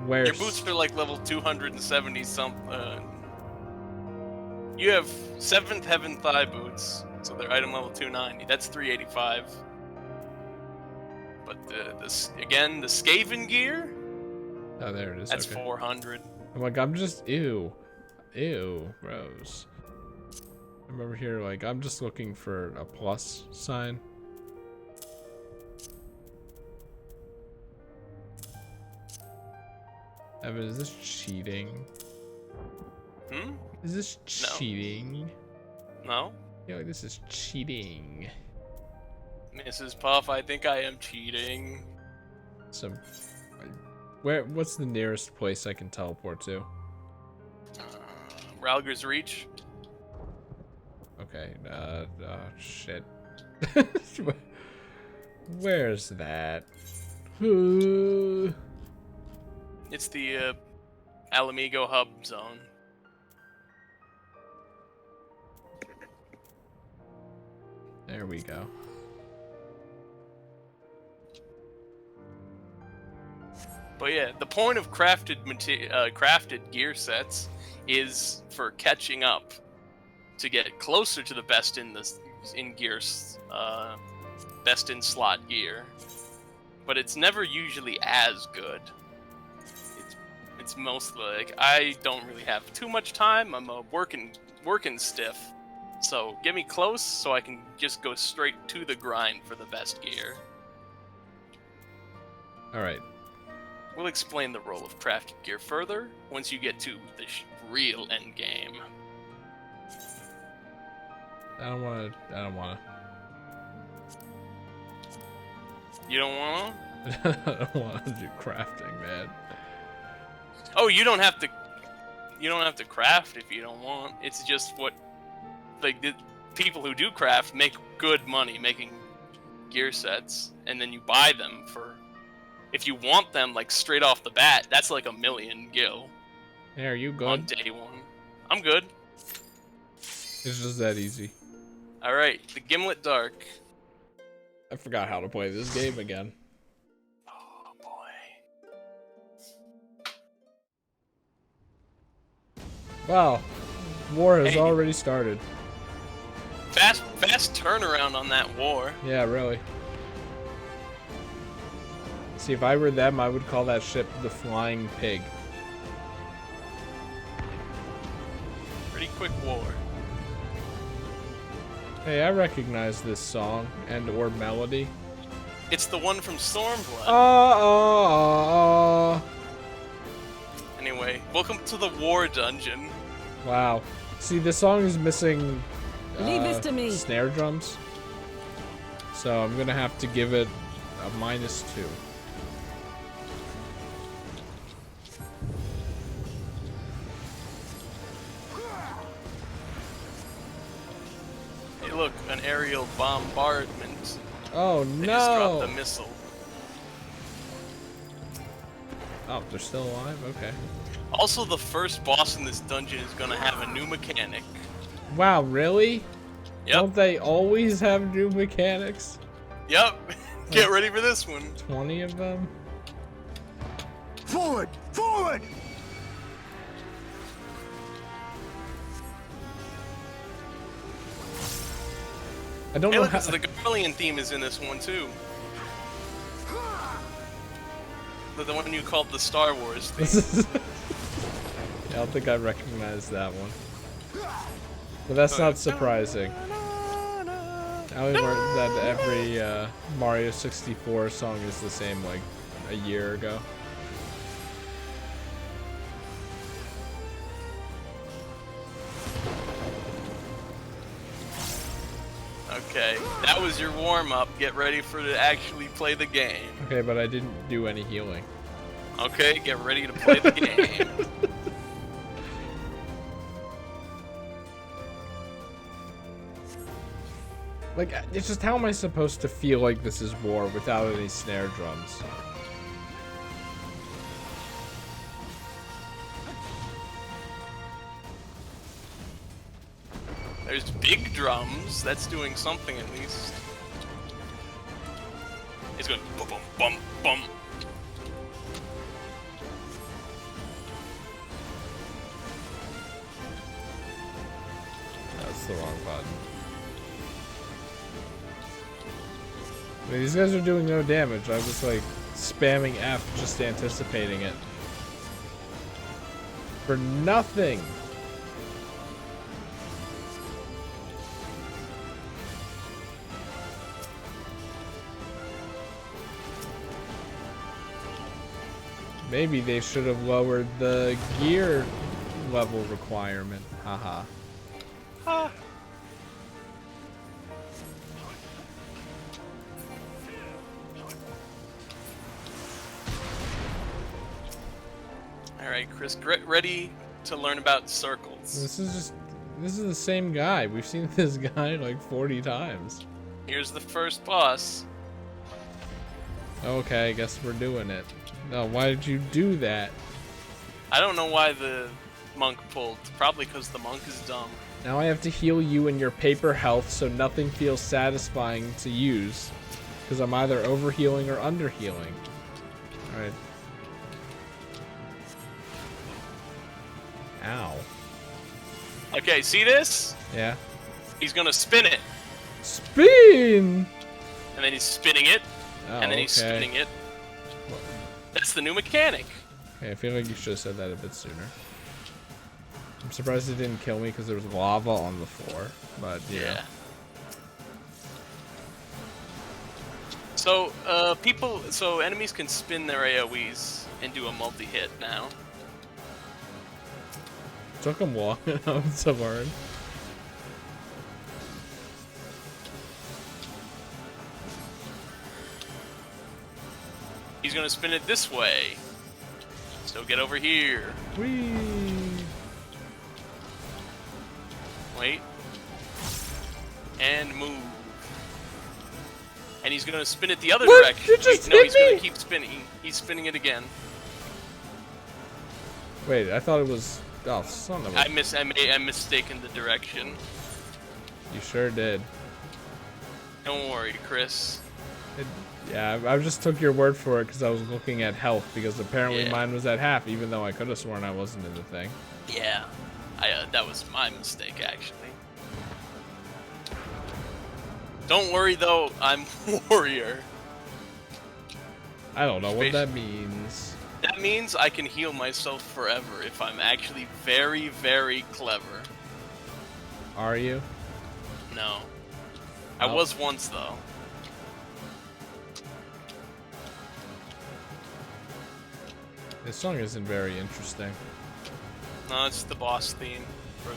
Where? Your boots are like level 270 something. You have 7th Heaven Thigh boots, so they're item level 290. That's 385. But the Skaven gear? Oh, there it is. That's okay. 400. I'm like, I'm just ew, Rose. I'm over here like I'm just looking for a plus sign. Evan, is this cheating? Hmm? Is this cheating? No. Yeah, like this is cheating. Mrs. Puff, I think I am cheating. What's the nearest place I can teleport to? Ralger's Reach. Okay, shit. Where's that? It's the Alamigo hub zone. There we go. But yeah, the point of crafted gear sets is for catching up to get closer to the best in best in slot gear. But it's never usually as good. It's mostly like I don't really have too much time. I'm working stiff. So get me close so I can just go straight to the grind for the best gear. Alright. We'll explain the role of crafted gear further once you get to the real end game. I don't wanna. I don't wanna. You don't want I don't want to do crafting, man. Oh, you don't have to. You don't have to craft if you don't want. It's just what, like, the people who do craft make good money making gear sets, and then you buy them for. If you want them like straight off the bat, that's like 1,000,000 gil. Hey, are you good? On day one, I'm good. It's just that easy. All right, the Gimlet Dark. I forgot how to play this game again. Oh boy. Wow, war has Hey. already started. Fast turnaround on that war. Yeah, really. See, if I were them, I would call that ship the Flying Pig. Pretty quick war. Hey, I recognize this song and or melody. It's the one from Stormblood. Anyway, welcome to the war dungeon. Wow. See, this song is missing Leave this to me. snare drums. So I'm gonna have to give it a -2. Hey, look, an aerial bombardment. Oh They just dropped no! a missile. Oh, they're still alive? Okay. Also, the first boss in this dungeon is gonna have a new mechanic. Wow, really? Yep. Don't they always have new mechanics? Yep. Get ready for this one. 20 of them? Forward! Forward! I don't Hey, know look, how. the Guardian theme is in this one too. The one you called the Star Wars theme. Yeah, I don't think I recognize that one. But that's not surprising. I only learned that every Mario 64 song is the same like a year ago. Okay, that was your warm-up. Get ready for to actually play the game. Okay, but I didn't do any healing. Okay, get ready to play the game. Like, it's just how am I supposed to feel like this is war without any snare drums? There's big drums. That's doing something at least. It's going bum bum bum bum. That's the wrong button. I mean, these guys are doing no damage. I was like spamming F, just anticipating it. For nothing. Maybe they should have lowered the gear level requirement. Haha. Ah. Alright, Chris, get ready to learn about circles. This is the same guy. We've seen this guy like 40 times. Here's the first boss. Okay, I guess we're doing it. No, why did you do that? I don't know why the monk pulled. Probably because the monk is dumb. Now I have to heal you in your paper health so nothing feels satisfying to use. Because I'm either overhealing or underhealing. Alright. Ow. Okay, see this? Yeah. He's gonna spin it. Spin! And then he's spinning it. Oh, and then he's okay. spinning it. That's the new mechanic. Okay, I feel like you should have said that a bit sooner. I'm surprised it didn't kill me because there was lava on the floor. But, yeah. So, enemies can spin their AoEs and do a multi-hit now. Took them long enough to learn. He's gonna spin it this way. So get over here. Whee! Wait. And move. And he's gonna spin it the other direction. You just no, hit he's me! gonna keep spinning. He's spinning it again. Wait, I thought it was... Oh, son of a... I'm mistaken the direction. You sure did. Don't worry, Chris. Yeah, I just took your word for it because I was looking at health, because apparently mine was at half, even though I could have sworn I wasn't in the thing. Yeah. That was my mistake, actually. Don't worry, though. I'm warrior. I don't know what that means. That means I can heal myself forever if I'm actually very, very clever. Are you? No. I was once, though. This song isn't very interesting. No, it's the boss theme for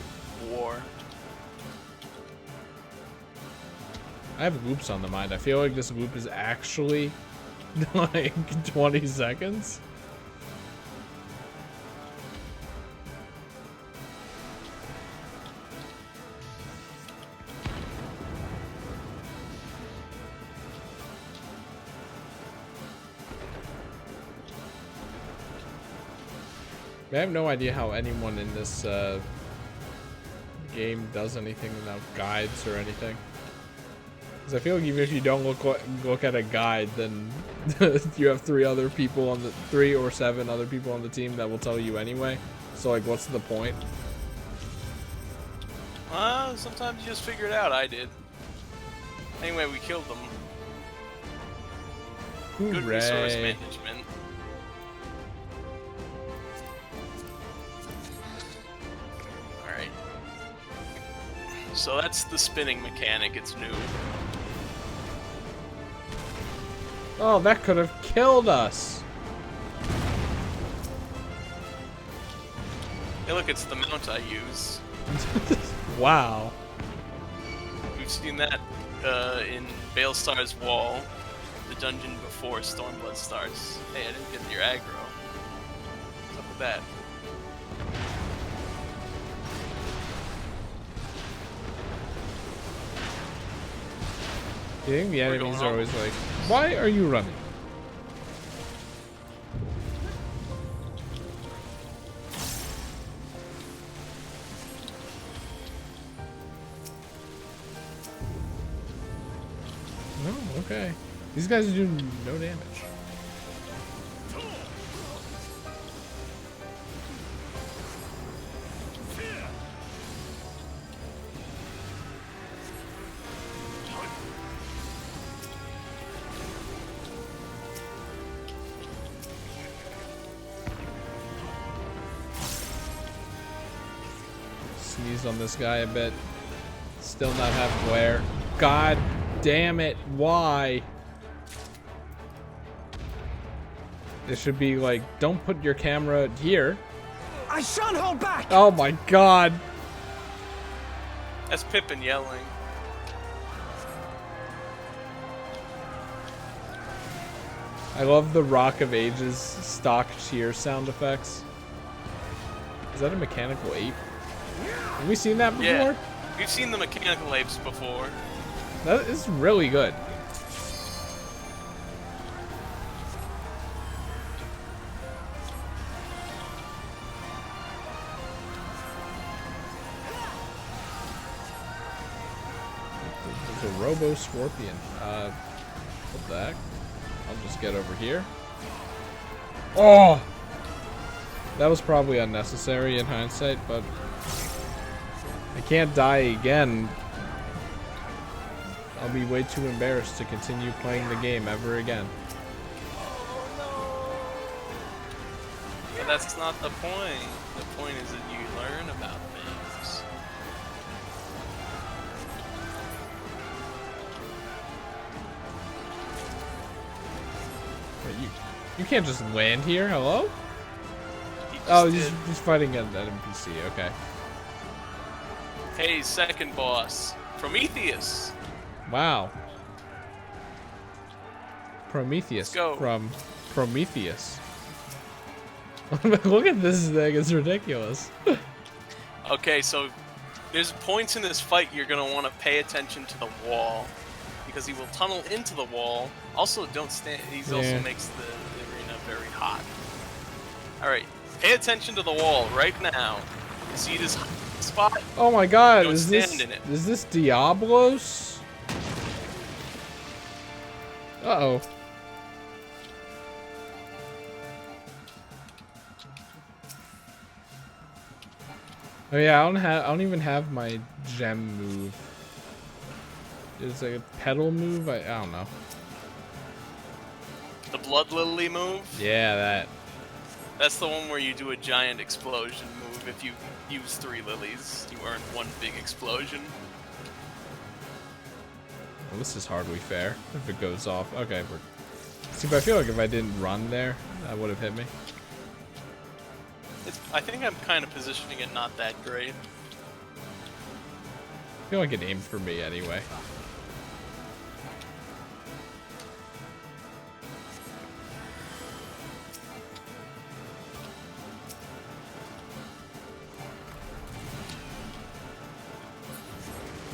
war. I have loops on the mind. I feel like this loop is actually like 20 seconds. I have no idea how anyone in this game does anything without guides or anything. Because I feel like even if you don't look at a guide, then you have 3 or 7 other people on the team that will tell you anyway. So like, what's the point? Sometimes you just figure it out. I did. Anyway, we killed them. Good resource management. Alright. So that's the spinning mechanic. It's new. Oh, that could have killed us. Hey, look, it's the mount I use. Wow. We've seen that in Balestar's Wall, the dungeon before Stormblood starts. Hey, I didn't get your aggro. What's up with that? Do you think the enemies are always like, why are you running? No, okay. These guys do no damage. Sneeze on this guy a bit. Still not have glare. God damn it, why? It should be like, don't put your camera here. I shan't hold back! Oh my god. That's Pippin yelling. I love the Rock of Ages stock cheer sound effects. Is that a mechanical ape? Have we seen that before? Yeah, we've seen the mechanical apes before. That is really good. There's a Robo Scorpion. What the heck? I'll just get over here. Oh! That was probably unnecessary in hindsight, but I can't die again. I'll be way too embarrassed to continue playing the game ever again. But that's not the point. The point is that you learn about things. Wait, you can't just land here, hello? He's fighting an NPC, okay. Hey, second boss. Prometheus. Wow. Prometheus from Prometheus. Look at this thing, it's ridiculous. Okay, so there's points in this fight you're going to want to pay attention to the wall, because he will tunnel into the wall. Also, don't stand. He also makes the arena very hot. All right, pay attention to the wall right now. You see this spot? Oh my God! Don't Is stand in it. this Diablos? Uh-oh. Oh yeah, I don't even have my gem move. It's like a pedal move. I don't know. The Blood Lily move? Yeah, that. That's the one where you do a giant explosion move. If you use 3 lilies, you earn 1 big explosion. Well, this is hardly fair if it goes off. Okay, see, but I feel like if I didn't run there, that would have hit me. I think I'm kind of positioning it not that great. I feel like it aimed for me anyway.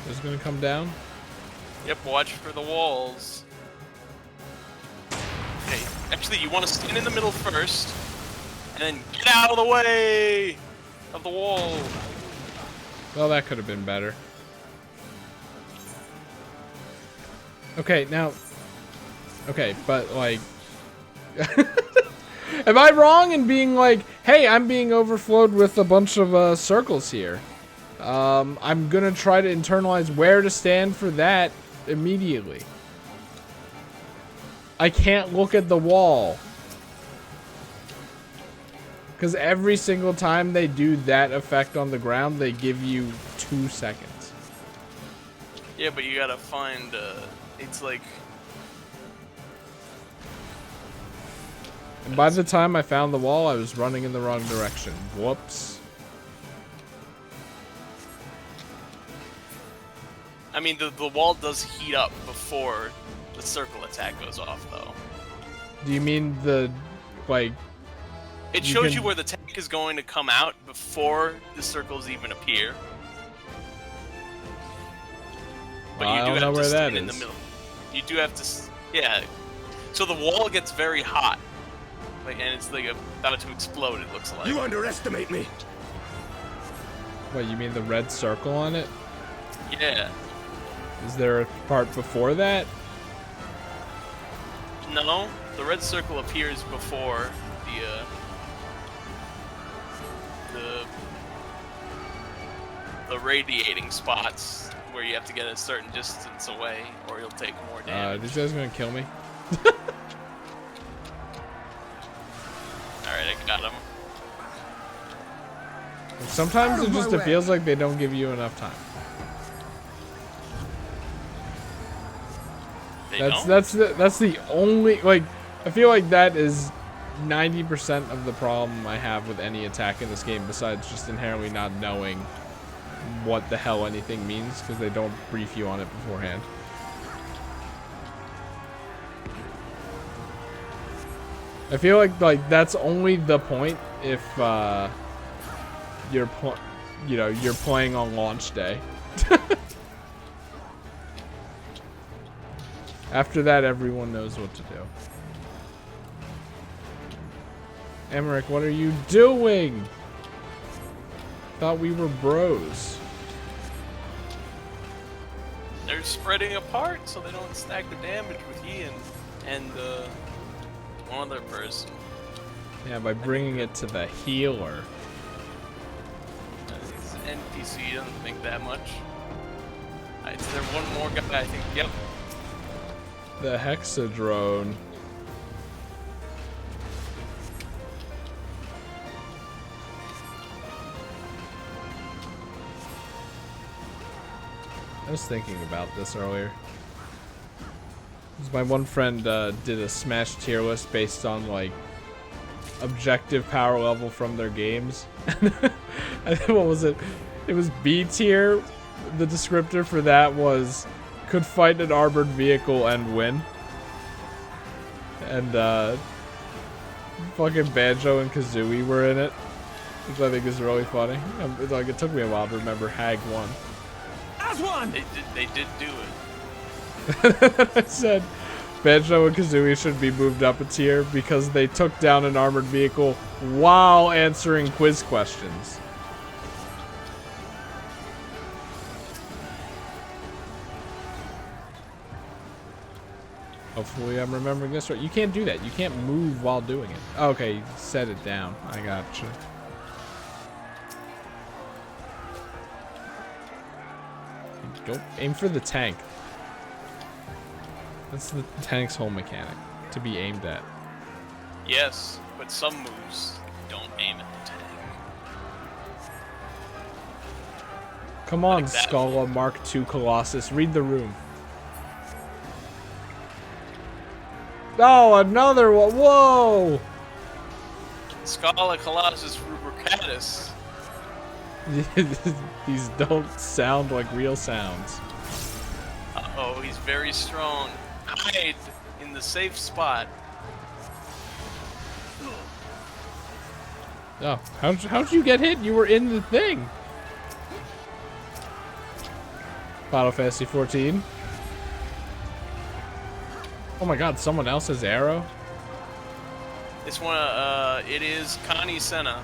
Is it gonna come down? Yep, watch for the walls. Okay, actually you want to stand in the middle first, and then get out of the way of the wall. Well, that could have been better. Okay, now... Okay, but like... Am I wrong in being like, hey, I'm being overflowed with a bunch of circles here. I'm gonna try to internalize where to stand for that immediately. I can't look at the wall. Because every single time they do that effect on the ground, they give you 2 seconds. Yeah, but you gotta find, it's like... And by the time I found the wall, I was running in the wrong direction. Whoops. I mean, the wall does heat up before the circle attack goes off, though. Do you mean the, like... It shows you where the tank is going to come out before the circles even appear. But you do have to stand in the middle. You do have to, yeah. So the wall gets very hot, like, and it's like about to explode. It looks like. You underestimate me. What, you mean the red circle on it? Yeah. Is there a part before that? No, the red circle appears before the radiating spots where you have to get a certain distance away or you'll take more damage. These guys gonna kill me? Alright, I got him. Sometimes it feels like they don't give you enough time. That's the only, like, I feel like that is 90% of the problem I have with any attack in this game, besides just inherently not knowing what the hell anything means, because they don't brief you on it beforehand. I feel like that's only the point if you're playing on launch day. After that, everyone knows what to do. Emmerich, what are you doing? Thought we were bros. They're spreading apart so they don't stack the damage with Ian and one other person. Yeah, by bringing it to the healer. It's an NPC, doesn't think that much. Is there one more guy? I think, yep. The Hexadrone. I was thinking about this earlier. My one friend did a Smash tier list based on like objective power level from their games. I think, what was it? It was B tier. The descriptor for that was could fight an armored vehicle and win. And fucking Banjo and Kazooie were in it, which I think is really funny. Like, it took me a while to remember Hag 1. As one! They did do it. I said Banjo and Kazooie should be moved up a tier because they took down an armored vehicle while answering quiz questions. Hopefully I'm remembering this right. You can't do that. You can't move while doing it. Okay, set it down. I gotcha. Go aim for the tank. That's the tank's whole mechanic, to be aimed at. Yes, but some moves don't aim at the tank. Come on, Like that Scala Mark II Colossus. Read the room. Oh, another one. Whoa! Scala Colossus Rubricatus. These don't sound like real sounds. Uh-oh, he's very strong. Hide in the safe spot. Oh, how'd you get hit? You were in the thing. Final Fantasy 14. Oh my god, someone else has arrow? This one, it is Connie Senna.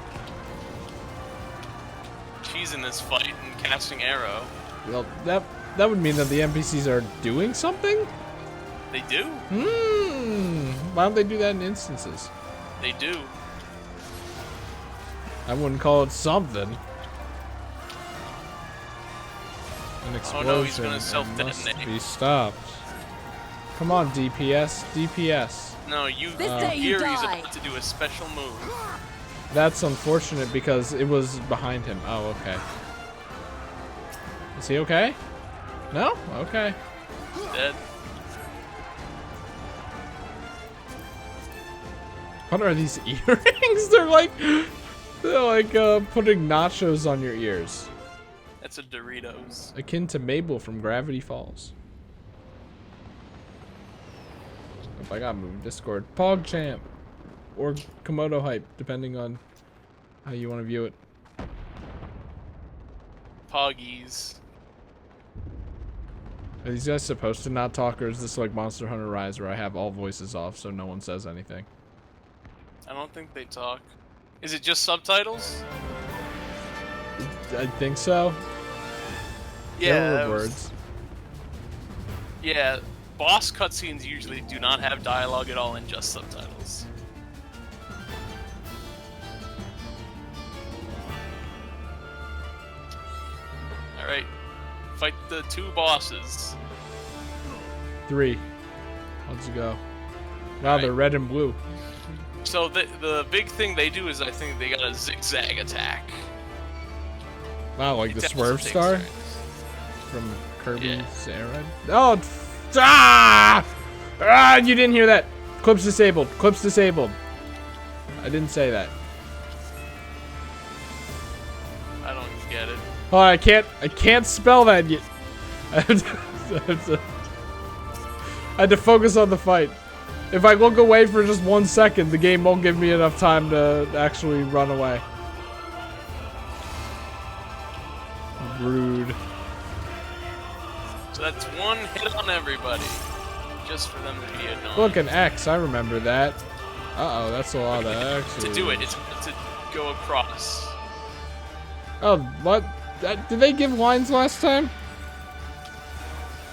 She's in this fight and casting arrow. Well, that would mean that the NPCs are doing something? They do. Why don't they do that in instances? They do. I wouldn't call it something. An explosion Oh no, he's gonna self-detonate. must be stopped. Come on, DPS, DPS. No, you day you Yuri's die. about to do a special move. That's unfortunate because it was behind him. Oh, okay. Is he okay? No? Okay. Dead. What are these earrings? They're like putting nachos on your ears. That's a Doritos. Akin to Mabel from Gravity Falls. Oh, I got moved. Discord. PogChamp. Or Komodo Hype, depending on how you want to view it. Poggies. Are these guys supposed to not talk, or is this like Monster Hunter Rise where I have all voices off so no one says anything? I don't think they talk. Is it just subtitles? I think so. Yeah. There that were was- words. Yeah. Boss cutscenes usually do not have dialogue at all and just subtitles. Alright. Fight the two bosses. 3. Let's go. Wow, they're red and blue. So the big thing they do is I think they got a zigzag attack. Wow, like the It Swerve takes Star turns. from Kirby's Air. Oh, you didn't hear that. Clips disabled. Clips disabled. I didn't say that. I don't get it. Oh, I can't spell that yet. I had to focus on the fight. If I look away for just 1 second, the game won't give me enough time to actually run away. Rude. So that's one hit on everybody. Just for them to be annoying. Look, an X. I remember that. Uh-oh, that's a lot of X's. To do it, it's to go across. Oh, what? Did they give lines last time?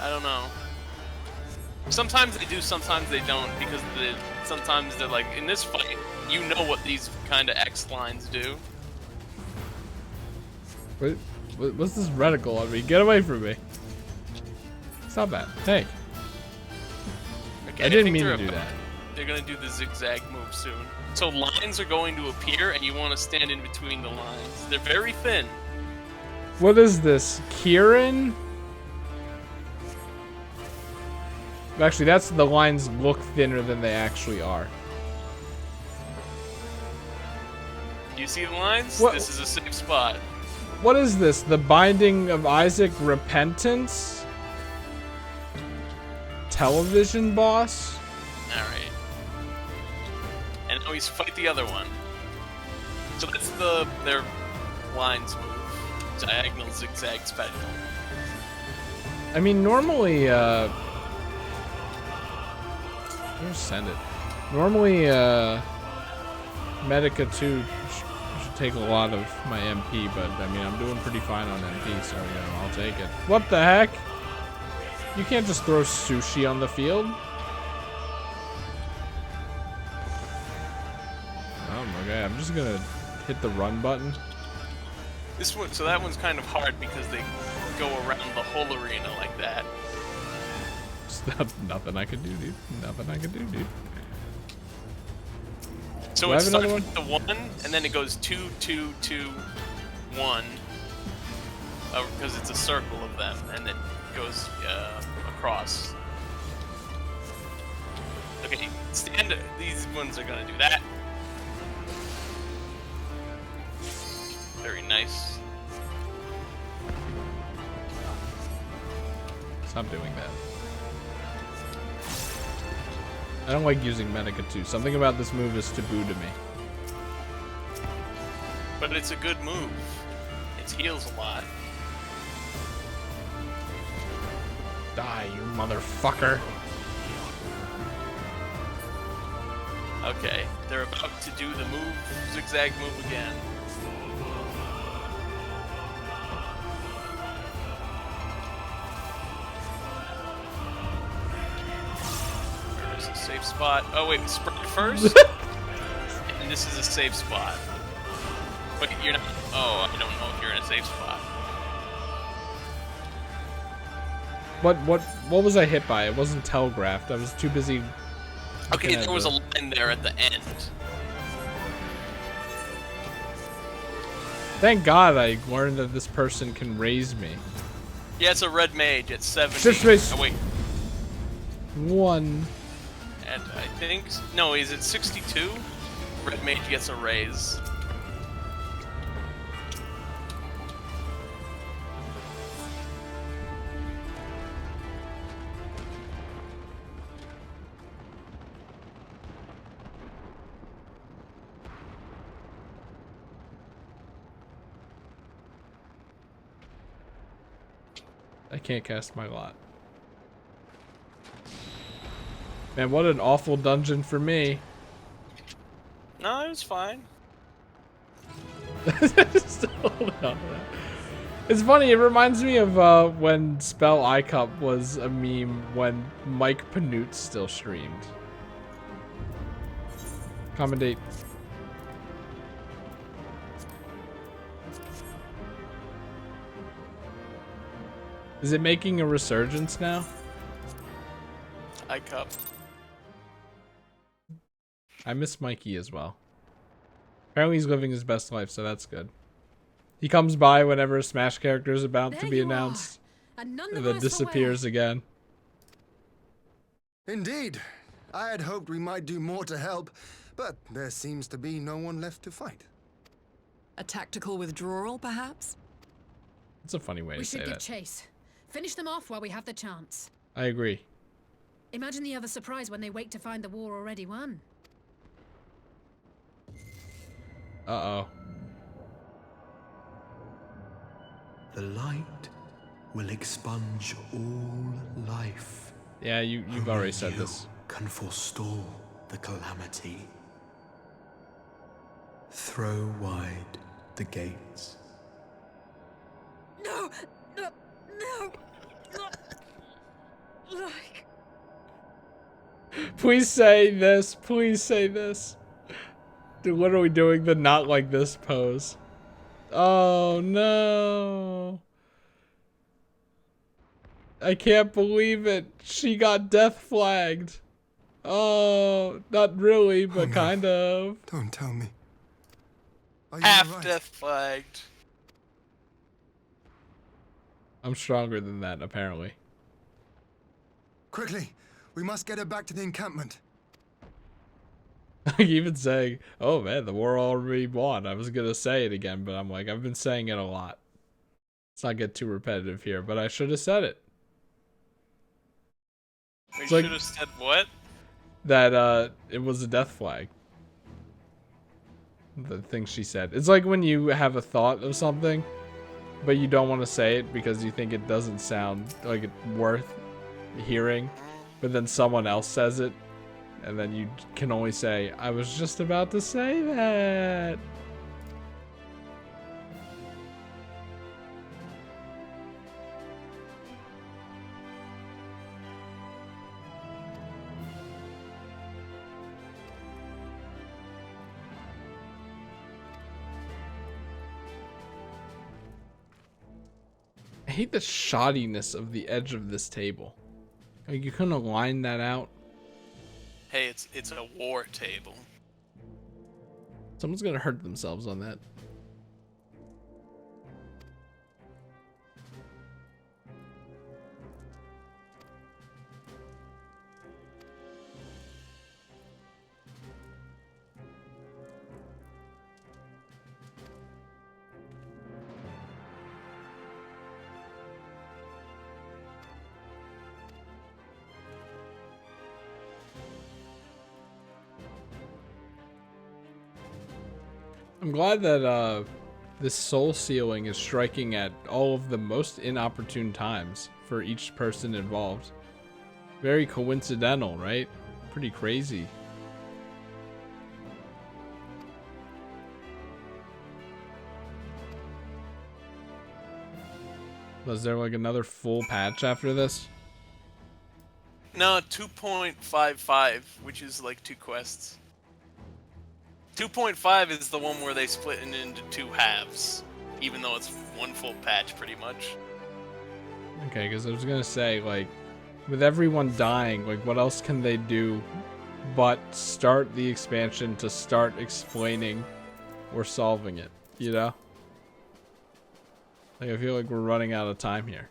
I don't know. Sometimes they do, sometimes they don't, because sometimes they're like, in this fight, you know what these kind of X lines do. What's this reticle on me? Get away from me. Stop that. Hey. Okay, I didn't think mean to they're do about- that. They're gonna do the zigzag move soon. So lines are going to appear, and you want to stand in between the lines. They're very thin. What is this? Kieran? Actually, that's the lines look thinner than they actually are. Do you see the lines? What- This is a safe spot. What is this? The Binding of Isaac Repentance? Television boss? Alright. And No, he's fight the other one. So that's their lines move. Diagonal zigzag special. I mean, normally, here's send it. Normally, Medica 2 should take a lot of my MP, but I mean, I'm doing pretty fine on MP, so, you know, I'll take it. What the heck? You can't just throw sushi on the field. Okay, I'm just gonna hit the run button. This one, so that one's kind of hard because they go around the whole arena like that. Nothing I can do, dude. Nothing I can do, dude. So it starts with the 1, and then it goes 2, 2, 2, 1. Because it's a circle of them, and it goes across. Okay, stand. These ones are gonna do that. Very nice. Stop doing that. I don't like using Medica 2. Something about this move is taboo to me. But it's a good move. It heals a lot. Die, you motherfucker. Okay, they're about to do the move, zigzag move again. There's a safe spot. Oh wait, spread first? And this is a safe spot. But you're not, oh, I don't know if you're in a safe spot. What was I hit by? It wasn't telegraphed. I was too busy. Okay, there was a line there at the end. Thank God I learned that this person can raise me. Yeah, it's a red mage at 70. Just raise. Oh wait. 1. And I think no, is it 62? Red mage gets a raise. I can't cast my lot. Man, what an awful dungeon for me. No, it was fine. Hold on. It's funny, it reminds me of when Spell iCup was a meme when Mike Panute still streamed. Commendate. Is it making a resurgence now? iCup. I miss Mikey as well. Apparently he's living his best life, so that's good. He comes by whenever a Smash character is about to be announced, and then disappears again. Indeed. I had hoped we might do more to help, but there seems to be no one left to fight. A tactical withdrawal, perhaps? It's a funny way to say We should give that. chase. Finish them off while we have the chance. I agree. Imagine the other surprise when they wake to find the war already won. Uh-oh. The light will expunge all life. Yeah, you've already said this. Can forestall the calamity. Throw wide the gates. No! No! No! Like... Please say this. Please say this. Dude, what are we doing? The not like this pose. Oh no. I can't believe it. She got death flagged. Oh, not really, but kind of. Don't tell me. Half death flagged. I'm stronger than that, apparently. Quickly, we must get her back to the encampment. I even saying, oh man, the war already won. I was gonna say it again, but I'm like, I've been saying it a lot. Let's not get too repetitive here, but I should have said it. We It's like- should have said what? That it was a death flag. the thing she said. It's like when you have a thought of something, but you don't want to say it because you think it doesn't sound like it's worth hearing, but then someone else says it, and then you can only say, I was just about to say that. I hate the shoddiness of the edge of this table. Like, you couldn't line that out. Hey, it's a war table. Someone's gonna hurt themselves on that. I'm glad that this soul sealing is striking at all of the most inopportune times for each person involved. Very coincidental, right? Pretty crazy. Was there like another full patch after this? No, 2.55, which is like 2 quests. 2.5 is the one where they split it into 2 halves, even though it's 1 full patch pretty much. Okay, because I was gonna say, like, with everyone dying, like, what else can they do but start the expansion to start explaining or solving it, you know? Like, I feel like we're running out of time here.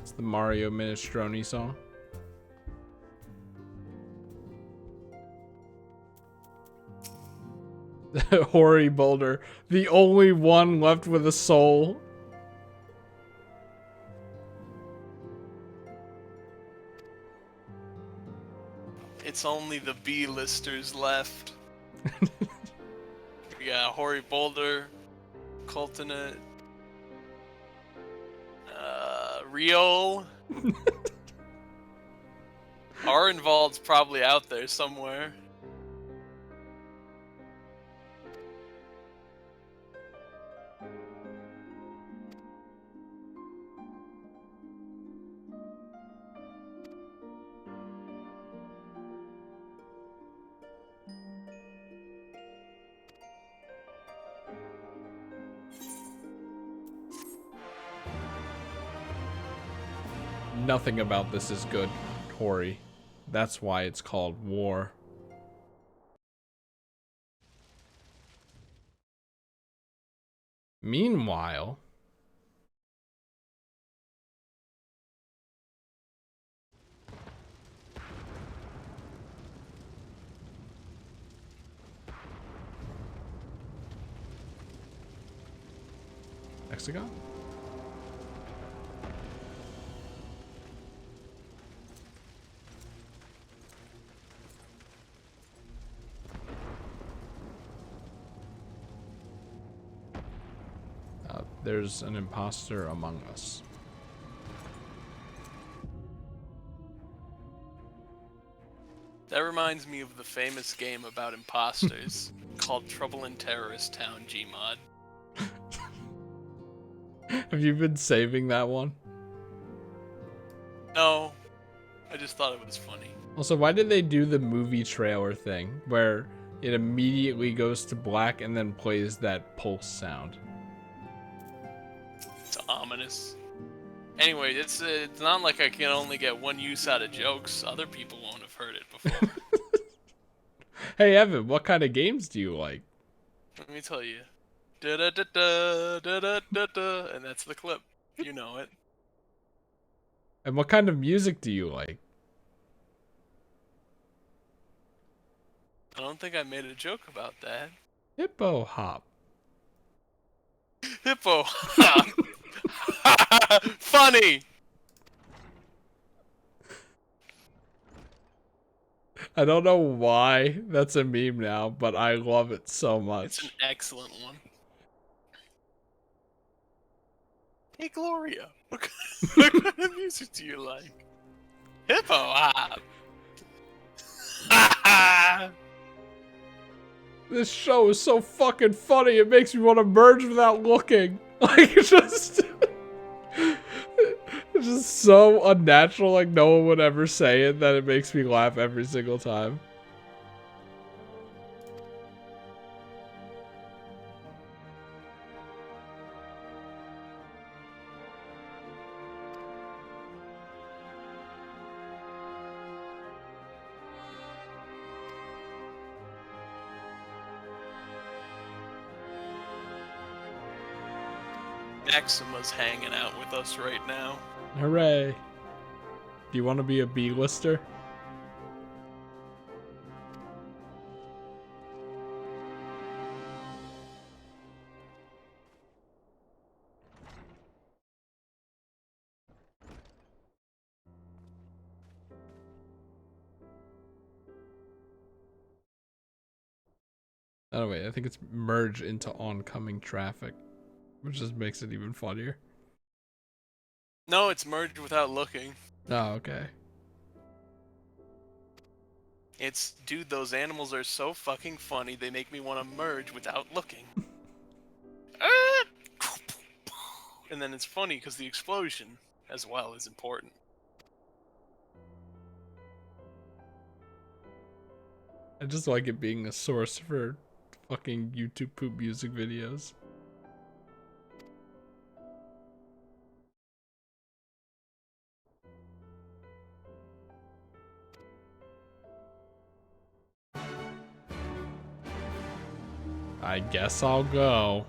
It's the Mario Minestrone song. Hoary Boulder, the only one left with a soul. It's only the B-listers left. We got Hoary Boulder, Coltonet, Riol. Arenvald's probably out there somewhere. Nothing about this is good, Hoary. That's why it's called war. Meanwhile, Hexagon? There's an imposter among us. That reminds me of the famous game about imposters called Trouble in Terrorist Town Gmod. Have you been saving that one? No, I just thought it was funny. Also, why did they do the movie trailer thing where it immediately goes to black and then plays that pulse sound? It's ominous. Anyway, it's not like I can only get one use out of jokes. Other people won't have heard it before. Hey, Evan, what kind of games do you like? Let me tell you. Da da da da da da da da, and that's the clip. You know it. And what kind of music do you like? I don't think I made a joke about that. Hippo hop. Hippo hop. Funny. I don't know why that's a meme now, but I love it so much. It's an excellent one. Hey Gloria, what kind of music do you like? Hippo hop. This show is so fucking funny. It makes me want to merge without looking. Like, it's just... it's just so unnatural. Like, no one would ever say it that it makes me laugh every single time. Maxima's hanging out with us right now. Hooray. Do you want to be a B-lister? Oh wait, I think it's merge into oncoming traffic, which just makes it even funnier. No, it's merged without looking. Oh, okay. It's, dude, those animals are so fucking funny, they make me want to merge without looking. And then it's funny because the explosion as well is important. I just like it being a source for fucking YouTube poop music videos. I guess I'll go.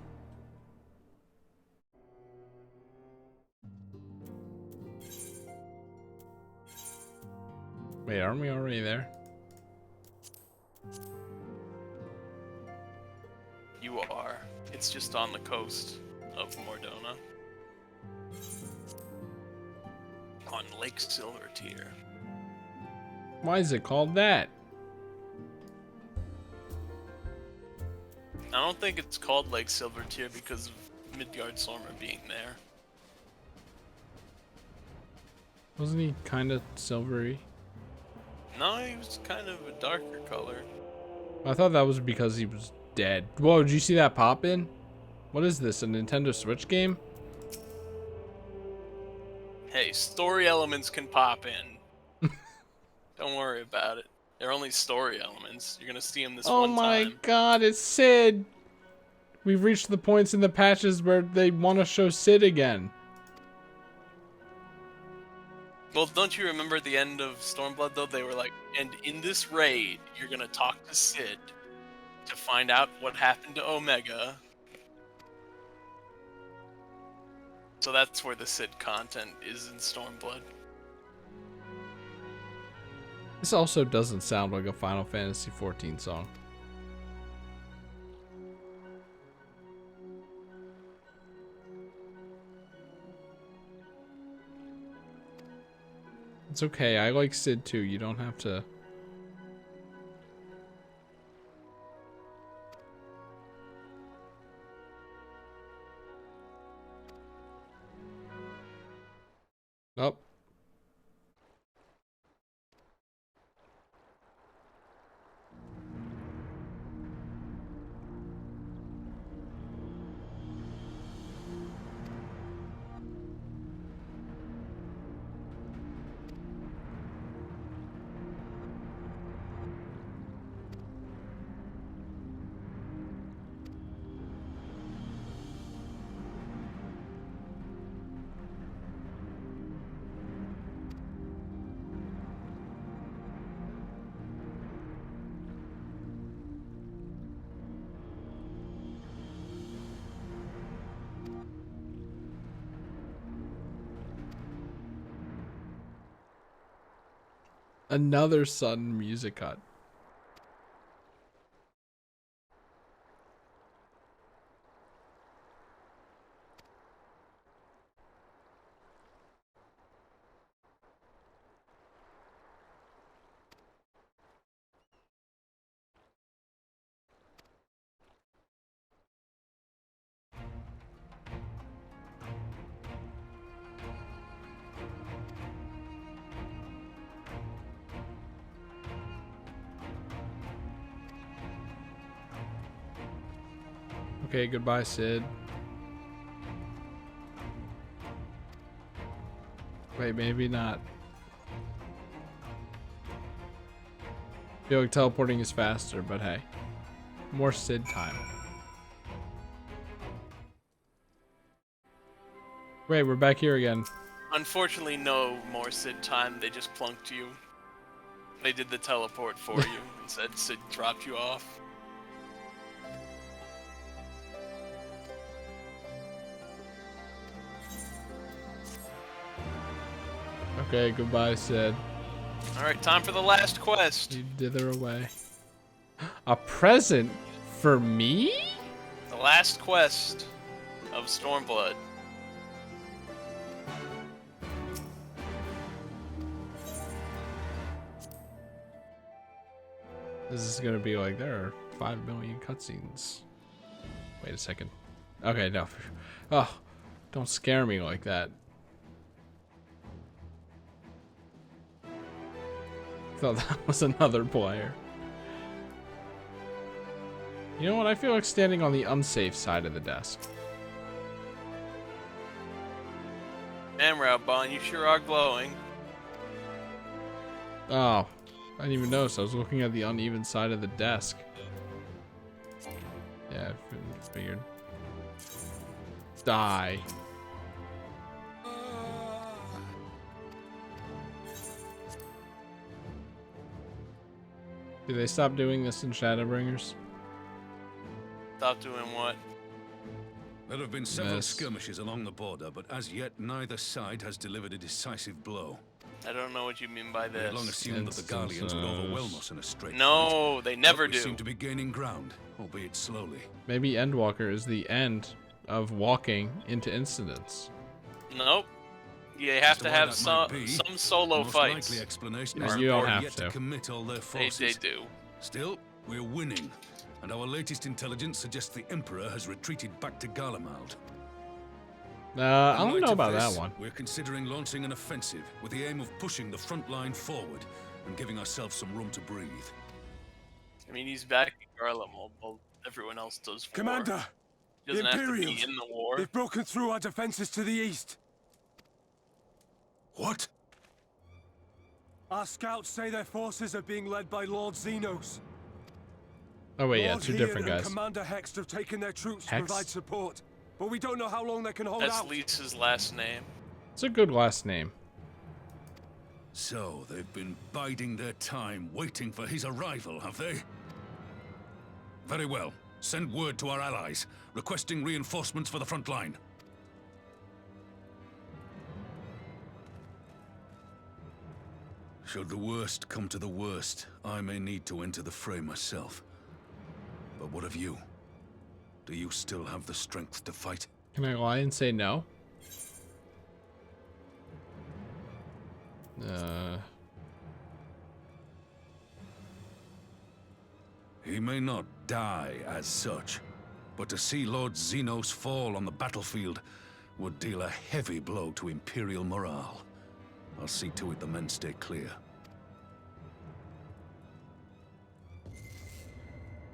Wait, aren't we already there? You are. It's just on the coast of Mordona. On Lake Silvertear. Why is it called that? I don't think it's called Lake Silvertear because of Midgard-Sormer being there. Wasn't he kind of silvery? No, he was kind of a darker color. I thought that was because he was dead. Whoa, did you see that pop in? What is this, a Nintendo Switch game? Hey, story elements can pop in. Don't worry about it. They're only story elements. You're gonna see them this one time. Oh my god, it's Sid! We've reached the points in the patches where they want to show Sid again. Well, don't you remember at the end of Stormblood, though? They were like, and in this raid, you're gonna talk to Sid to find out what happened to Omega. So that's where the Sid content is in Stormblood. This also doesn't sound like a Final Fantasy XIV song. It's okay, I like Sid too, you don't have to... Oh. Another sudden music cut. Okay, goodbye, Sid. Wait, maybe not. I feel like teleporting is faster, but hey. More Sid time. Wait, we're back here again. Unfortunately, no more Sid time. They just plunked you. They did the teleport for you and said Sid dropped you off. Okay, goodbye, Sid. Alright, time for the last quest. You dither away. A present for me? The last quest of Stormblood. This is gonna be like, there are 5 million cutscenes. Wait a second. Okay, no. Oh, don't scare me like that. Thought that was another player. You know what? I feel like standing on the unsafe side of the desk. Damn, Raubon, you sure are glowing. Oh, I didn't even notice. I was looking at the uneven side of the desk. Yeah, I figured. Die. Do they stop doing this in Shadowbringers? Stop doing what? There have been several Yes. skirmishes along the border, but as yet neither side has delivered a decisive blow. I don't know what you mean by We had long this. assumed that the Guardians would overwhelm us in a straight No, fight. they never But we do. seem to be gaining ground, albeit slowly. Maybe Endwalker is the end of walking into incidents. Nope. You have As to why have that some might be, solo most fights. likely explanation No, is you that don't they have yet to. commit all their They forces. do. Still, we're winning, and our latest intelligence suggests the Emperor has retreated back to Garlemald. I In don't light know of about this, that one. We're considering launching an offensive with the aim of pushing the front line forward and giving ourselves some room to breathe. I mean, he's back in Garlemald while everyone else does war. Commander! He doesn't have to be Imperials! in the war. They've broken through our defenses to the east. What? Our scouts say their forces are being led by Lord Xenos. Oh wait, yeah, Lord two Heon different and guys. Commander Hext have taken their troops to Hext? provide support, but we don't know how long they can hold That's out. Lisa's last name. It's a good last name. So, they've been biding their time, waiting for his arrival, have they? Very well. Send word to our allies, requesting reinforcements for the front line. Should the worst come to the worst, I may need to enter the fray myself. But what of you? Do you still have the strength to fight? Can I lie and say no? He may not die as such, but to see Lord Xenos fall on the battlefield would deal a heavy blow to Imperial morale. I'll see to it the men stay clear.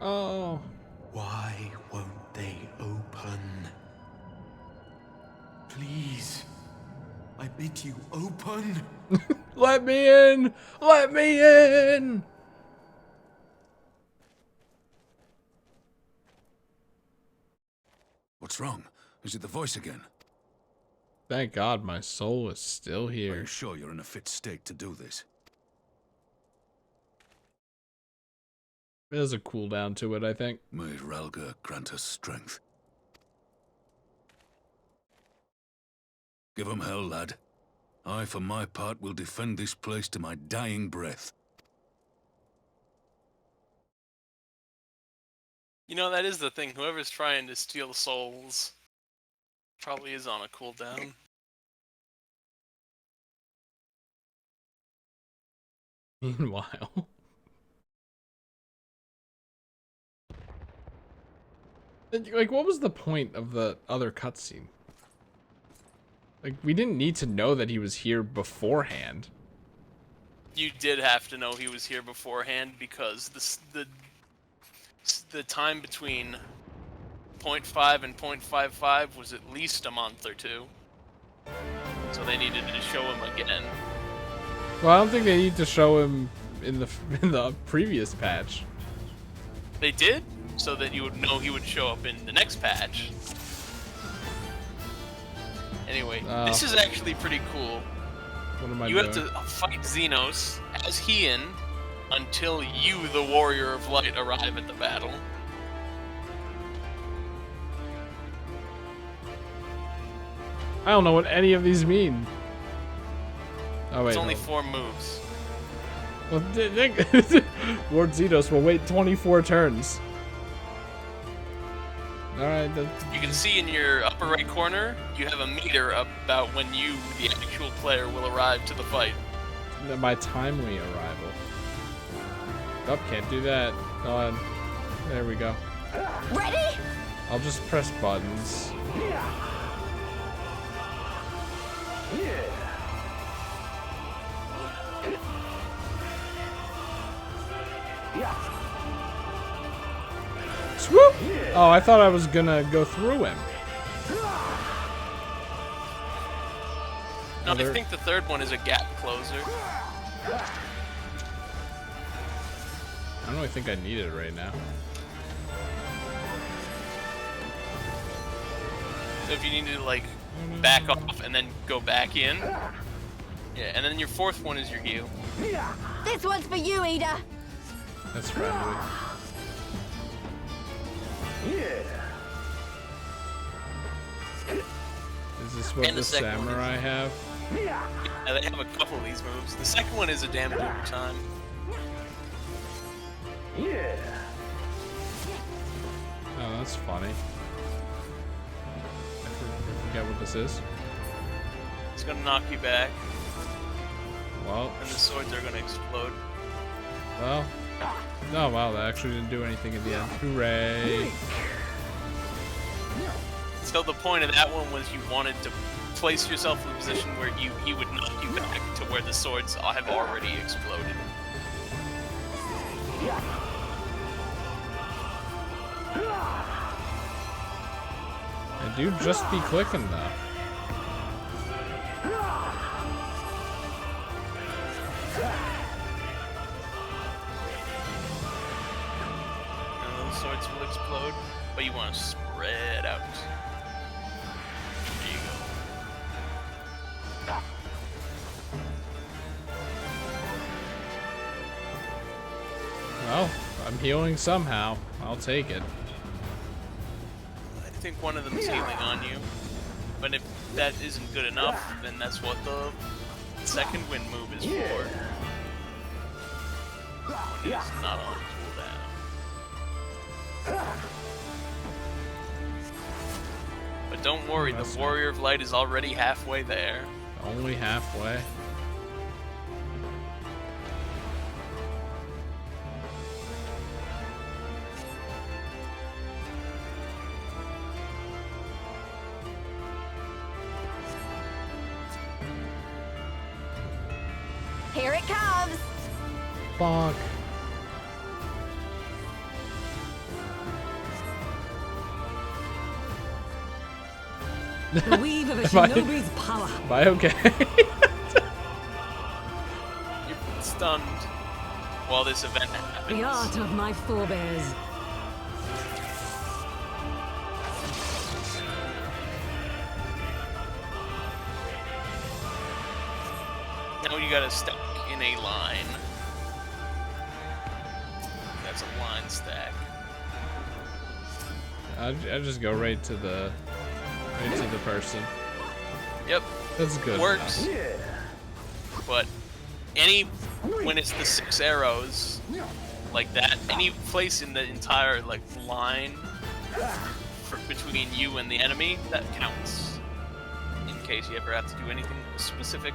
Oh. Why won't they open? Please, I bid you open. Let me in! Let me in! What's wrong? Is it the voice again? Thank God my soul is still Are here. you sure you're in a fit state to do this? There's a cooldown to it, I think. May Ralga grant us strength. Give 'em hell, lad. I, for my part, will defend this place to my dying breath. You know, that is the thing. Whoever's trying to steal souls probably is on a cooldown. Meanwhile. Like, what was the point of the other cutscene? Like, we didn't need to know that he was here beforehand. You did have to know he was here beforehand because the time between .5 and .55 was at least a month or two. So they needed to show him again. Well, I don't think they need to show him in the previous patch. They did, so that you would know he would show up in the next patch. Anyway, this is actually pretty cool. What am I You doing? have to fight Xenos as Heian until you, the Warrior of Light, arrive at the battle. I don't know what any of these mean. Oh wait. It's only no. 4 moves. Well, Lord Xenos will wait 24 turns. Alright, You can see in your upper right corner, you have a meter about when you, the actual player, will arrive to the fight. my timely arrival. Oh, can't do that. Go on. There we go. Ready? I'll just press buttons. Swoop! Oh, I thought I was gonna go through him. No, I think the third one is a gap closer. I don't really think I need it right now. So if you need to, like, back off and then go back in. Yeah, and then your fourth one is your heal. This one's for you, Ida. That's friendly. Is this what And the the second one samurai have? Yeah, they have a couple of these moves. The second one is a damage over time. Oh, that's funny. I forget what this is. It's gonna knock you back. Well. And the swords are gonna explode. Well. Oh, wow, that actually didn't do anything in the end. Hooray. So the point of that one was you wanted to place yourself in a position where he would knock you back to where the swords have already exploded. I do just be clicking though. And those swords will explode, but you want to spread out. There you go. Well, I'm healing somehow. I'll take it. I think one of them is healing on you, but if that isn't good enough, then that's what the second wind move is for. It's not on cooldown. But don't worry, the Warrior of Light is already halfway there. Only halfway. Here it comes. Bonk. The weave of a Am I- shinobi's power. Am I okay? You're stunned while this event happens. The art of my forebears. Now you gotta stack in a line. That's a line stack. I just go right to the person. Yep. That's good. Works. enough. But when it's the 6 arrows, like that, any place in the entire line between you and the enemy, that counts. In case you ever have to do anything specific.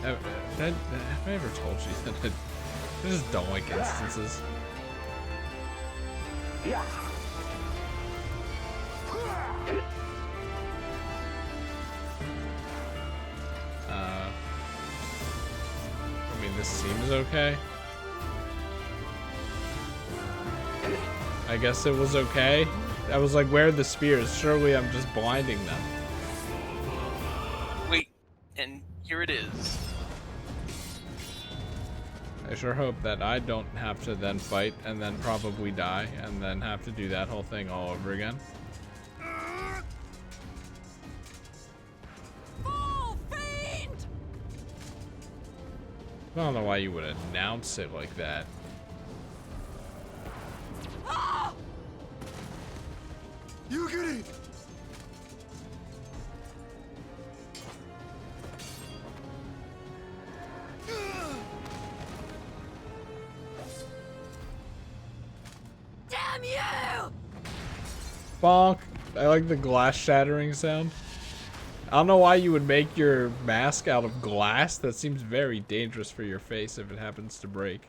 Have I ever told you that I just don't like instances? mean, this seems okay. I guess it was okay. I was like, where are the spears? Surely I'm just blinding them. Wait, and here it is. I sure hope that I don't have to then fight and then probably die and then have to do that whole thing all over again. Fall, fiend! I don't know why you would announce it like that. Ah! You get it! Damn you! Bonk. I like the glass shattering sound. I don't know why you would make your mask out of glass. That seems very dangerous for your face if it happens to break.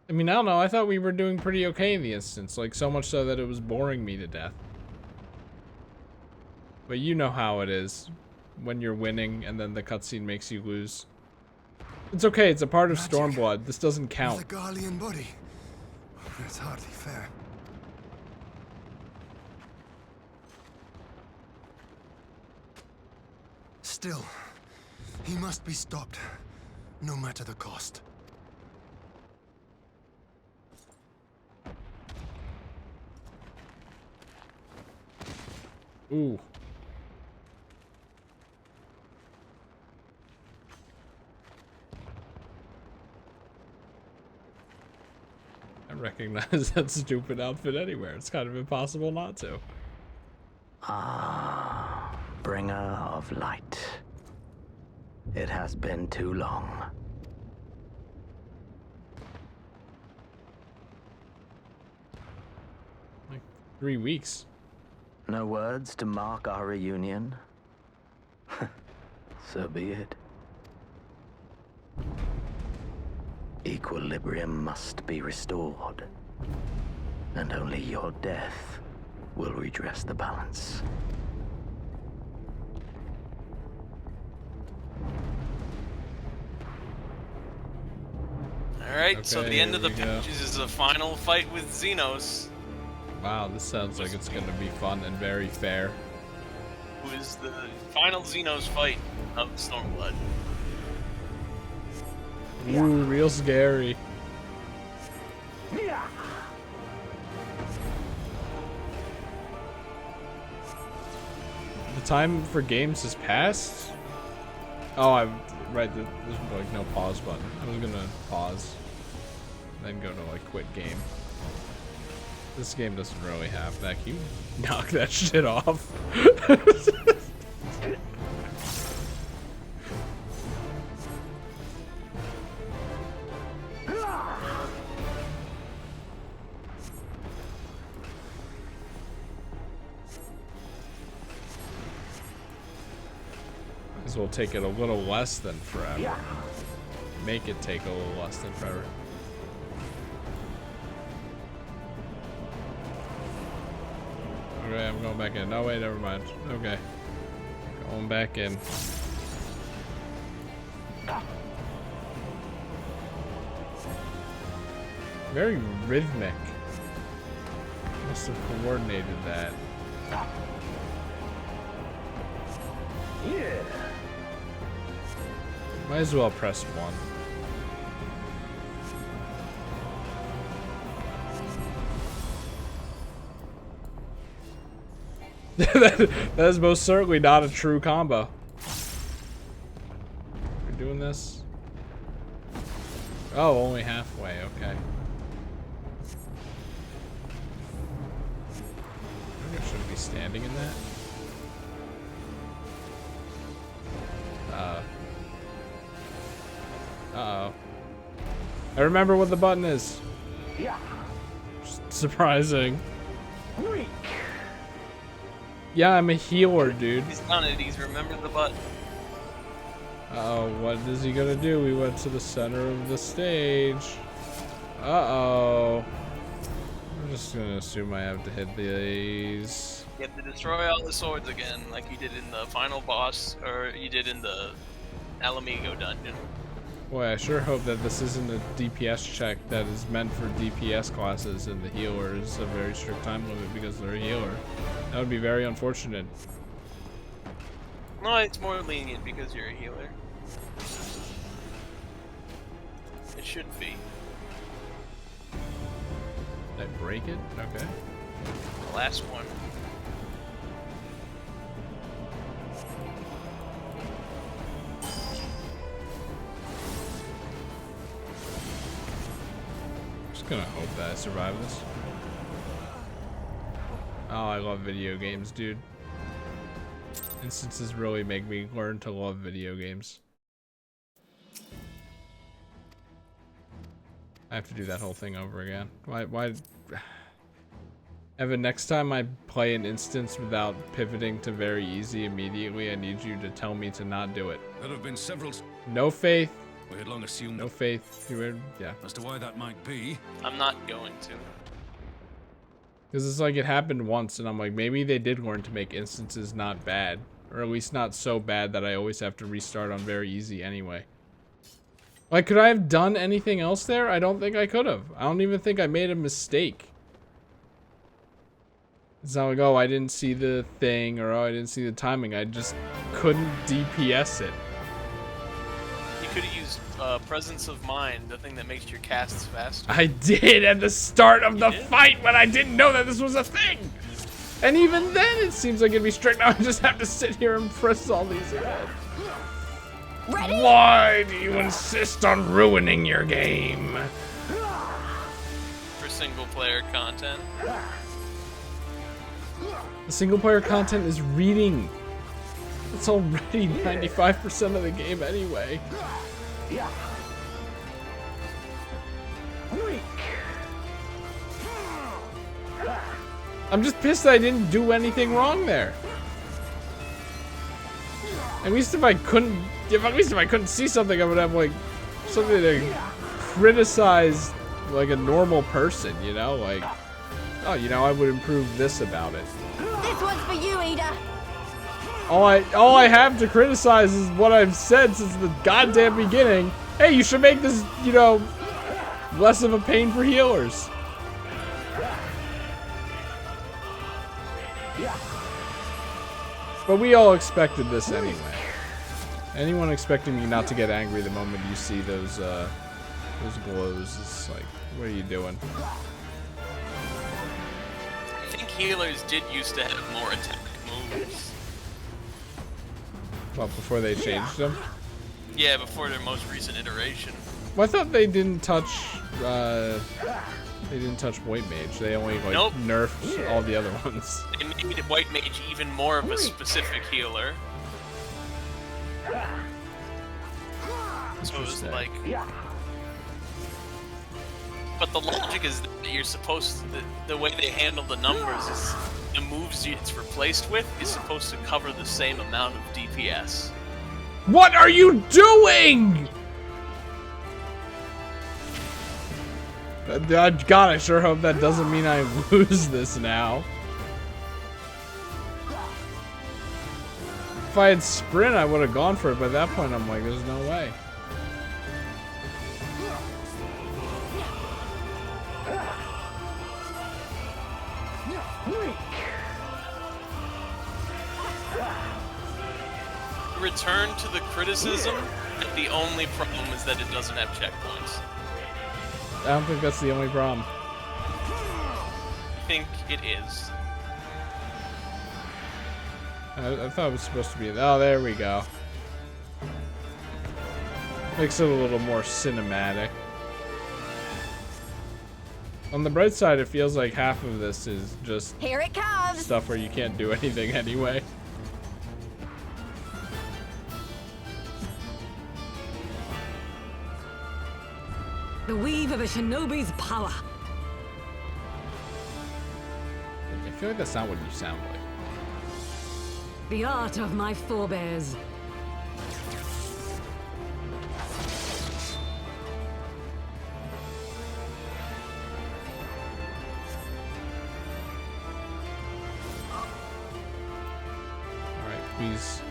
I mean, I don't know. I thought we were doing pretty okay in the instance. Like, so much so that it was boring me to death. But you know how it is. When you're winning and then the cutscene makes you lose. It's okay. It's a part of Stormblood. This doesn't count. With a Garlean body. That's hardly fair. Still, he must be stopped, no matter the cost. Ooh. I recognize that stupid outfit anywhere. It's kind of impossible not to. Ah, bringer of light. It has been too long. Like 3 weeks. No words to mark our reunion? So be it. Equilibrium must be restored, and only your death will redress the balance. Alright, so Okay, the end here of the we go. patches is the final fight with Xenos, Wow, this sounds like it's gonna be fun and very fair. who is the final Xenos fight of Stormblood. Ooh, real scary. The time for games has passed? Oh, I'm right. There's like no pause button. I was gonna pause, then go to like quit game. This game doesn't really have that. Can you knock that shit off? Might as well take it a little less than forever. Make it take a little less than forever. Okay, I'm going back in. No, wait, never mind. Okay. Going back in. Very rhythmic. Must have coordinated that. Yeah. Might as well press 1. That is most certainly not a true combo. We're doing this? Oh, only halfway, okay. Maybe I shouldn't be standing in that. Uh-oh. I remember what the button is. Yeah. Surprising. Yeah, I'm a healer, dude. He's done it. He's remembered the button. Uh-oh, what is he gonna do? We went to the center of the stage. Uh-oh. I'm just gonna assume I have to hit these. You have to destroy all the swords again, like you did in the final boss, or you did in the Alamigo dungeon. Boy, I sure hope that this isn't a DPS check that is meant for DPS classes and the healer is a very strict time limit because they're a healer. That would be very unfortunate. No, it's more lenient because you're a healer. It should be. Did I break it? Okay. The last one. Just gonna hope that I survive this. Oh, I love video games, dude. Instances really make me learn to love video games. I have to do that whole thing over again. Why? Evan, next time I play an instance without pivoting to very easy immediately, I need you to tell me to not do it. There have been several. No faith. We had long assumed. No faith. You were, yeah. As to why that might be. I'm not going to. Because it's like it happened once, and I'm like, maybe they did learn to make instances not bad. Or at least not so bad that I always have to restart on very easy anyway. Like, could I have done anything else there? I don't think I could have. I don't even think I made a mistake. It's not like, oh, I didn't see the thing, or oh, I didn't see the timing. I just couldn't DPS it. You could have used Presence of Mind, the thing that makes your casts faster. I did at the start of the fight when I didn't know that this was a thing. And even then, it seems like it'd be strict. Now I just have to sit here and press all these again. Ready? Why do you insist on ruining your game? For single player content. The single player content is reading. It's already 95% of the game anyway. I'm just pissed that I didn't do anything wrong there. At least if I couldn't see something, I would have like something to criticize like a normal person, you know? Like, oh, you know, I would improve this about it. This one's for you, Ada. All I have to criticize is what I've said since the goddamn beginning. Hey, you should make this, you know, less of a pain for healers. But we all expected this anyway. Anyone expecting me not to get angry the moment you see those glows is like, what are you doing? I think healers did used to have more attack moves. Well, before they changed them? Yeah, before their most recent iteration. Well, I thought they didn't touch White Mage. They only like nerfed all the other ones. They made White Mage even more of a specific healer. So it was like... But the logic is that you're supposed to... The way they handle the numbers is... The moves it's replaced with is supposed to cover the same amount of DPS. What are you doing? God, I sure hope that doesn't mean I lose this now. If I had sprint, I would have gone for it, but at that point, I'm like, there's no way. Return to the criticism, the only problem is that it doesn't have checkpoints. I don't think that's the only problem. I think it is. I thought it was supposed to be... Oh, there we go. Makes it a little more cinematic. On the bright side, it feels like half of this is just... Here it comes! Stuff where you can't do anything anyway. The weave of a shinobi's power. I feel like that's not what you sound like. The art of my forebears. always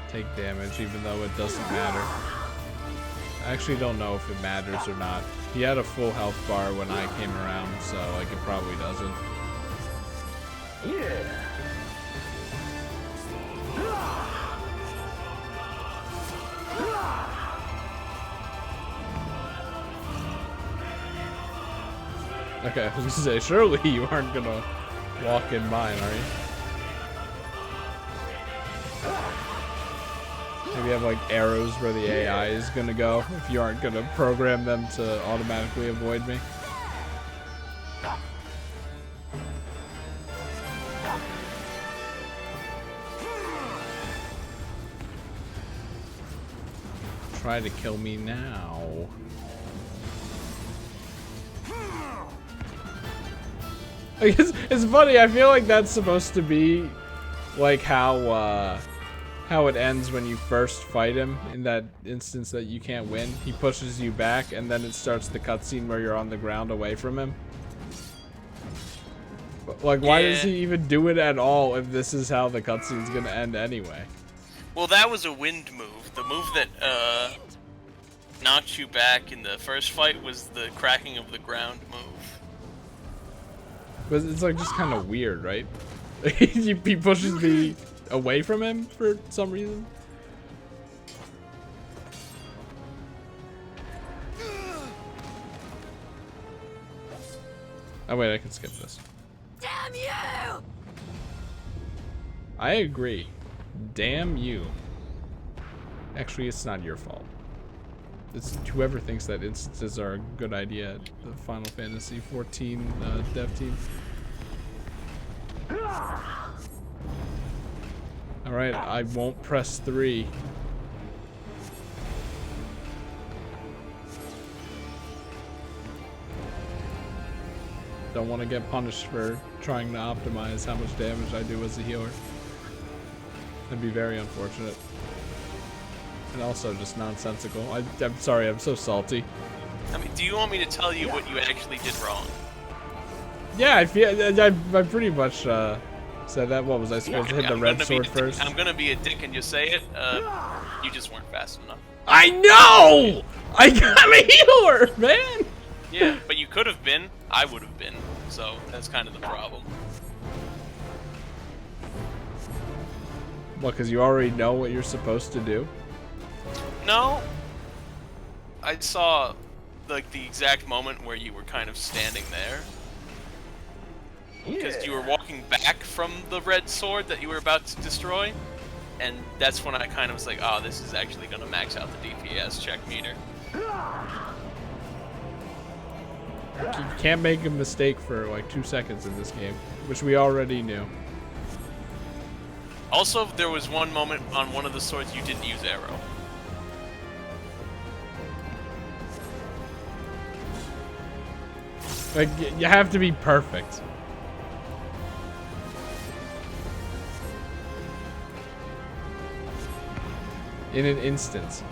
take damage, even though it doesn't matter. I actually don't know if it matters or not. He had a full health bar when I came around, so like it probably doesn't. Yeah. Okay, I was gonna say, surely you aren't gonna walk in mine, are you? Maybe have like arrows where the AI is gonna go if you aren't gonna program them to automatically avoid me. Try to kill me now. I guess it's funny, I feel like that's supposed to be like how it ends when you first fight him, in that instance that you can't win. He pushes you back and then it starts the cutscene where you're on the ground away from him. But, like, why does he even do it at all if this is how the cutscene's gonna end anyway? Well, that was a wind move. The move that knocked you back in the first fight was the cracking of the ground move. But it's like just kind of weird, right? He pushes me away from him for some reason. Oh wait, I can skip this. Damn you! I agree. Damn you. Actually, it's not your fault. It's whoever thinks that instances are a good idea at the Final Fantasy 14 dev team. Alright, I won't press 3. Don't want to get punished for trying to optimize how much damage I do as a healer. That'd be very unfortunate. And also just nonsensical. I'm sorry, I'm so salty. I mean, do you want me to tell you what you actually did wrong? Yeah, I feel I pretty much said that. What was I supposed to hit the red sword first? I'm gonna be a dick and just say it. You just weren't fast enough. I know! I'm a healer, man! Yeah, but you could have been. I would have been. So that's kind of the problem. What, because you already know what you're supposed to do? No. I saw like the exact moment where you were kind of standing there. Because you were walking back from the red sword that you were about to destroy. And that's when I kind of was like, oh, this is actually going to max out the DPS check meter. You can't make a mistake for like 2 seconds in this game, which we already knew. Also, there was one moment on one of the swords you didn't use arrow. Like, you have to be perfect. In an instance.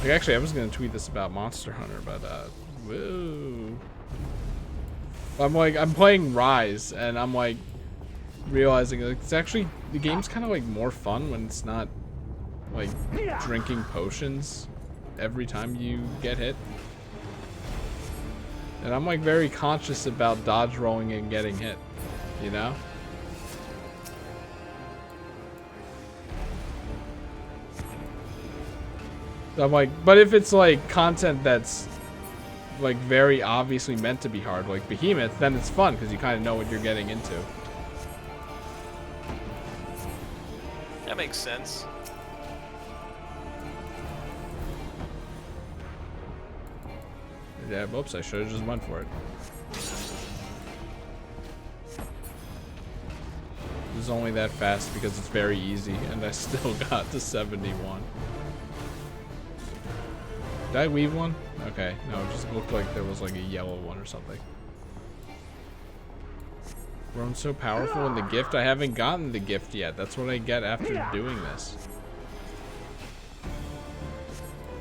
Like, actually, I was gonna tweet this about Monster Hunter, but whoa. I'm playing Rise, and I'm like realizing like it's actually the game's kind of like more fun when it's not like drinking potions every time you get hit. And I'm like very conscious about dodge rolling and getting hit, you know? I'm like, but if it's like content that's like very obviously meant to be hard, like Behemoth, then it's fun because you kind of know what you're getting into. That makes sense. Yeah, whoops, I should have just went for it. It was only that fast because it's very easy, and I still got to 71. Did I weave one? Okay, no, it just looked like there was like a yellow one or something. Grown so powerful in the gift? I haven't gotten the gift yet. That's what I get after doing this.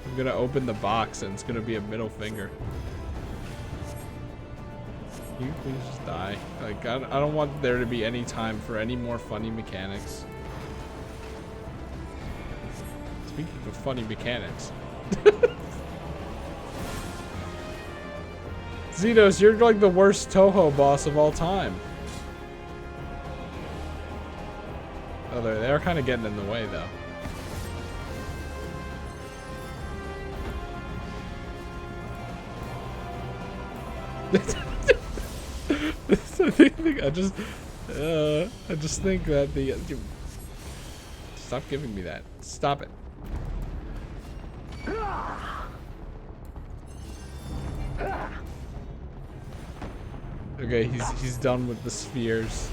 I'm gonna open the box and it's gonna be a middle finger. Can you please just die? Like, I don't want there to be any time for any more funny mechanics. Speaking of funny mechanics. Xenos, you're like the worst Toho boss of all time. Oh, they're kind of getting in the way, though. I just think that the stop giving me that. Stop it. Okay, he's done with the spheres.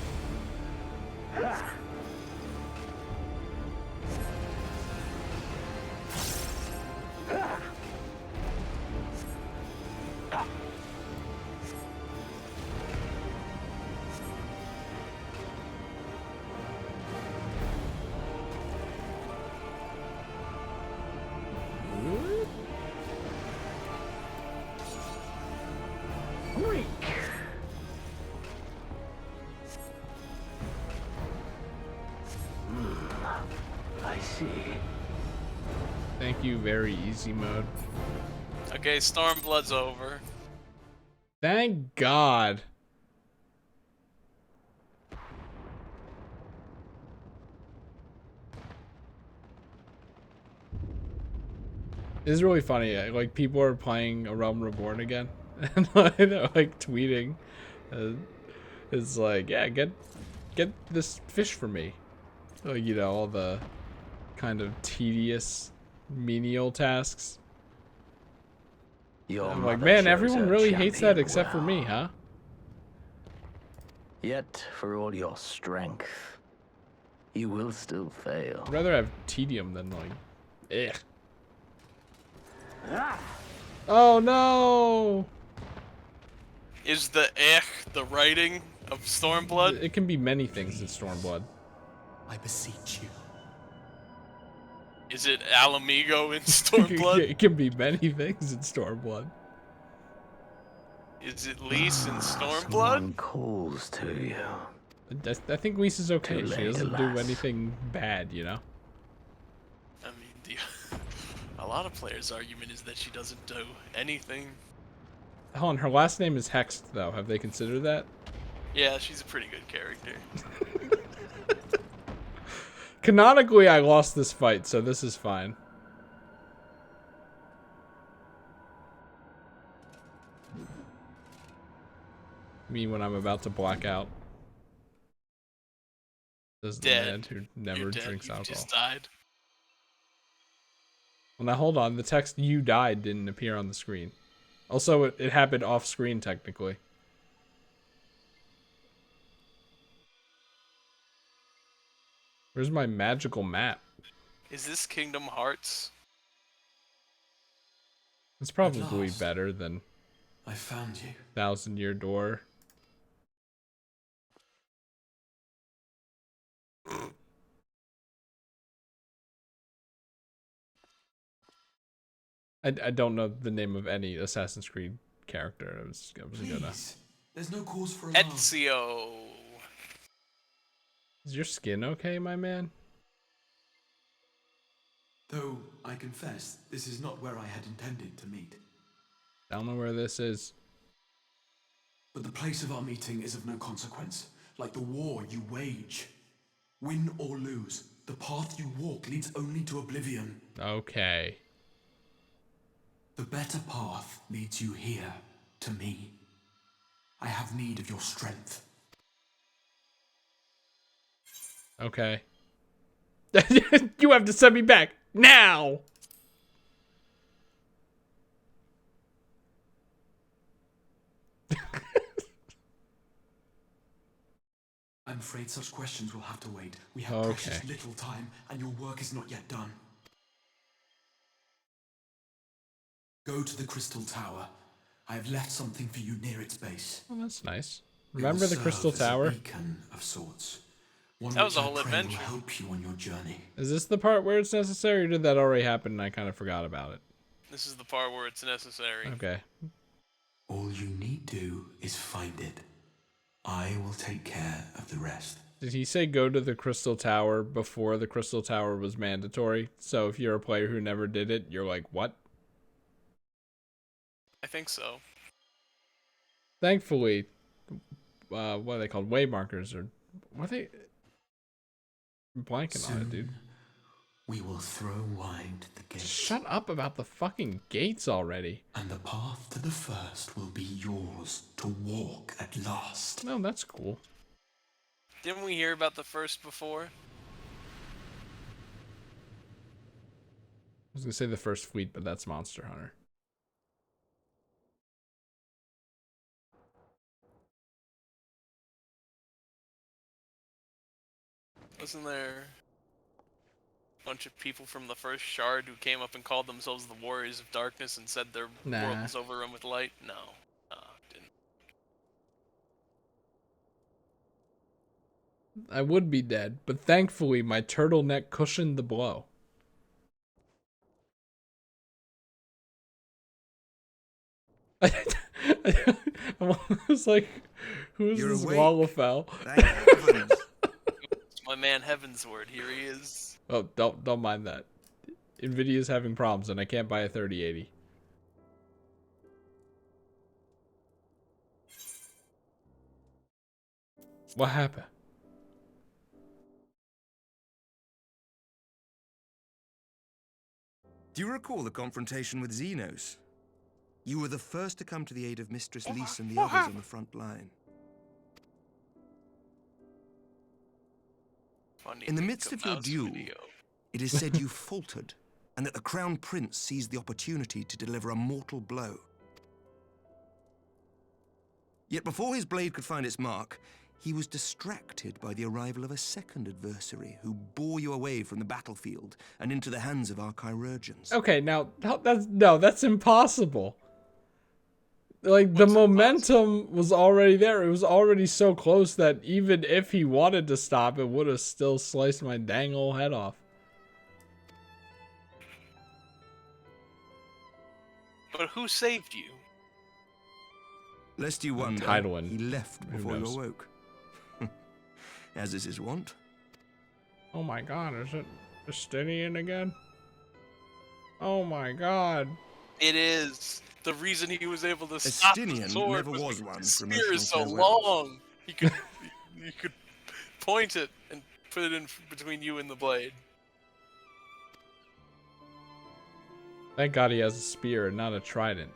I see. Thank you, very easy mode. Okay, Stormblood's over. Thank God. It's really funny. Like, people are playing A Realm Reborn again, and like tweeting. It's like, yeah, get this fish for me. Like, you know, all the kind of tedious menial tasks. I'm like, man, everyone really hates that except for me, huh? Yet, for all your strength, you will still fail. I'd rather have tedium than like, ugh. Oh no! Is the the writing of Stormblood? It can be many things in Stormblood. I beseech you. Is it Alamigo in Stormblood? It can be many things in Stormblood. Is it Lise in Someone Stormblood? calls to you. I think Lisa's okay. Too She late, doesn't do alas. anything bad, you know? I mean, a lot of players' argument is that she doesn't do anything. Hold on, her last name is Hext, though. Have they considered that? Yeah, she's a pretty good character. Canonically, I lost this fight, so this is fine. Me when I'm about to black out. This is the Dead. man who never You're dead. drinks You've alcohol. just died. Well, now hold on. The text "you died" didn't appear on the screen. Also, it happened off screen, technically. Where's my magical map? Is this Kingdom Hearts? It's probably last, better than I found you. 1000-Year Door. I don't know the name of any Assassin's Creed character. I was gonna. There's no cause for alarm. Ezio. Is your skin okay, my man? Though, I confess, this is not where I had intended to meet. I don't know where this is. But the place of our meeting is of no consequence, like the war you wage. Win or lose, the path you walk leads only to oblivion. Okay. The better path leads you here, to me. I have need of your strength. Okay. You have to send me back now. I'm afraid such questions will have to wait. We have precious little time, and your work is not yet done. Go to the Crystal Tower. I have left something for you near its base. Oh, that's nice. It will Remember the serve Crystal as Tower? A beacon of sorts. One That was which a I whole pray adventure. will help you on your journey. Is this the part where it's necessary, or did that already happen and I kind of forgot about it? This is the part where it's necessary. Okay. All you need do is find it. I will take care of the rest. Did he say go to the Crystal Tower before the Crystal Tower was mandatory? So if you're a player who never did it, you're like, what? I think so. Thankfully, what are they called? Waymarkers, or what are they? I'm blanking on it, dude. We will throw wide the gates. Shut up about the fucking gates already. And the path to the first will be yours to walk at last. No, that's cool. Didn't we hear about the first before? I was gonna say the first fleet, but that's Monster Hunter. Wasn't there a bunch of people from the first shard who came up and called themselves the Warriors of Darkness and said their world was overrun with light? No. Didn't. I would be dead, but thankfully my turtleneck cushioned the blow. I was like, who is this Wallafell? It's my man Heavensward. Here he is. Oh, don't mind that. Nvidia's having problems and I can't buy a 3080. What happened? Do you recall the confrontation with Xenos? You were the first to come to the aid of Mistress Lys and the others on the front line. In the midst of your duel, it is said you faltered, and that the Crown Prince seized the opportunity to deliver a mortal blow. Yet before his blade could find its mark, he was distracted by the arrival of a second adversary who bore you away from the battlefield and into the hands of our chirurgeons. Okay, now that's impossible. Like, the momentum was already there. It was already so close that even if he wanted to stop, it would have still sliced my dang old head off. But who saved you? Lest you wonder, Tidewin. he left before you awoke. As is his wont. Oh my god, is it Justinian again? Oh my god. It is. The reason he was able to stop the sword never was because one the for spear is so emotional long. He could point it and put it in between you and the blade. Thank god he has a spear and not a trident.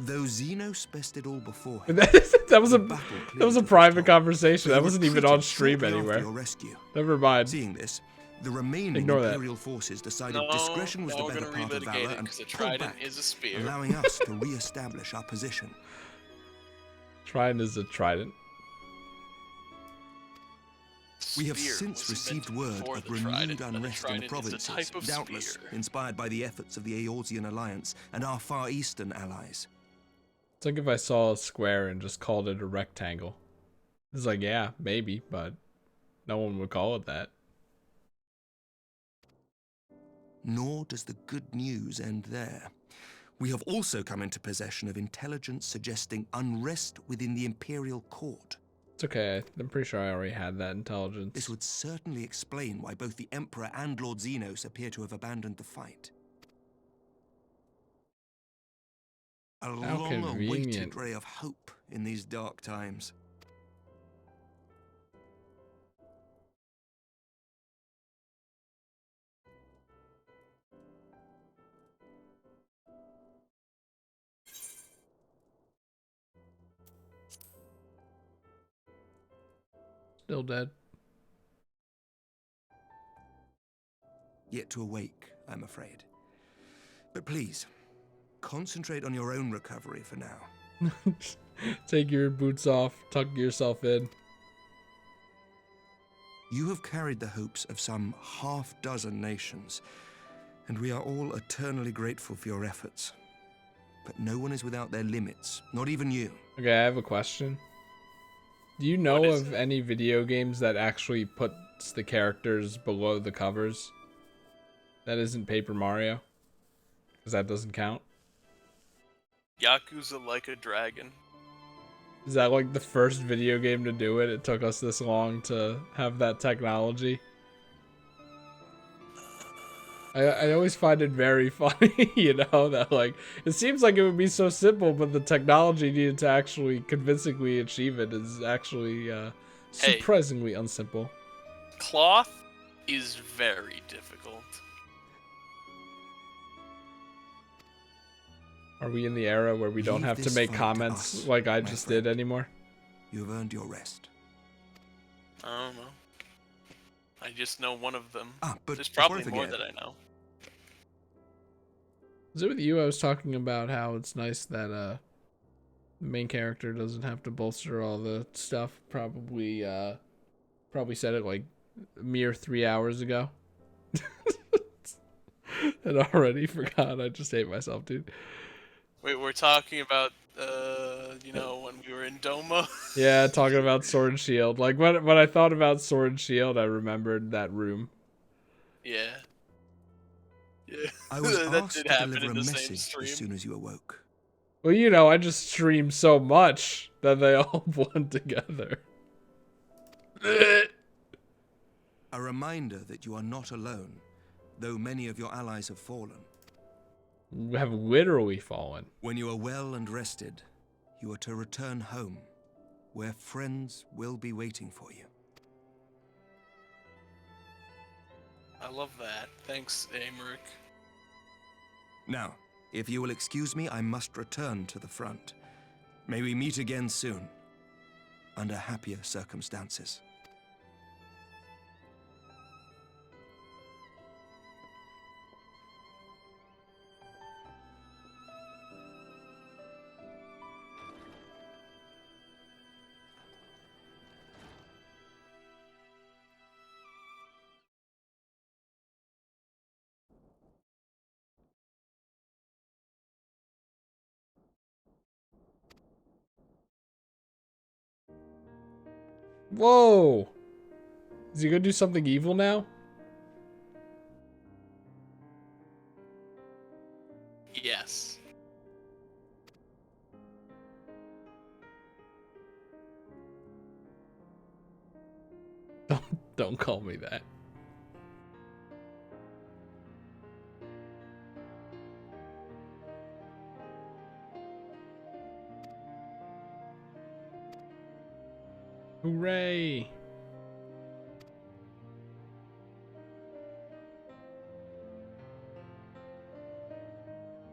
Though Xenos bested all before him, that was a private conversation. That wasn't even on stream anywhere. Never mind. Seeing this, the remaining Imperial forces decided discretion was the better part of valor and pulled back, allowing us to re-establish our position. Trident is a trident. We have since received word of renewed unrest in the provinces, doubtless inspired by the efforts of the Eorzean Alliance and our Far Eastern allies. It's like if I saw a square and just called it a rectangle. It's like, yeah, maybe, but no one would call it that. Nor does the good news end there. We have also come into possession of intelligence suggesting unrest within the Imperial Court. It's okay, I'm pretty sure I already had that intelligence. This would certainly explain why both the Emperor and Lord Xenos appear to have abandoned the fight. A long-awaited ray of hope in these dark times. Still dead. Yet to awake, I'm afraid. But please, concentrate on your own recovery for now. Take your boots off, tuck yourself in. You have carried the hopes of some half-dozen nations, and we are all eternally grateful for your efforts. But no one is without their limits, not even you. Okay, I have a question. Do you know of any video games that actually puts the characters below the covers? That isn't Paper Mario? Because that doesn't count? Yakuza Like a Dragon. Is that like the first video game to do it? It took us this long to have that technology. I always find it very funny, you know, that like, it seems like it would be so simple, but the technology needed to actually convincingly achieve it is actually surprisingly unsimple. Cloth is very difficult. Are we in the era where we don't Leave have to this make fight to comments us, like I my just friend. did anymore? You have earned your rest. I don't know. I just know one of them. But there's before I probably more forget- that I know. Was it with you? I was talking about how it's nice that the main character doesn't have to bolster all the stuff. Probably said it like a mere 3 hours ago. And already forgot. I just hate myself, dude. Wait, we're talking about, you know, when we were in Doma? Yeah, talking about Sword and Shield. Like when I thought about Sword and Shield, I remembered that room. Yeah. Yeah. I was that asked did to happen deliver in a the same message stream. as soon as you awoke. Well, you know, I just stream so much that they all blend together. A reminder that you are not alone, though many of your allies have fallen. Have literally fallen. When you are well and rested, you are to return home, where friends will be waiting for you. I love that. Thanks, Amric. Now, if you will excuse me, I must return to the front. May we meet again soon, under happier circumstances. Whoa! Is he gonna do something evil now? Yes. Don't call me that. Hooray!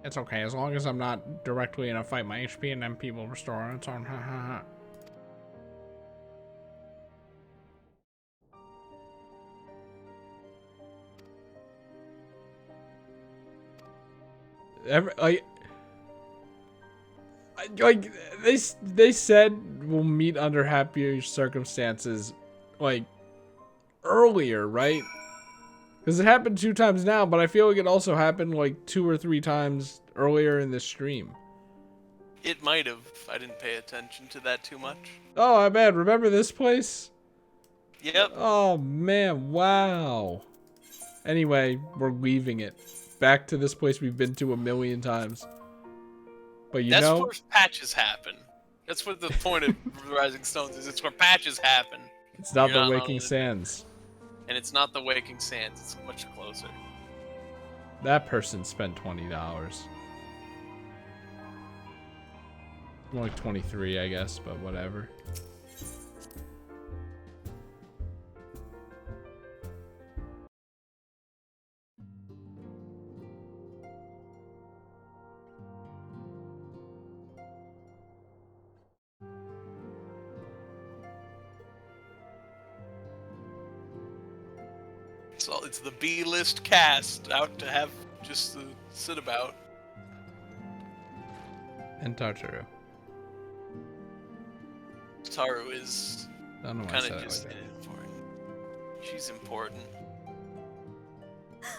It's okay, as long as I'm not directly in a fight, my HP and MP will restore on its own. Ha ha ha. Like they said we'll meet under happier circumstances, like earlier, right? Because it happened 2 times now, but I feel like it also happened like 2 or 3 times earlier in this stream. It might have. I didn't pay attention to that too much. Oh, I bet. Remember this place? Yep. Oh man, wow. Anyway, we're leaving it. Back to this place we've been to 1,000,000 times. But you That's know, where patches happen. That's what the point of Rising Stones is. It's where patches happen. it's not You're the on Waking it. Sands. And it's not the Waking Sands. It's much closer. That person spent $20. More like 23, I guess, but whatever. So it's the B-list cast out to have just to sit about. And Tartaru. Taru is I don't know why I kind said of it just like that. important. She's important.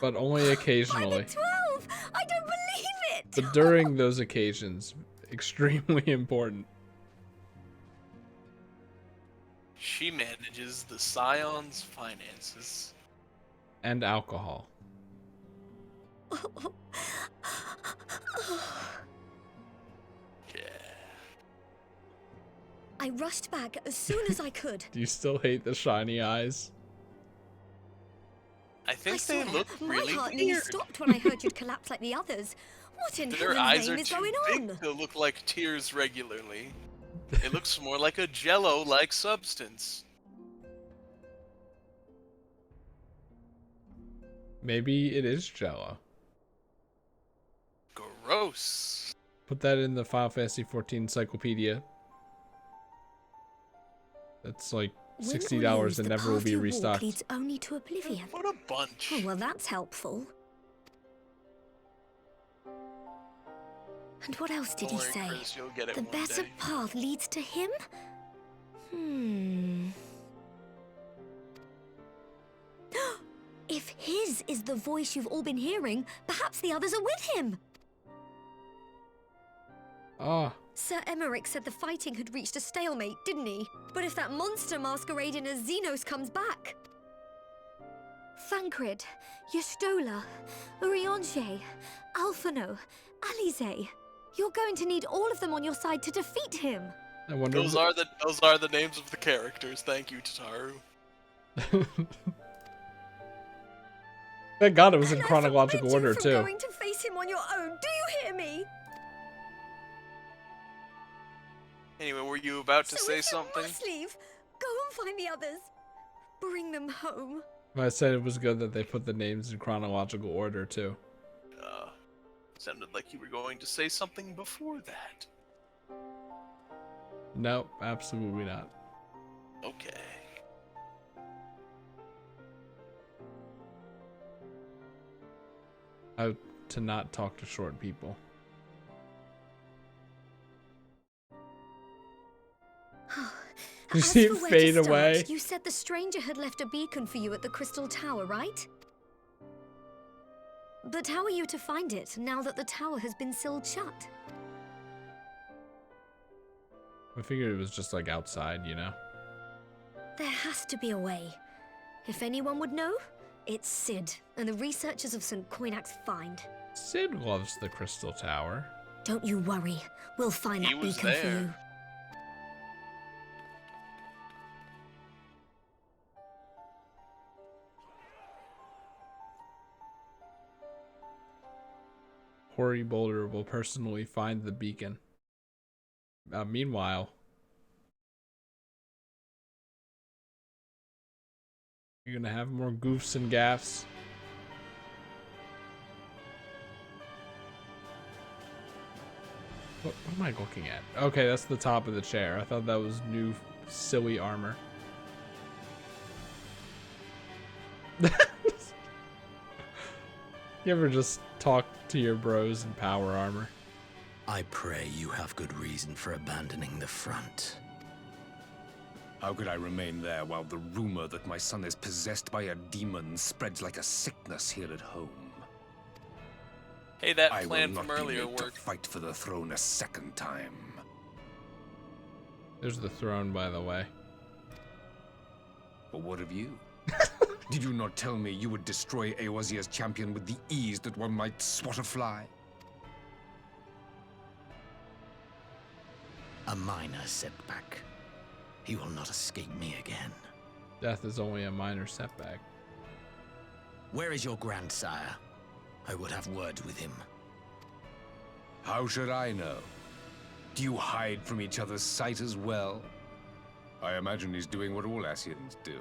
But only occasionally. 12! I don't believe it! But during those occasions, extremely important. She manages the Scion's finances. And alcohol. I rushed back as soon as I could. Do you still hate the shiny eyes? I think I they swear, look my really heart nearly weird. stopped when I heard you'd collapse like the others. What in Their heaven's eyes name are is too going big on? to look like tears regularly. It looks more like a jello-like substance. Maybe it is Jello. Gross. Put that in the Final Fantasy XIV encyclopedia. That's like $60 and never will be restocked. Leads only to oblivion. What a bunch. Oh, well, that's helpful. And what else did Don't he worry, say? Chris, you'll get it The one better day. path leads to him? If his is the voice you've all been hearing, perhaps the others are with him. Ah. Sir Emmerich said the fighting had reached a stalemate, didn't he? But if that monster masquerading as Xenos comes back... Thancred, Yestola, Urianger, Alphino, Alize... You're going to need all of them on your side to defeat him. I wonder Those are the names of the characters. Thank you, Tataru. Thank God it was in And I chronological forbid you order from too. going to face him on your own. Do you hear me? Anyway, were you about to So say if you something? must leave, go and find the others. Bring them home. I said it was good that they put the names in chronological order too. Sounded like you were going to say something before that. Nope, absolutely not. Okay. To not talk to short people. Did you see it As for where to fade start, away? You said the stranger had left a beacon for you at the Crystal Tower, right? But how are you to find it now that the tower has been sealed shut? I figured it was just like outside, you know? There has to be a way. If anyone would know, it's Sid and the researchers of St. Coinac's find. Sid loves the Crystal Tower. Don't you worry. We'll find He that was beacon for there. you. Hori Boulder will personally find the beacon. Meanwhile, you're gonna have more goofs and gaffs. What am I looking at? Okay, that's the top of the chair. I thought that was new silly armor. You ever just talk to your bros in power armor? I pray you have good reason for abandoning the front. How could I remain there while the rumor that my son is possessed by a demon spreads like a sickness here at home? Hey, that I will plan not from be earlier made to worked. fight for the throne a second time. There's the throne, by the way. But what of you? Did you not tell me you would destroy Eorzier's champion with the ease that one might swat a fly? A minor setback. He will not escape me again. Death is only a minor setback. Where is your grandsire? I would have word with him. How should I know? Do you hide from each other's sight as well? I imagine he's doing what all Ascians do.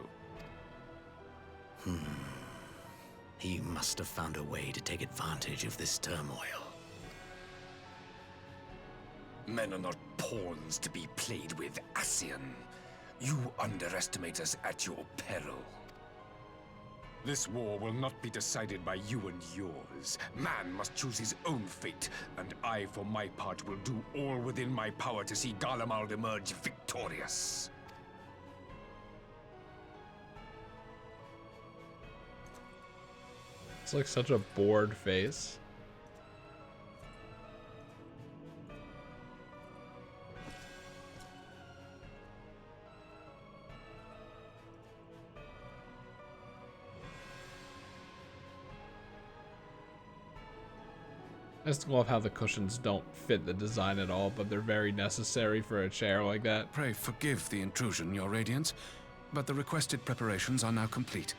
He must have found a way to take advantage of this turmoil. Men are not pawns to be played with, Ascian. You underestimate us at your peril. This war will not be decided by you and yours. Man must choose his own fate, and I, for my part, will do all within my power to see Garlemald emerge victorious. It's like such a bored face. I just love how the cushions don't fit the design at all, but they're very necessary for a chair like that. Pray forgive the intrusion, Your Radiance, but the requested preparations are now complete.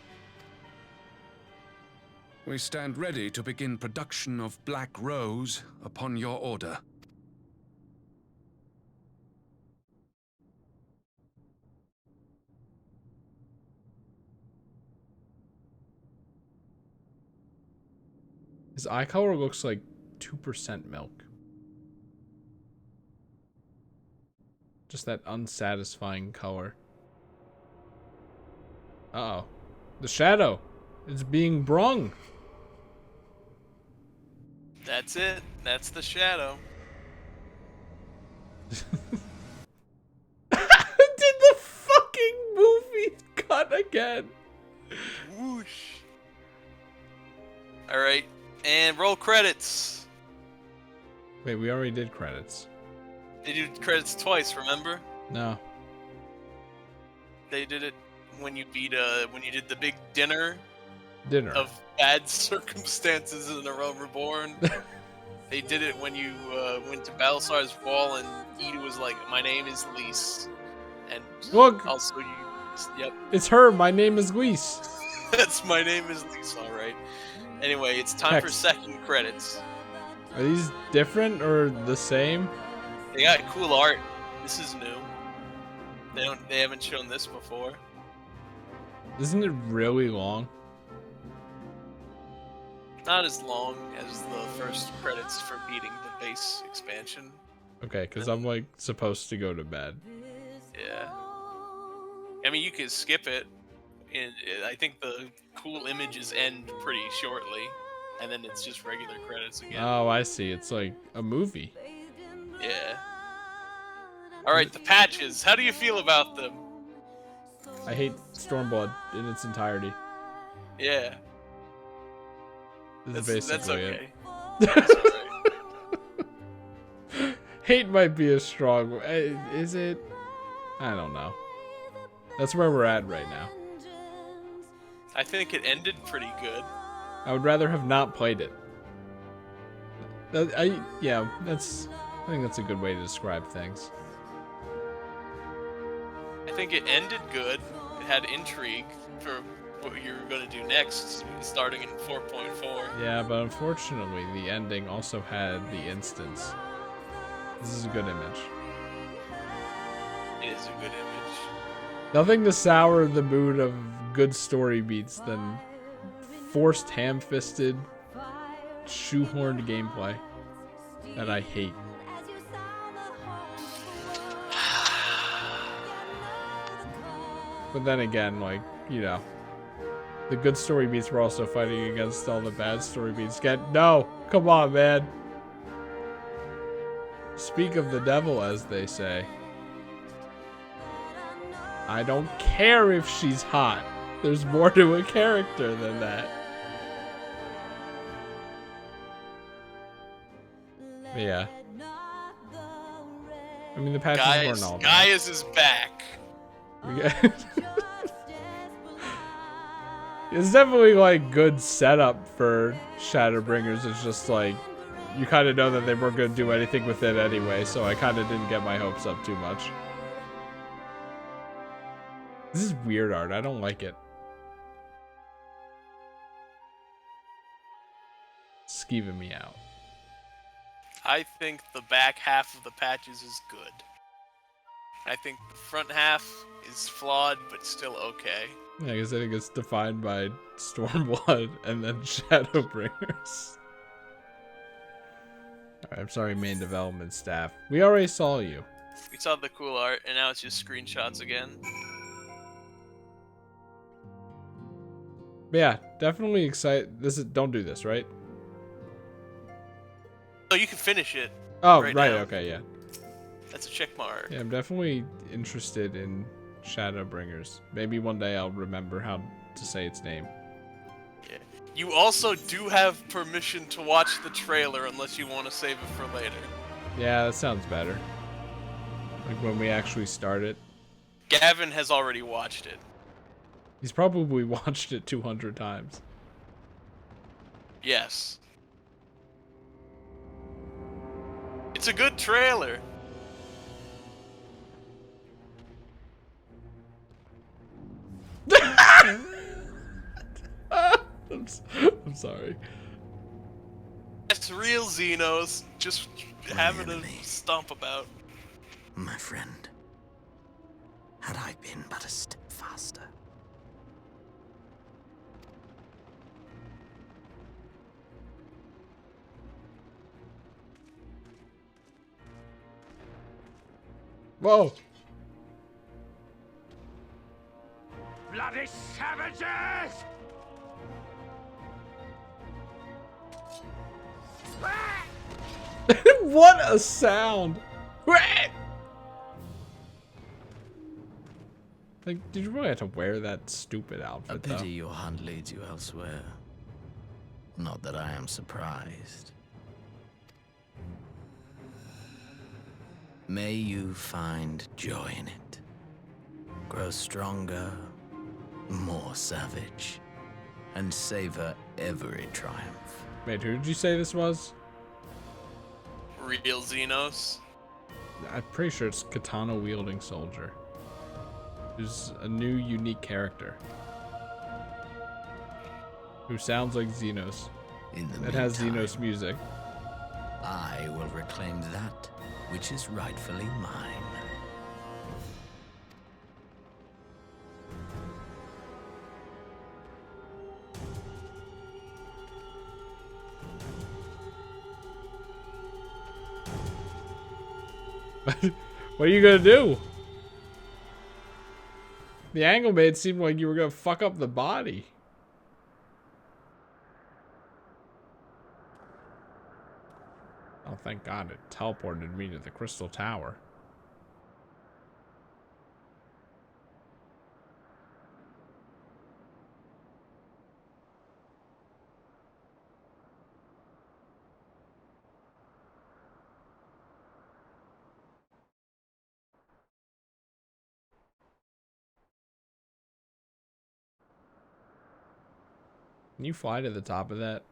We stand ready to begin production of Black Rose upon your order. His eye color looks like 2% milk. Just that unsatisfying color. Uh-oh. The shadow is being brung. That's it. That's the shadow. Did the fucking movie cut again? Whoosh. Alright. And roll credits. Wait, we already did credits. They did credits twice, remember? No. They did it when you when you did the big dinner of bad circumstances in the Realm Reborn. They did it when you went to Balasar's Wall and Eda was like, "My name is Lise," and look, also you, yep, it's her. My name is Lise. that's my name is Lise. All right. Anyway, it's time for second credits. Are these different or the same? They got cool art. This is new. They haven't shown this before. Isn't it really long? Not as long as the first credits for beating the base expansion. Okay, because I'm like supposed to go to bed. Yeah. I mean, you could skip it. I think the cool images end pretty shortly, and then it's just regular credits again. Oh, I see. It's like a movie. Yeah. Alright, the patches. How do you feel about them? I hate Stormblood in its entirety. Yeah. This is basically okay. it. Hate might be a strong word. Is it? I don't know. That's where we're at right now. I think it ended pretty good. I would rather have not played it. Yeah, I think that's a good way to describe things. I think it ended good. It had intrigue for what you're going to do next, starting in 4.4. Yeah, but unfortunately, the ending also had the instance. This is a good image. It is a good image. Nothing to sour the mood of good story beats than forced, ham-fisted, shoehorned gameplay that I hate. But then again, like, you know, the good story beats were also fighting against all the bad story beats. No, come on, man. Speak of the devil, as they say. I don't care if she's hot. There's more to a character than that. But yeah. I mean, the patches weren't all bad. Gaius is back. It's definitely like good setup for Shadowbringers. It's just like you kind of know that they weren't going to do anything with it anyway, so I kind of didn't get my hopes up too much. This is weird art. I don't like it. It's skeeving me out. I think the back half of the patches is good. I think the front half is flawed, but still okay. Yeah, because I think it's defined by Stormblood and then Shadowbringers. Alright, I'm sorry, main development staff. We already saw you. We saw the cool art, and now it's just screenshots again. But yeah, definitely excited. Don't do this, right? Oh, you can finish it. Oh, right. Okay, yeah. That's a check mark. Yeah, I'm definitely interested in Shadowbringers. Maybe one day I'll remember how to say its name. Yeah. You also do have permission to watch the trailer unless you want to save it for later. Yeah, that sounds better. Like when we actually start it. Gavin has already watched it. He's probably watched it 200 times. Yes. It's a good trailer. I'm sorry. It's real Xenos, just having a stomp about. My friend, had I been but a step faster. Whoa. Bloody savages! What a sound! Like, did you really have to wear that stupid outfit, A pity though? your hunt leads you elsewhere. Not that I am surprised. May you find joy in it. Grow stronger, more savage, and savor every triumph. Wait, who did you say this was? Real Xenos. I'm pretty sure it's Katana Wielding Soldier. Who's a new, unique character. Who sounds like Xenos. It has Xenos music. I will reclaim that which is rightfully mine. What are you gonna do? The angle made it seem like you were gonna fuck up the body. Oh, thank God it teleported me to the Crystal Tower. Can you fly to the top of that?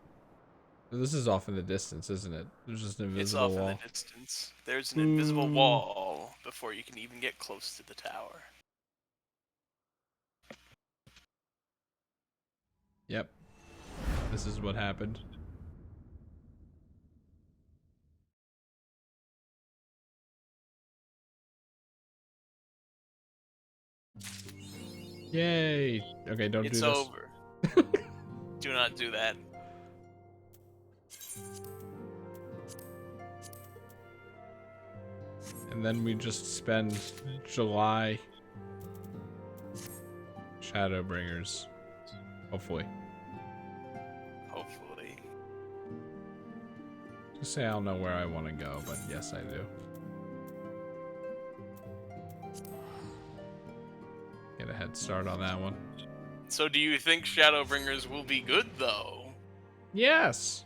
This is off in the distance, isn't it? There's just an invisible It's off wall. in the distance. There's an invisible wall before you can even get close to the tower. Yep. This is what happened. Yay! Okay, don't do this. It's over. Do not do that. And then we just spend July Shadowbringers. Hopefully. Hopefully. Just say I don't know where I want to go, but yes, I do. Get a head start on that one. So do you think Shadowbringers will be good, though? Yes!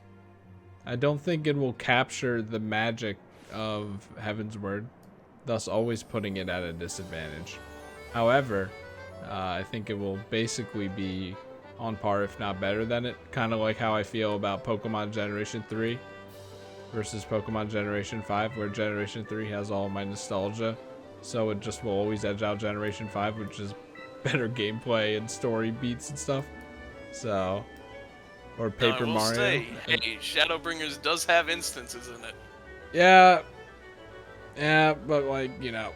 I don't think it will capture the magic of Heaven's Word, thus always putting it at a disadvantage. However, I think it will basically be on par, if not better than it. Kind of like how I feel about Pokemon Generation 3 versus Pokemon Generation 5, where Generation 3 has all my nostalgia. So it just will always edge out Generation 5, which is better gameplay and story beats and stuff. So, or Paper Mario. Say, hey, Shadowbringers does have instances in it. Yeah, but like, you know,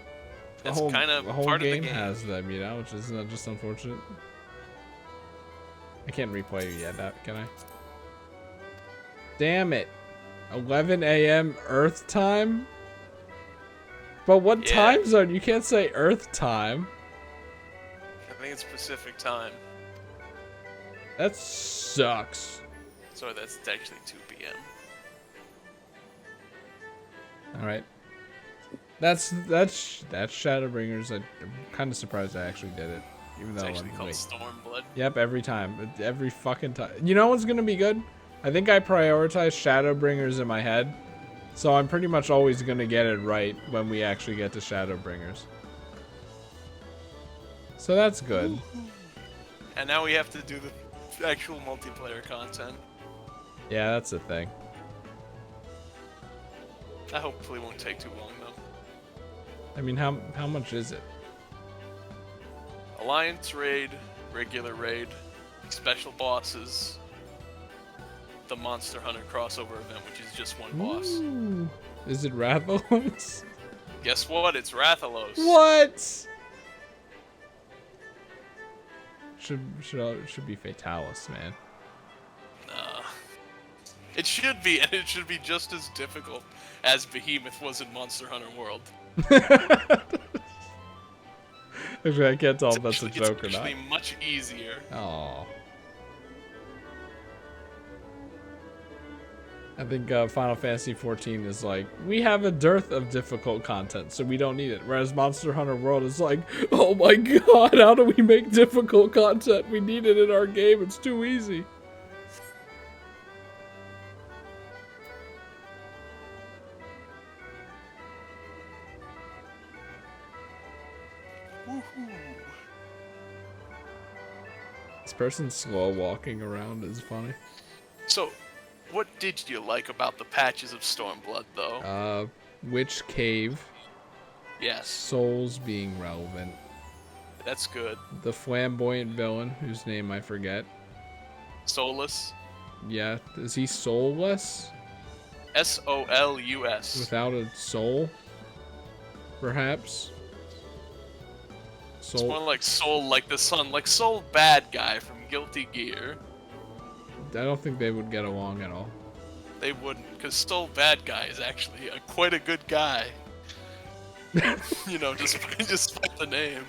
the It's whole, kind of the whole part of the game game. has them, you know, which is just unfortunate. I can't replay it yet, can I? Damn it. 11 a.m. Earth time? But what time zone? You can't say Earth time. I think it's Pacific time. That sucks. So that's actually 2 p.m. Alright. That's Shadowbringers. I'm kind of surprised I actually did it. Even It's though actually I'm called late. Stormblood. Yep, every time. Every fucking time. You know what's gonna be good? I think I prioritize Shadowbringers in my head. So I'm pretty much always gonna get it right when we actually get to Shadowbringers. So that's good. And now we have to do the actual multiplayer content. Yeah, that's the thing. That hopefully won't take too long, though. I mean, how much is it? Alliance raid, regular raid, special bosses, the Monster Hunter crossover event, which is just one boss. Ooh. Is it Rathalos? Guess what? It's Rathalos. What? Should be Fatalis, man. Nah. It should be, and it should be just as difficult as Behemoth was in Monster Hunter World. Actually, I can't tell if that's a joke or It's not. actually much easier. Oh. I think Final Fantasy XIV is like, we have a dearth of difficult content, so we don't need it. Whereas Monster Hunter World is like, oh my god, how do we make difficult content? We need it in our game, it's too easy. This person slow walking around is funny. So, what did you like about the patches of Stormblood, though? Witch Cave. Yes. Souls being relevant. That's good. The flamboyant villain, whose name I forget. Soulless? Yeah, is he soulless? S-O-L-U-S. Without a soul? Perhaps? It's more like Soul like the Sun, like Soul Bad Guy from Guilty Gear. I don't think they would get along at all. They wouldn't, because Soul Bad Guy is actually quite a good guy. You know, despite the name.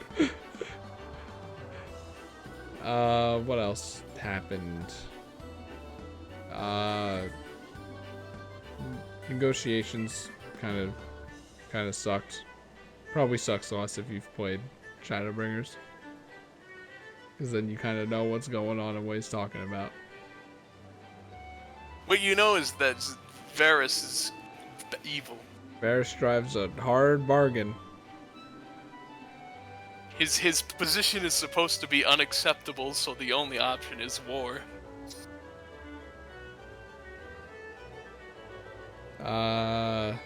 What else happened? Negotiations kind of sucked. Probably sucks less if you've played Shadowbringers, because then you kind of know what's going on and what he's talking about. What you know is that Varys is evil. Varys drives a hard bargain. His position is supposed to be unacceptable, so the only option is war. There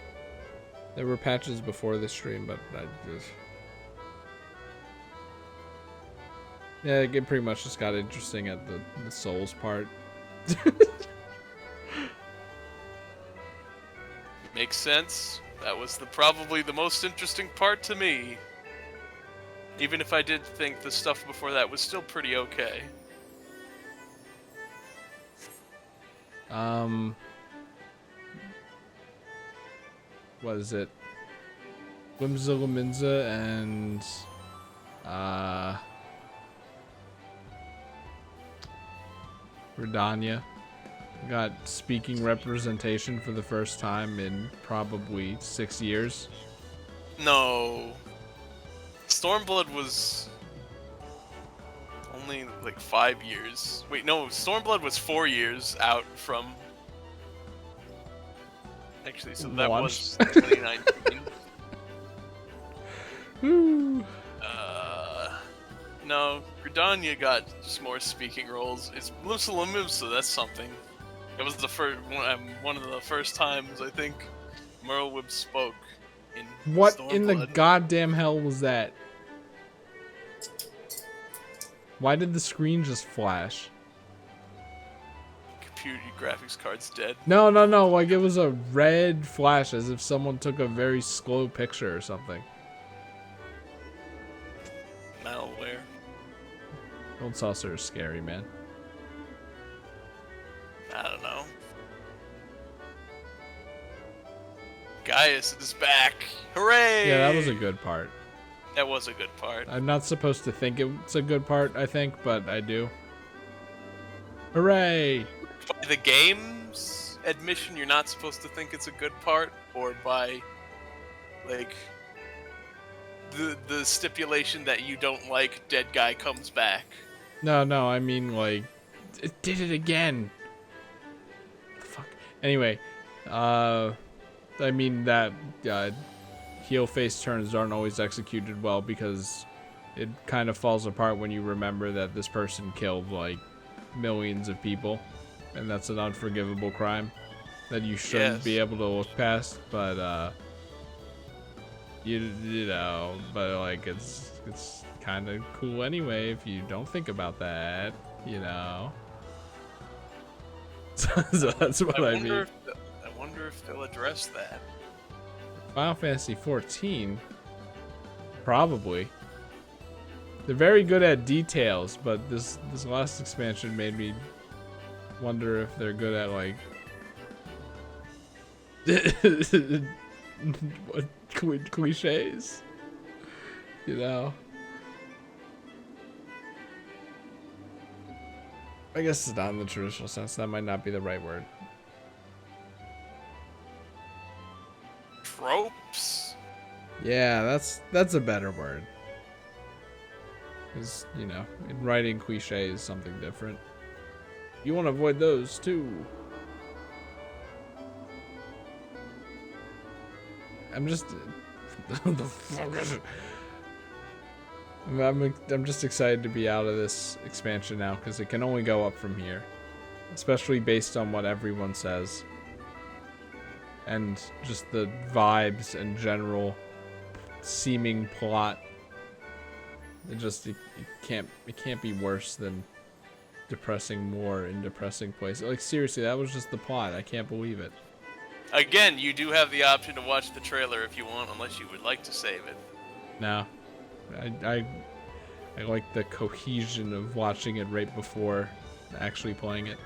were patches before the stream, but I just... Yeah, it pretty much just got interesting at the Souls part. Makes sense. That was probably the most interesting part to me. Even if I did think the stuff before that was still pretty okay. What is it? Limza Laminza and Redania got speaking representation for the first time in probably 6 years. No. Stormblood was only like 5 years. Wait, no, Stormblood was 4 years out from... Actually, so that was 2019. Woo. No, Gridania got just more speaking roles. It's Limsa Lamimsa, that's something. It was the first one of the first times I think Merlwyb spoke in What Stormblood. in the goddamn hell was that? Why did the screen just flash? Computer graphics card's dead. No, like it was a red flash as if someone took a very slow picture or something. Malware. Old Saucer is scary, man. I don't know. Gaius is back. Hooray! Yeah, that was a good part. That was a good part. I'm not supposed to think it's a good part, I think, but I do. Hooray! By the game's admission, you're not supposed to think it's a good part, or by, like, the stipulation that you don't like dead guy comes back. No, I mean, like, it did it again. Fuck. Anyway, I mean that heel face turns aren't always executed well because it kind of falls apart when you remember that this person killed, like, millions of people, and that's an unforgivable crime. that you shouldn't be able to look past, but you know, but like it's kind of cool anyway if you don't think about that, you know. So that's what I mean. I wonder if they'll address that. Final Fantasy 14, probably. They're very good at details, but this last expansion made me wonder if they're good at like what cliches, you know. I guess it's not in the traditional sense. That might not be the right word. Tropes? Yeah, that's a better word. Because, you know, in writing cliche is something different. You want to avoid those too. I'm just I'm just excited to be out of this expansion now because it can only go up from here, especially based on what everyone says and just the vibes and general seeming plot. It can't be worse than depressing more in depressing places. Like seriously, that was just the plot. I can't believe it. Again, you do have the option to watch the trailer if you want, unless you would like to save it. No, I like the cohesion of watching it right before actually playing it.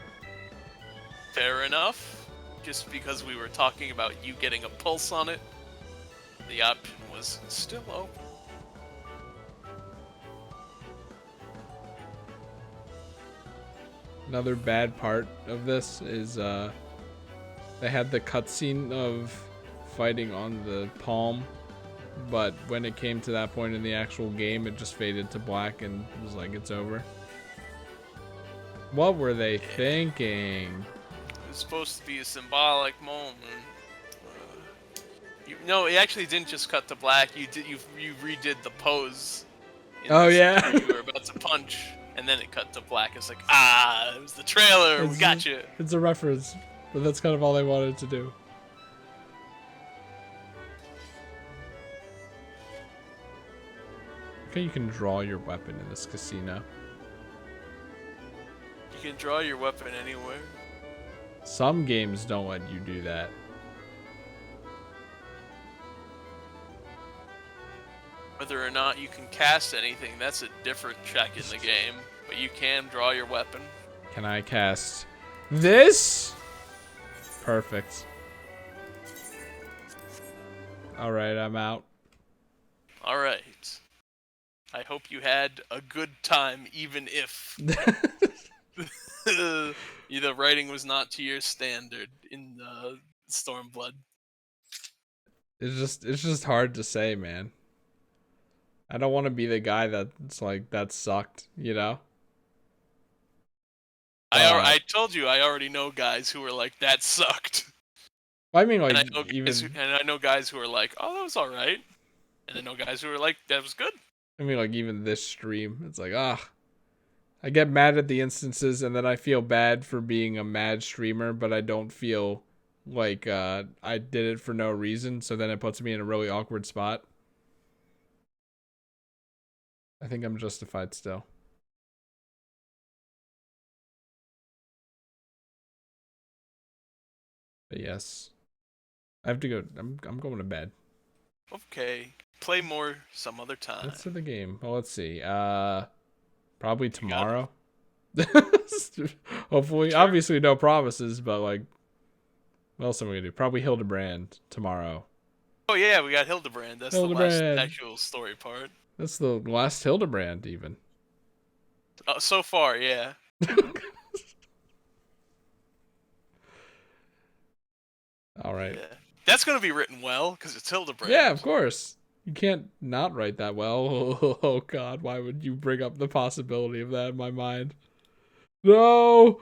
Fair enough. Just because we were talking about you getting a pulse on it, the option was still open. Another bad part of this is they had the cutscene of fighting on the palm, but when it came to that point in the actual game, it just faded to black and was like, it's over. What were they thinking? It was supposed to be a symbolic moment. No, it actually didn't just cut to black. You redid the pose. Oh yeah. You were about to punch, and then it cut to black. It's like, it was the trailer. We got you. It's a reference, but that's kind of all they wanted to do. Okay, you can draw your weapon in this casino. You can draw your weapon anywhere. Some games don't let you do that. Whether or not you can cast anything, that's a different check in the game. But you can draw your weapon. Can I cast this? Perfect. Alright, I'm out. Alright. I hope you had a good time, even if the writing was not to your standard in Stormblood. It's just hard to say, man. I don't want to be the guy that's like, that sucked, you know? I told you I already know guys who were like, that sucked. I mean, like, and I know guys who are like, oh, that was alright. And I know guys who are like, that was good. I mean, like, even this stream, it's like, I get mad at the instances, and then I feel bad for being a mad streamer, but I don't feel like I did it for no reason, so then it puts me in a really awkward spot. I think I'm justified still. But yes. I have to go. I'm going to bed. Okay. Play more some other time. That's for the game. Well, let's see. Probably tomorrow. Hopefully. Sure. Obviously no promises, but like, what else am I gonna do? Probably Hildebrand tomorrow. Oh yeah, we got Hildebrand. That's Hildebrand. The last actual story part. That's the last Hildebrand even. So far, yeah. All right. Yeah. That's gonna be written well because it's Hildebrand. Yeah, of course. You can't not write that well. Oh God, why would you bring up the possibility of that in my mind? No.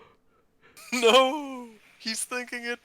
No, he's thinking it.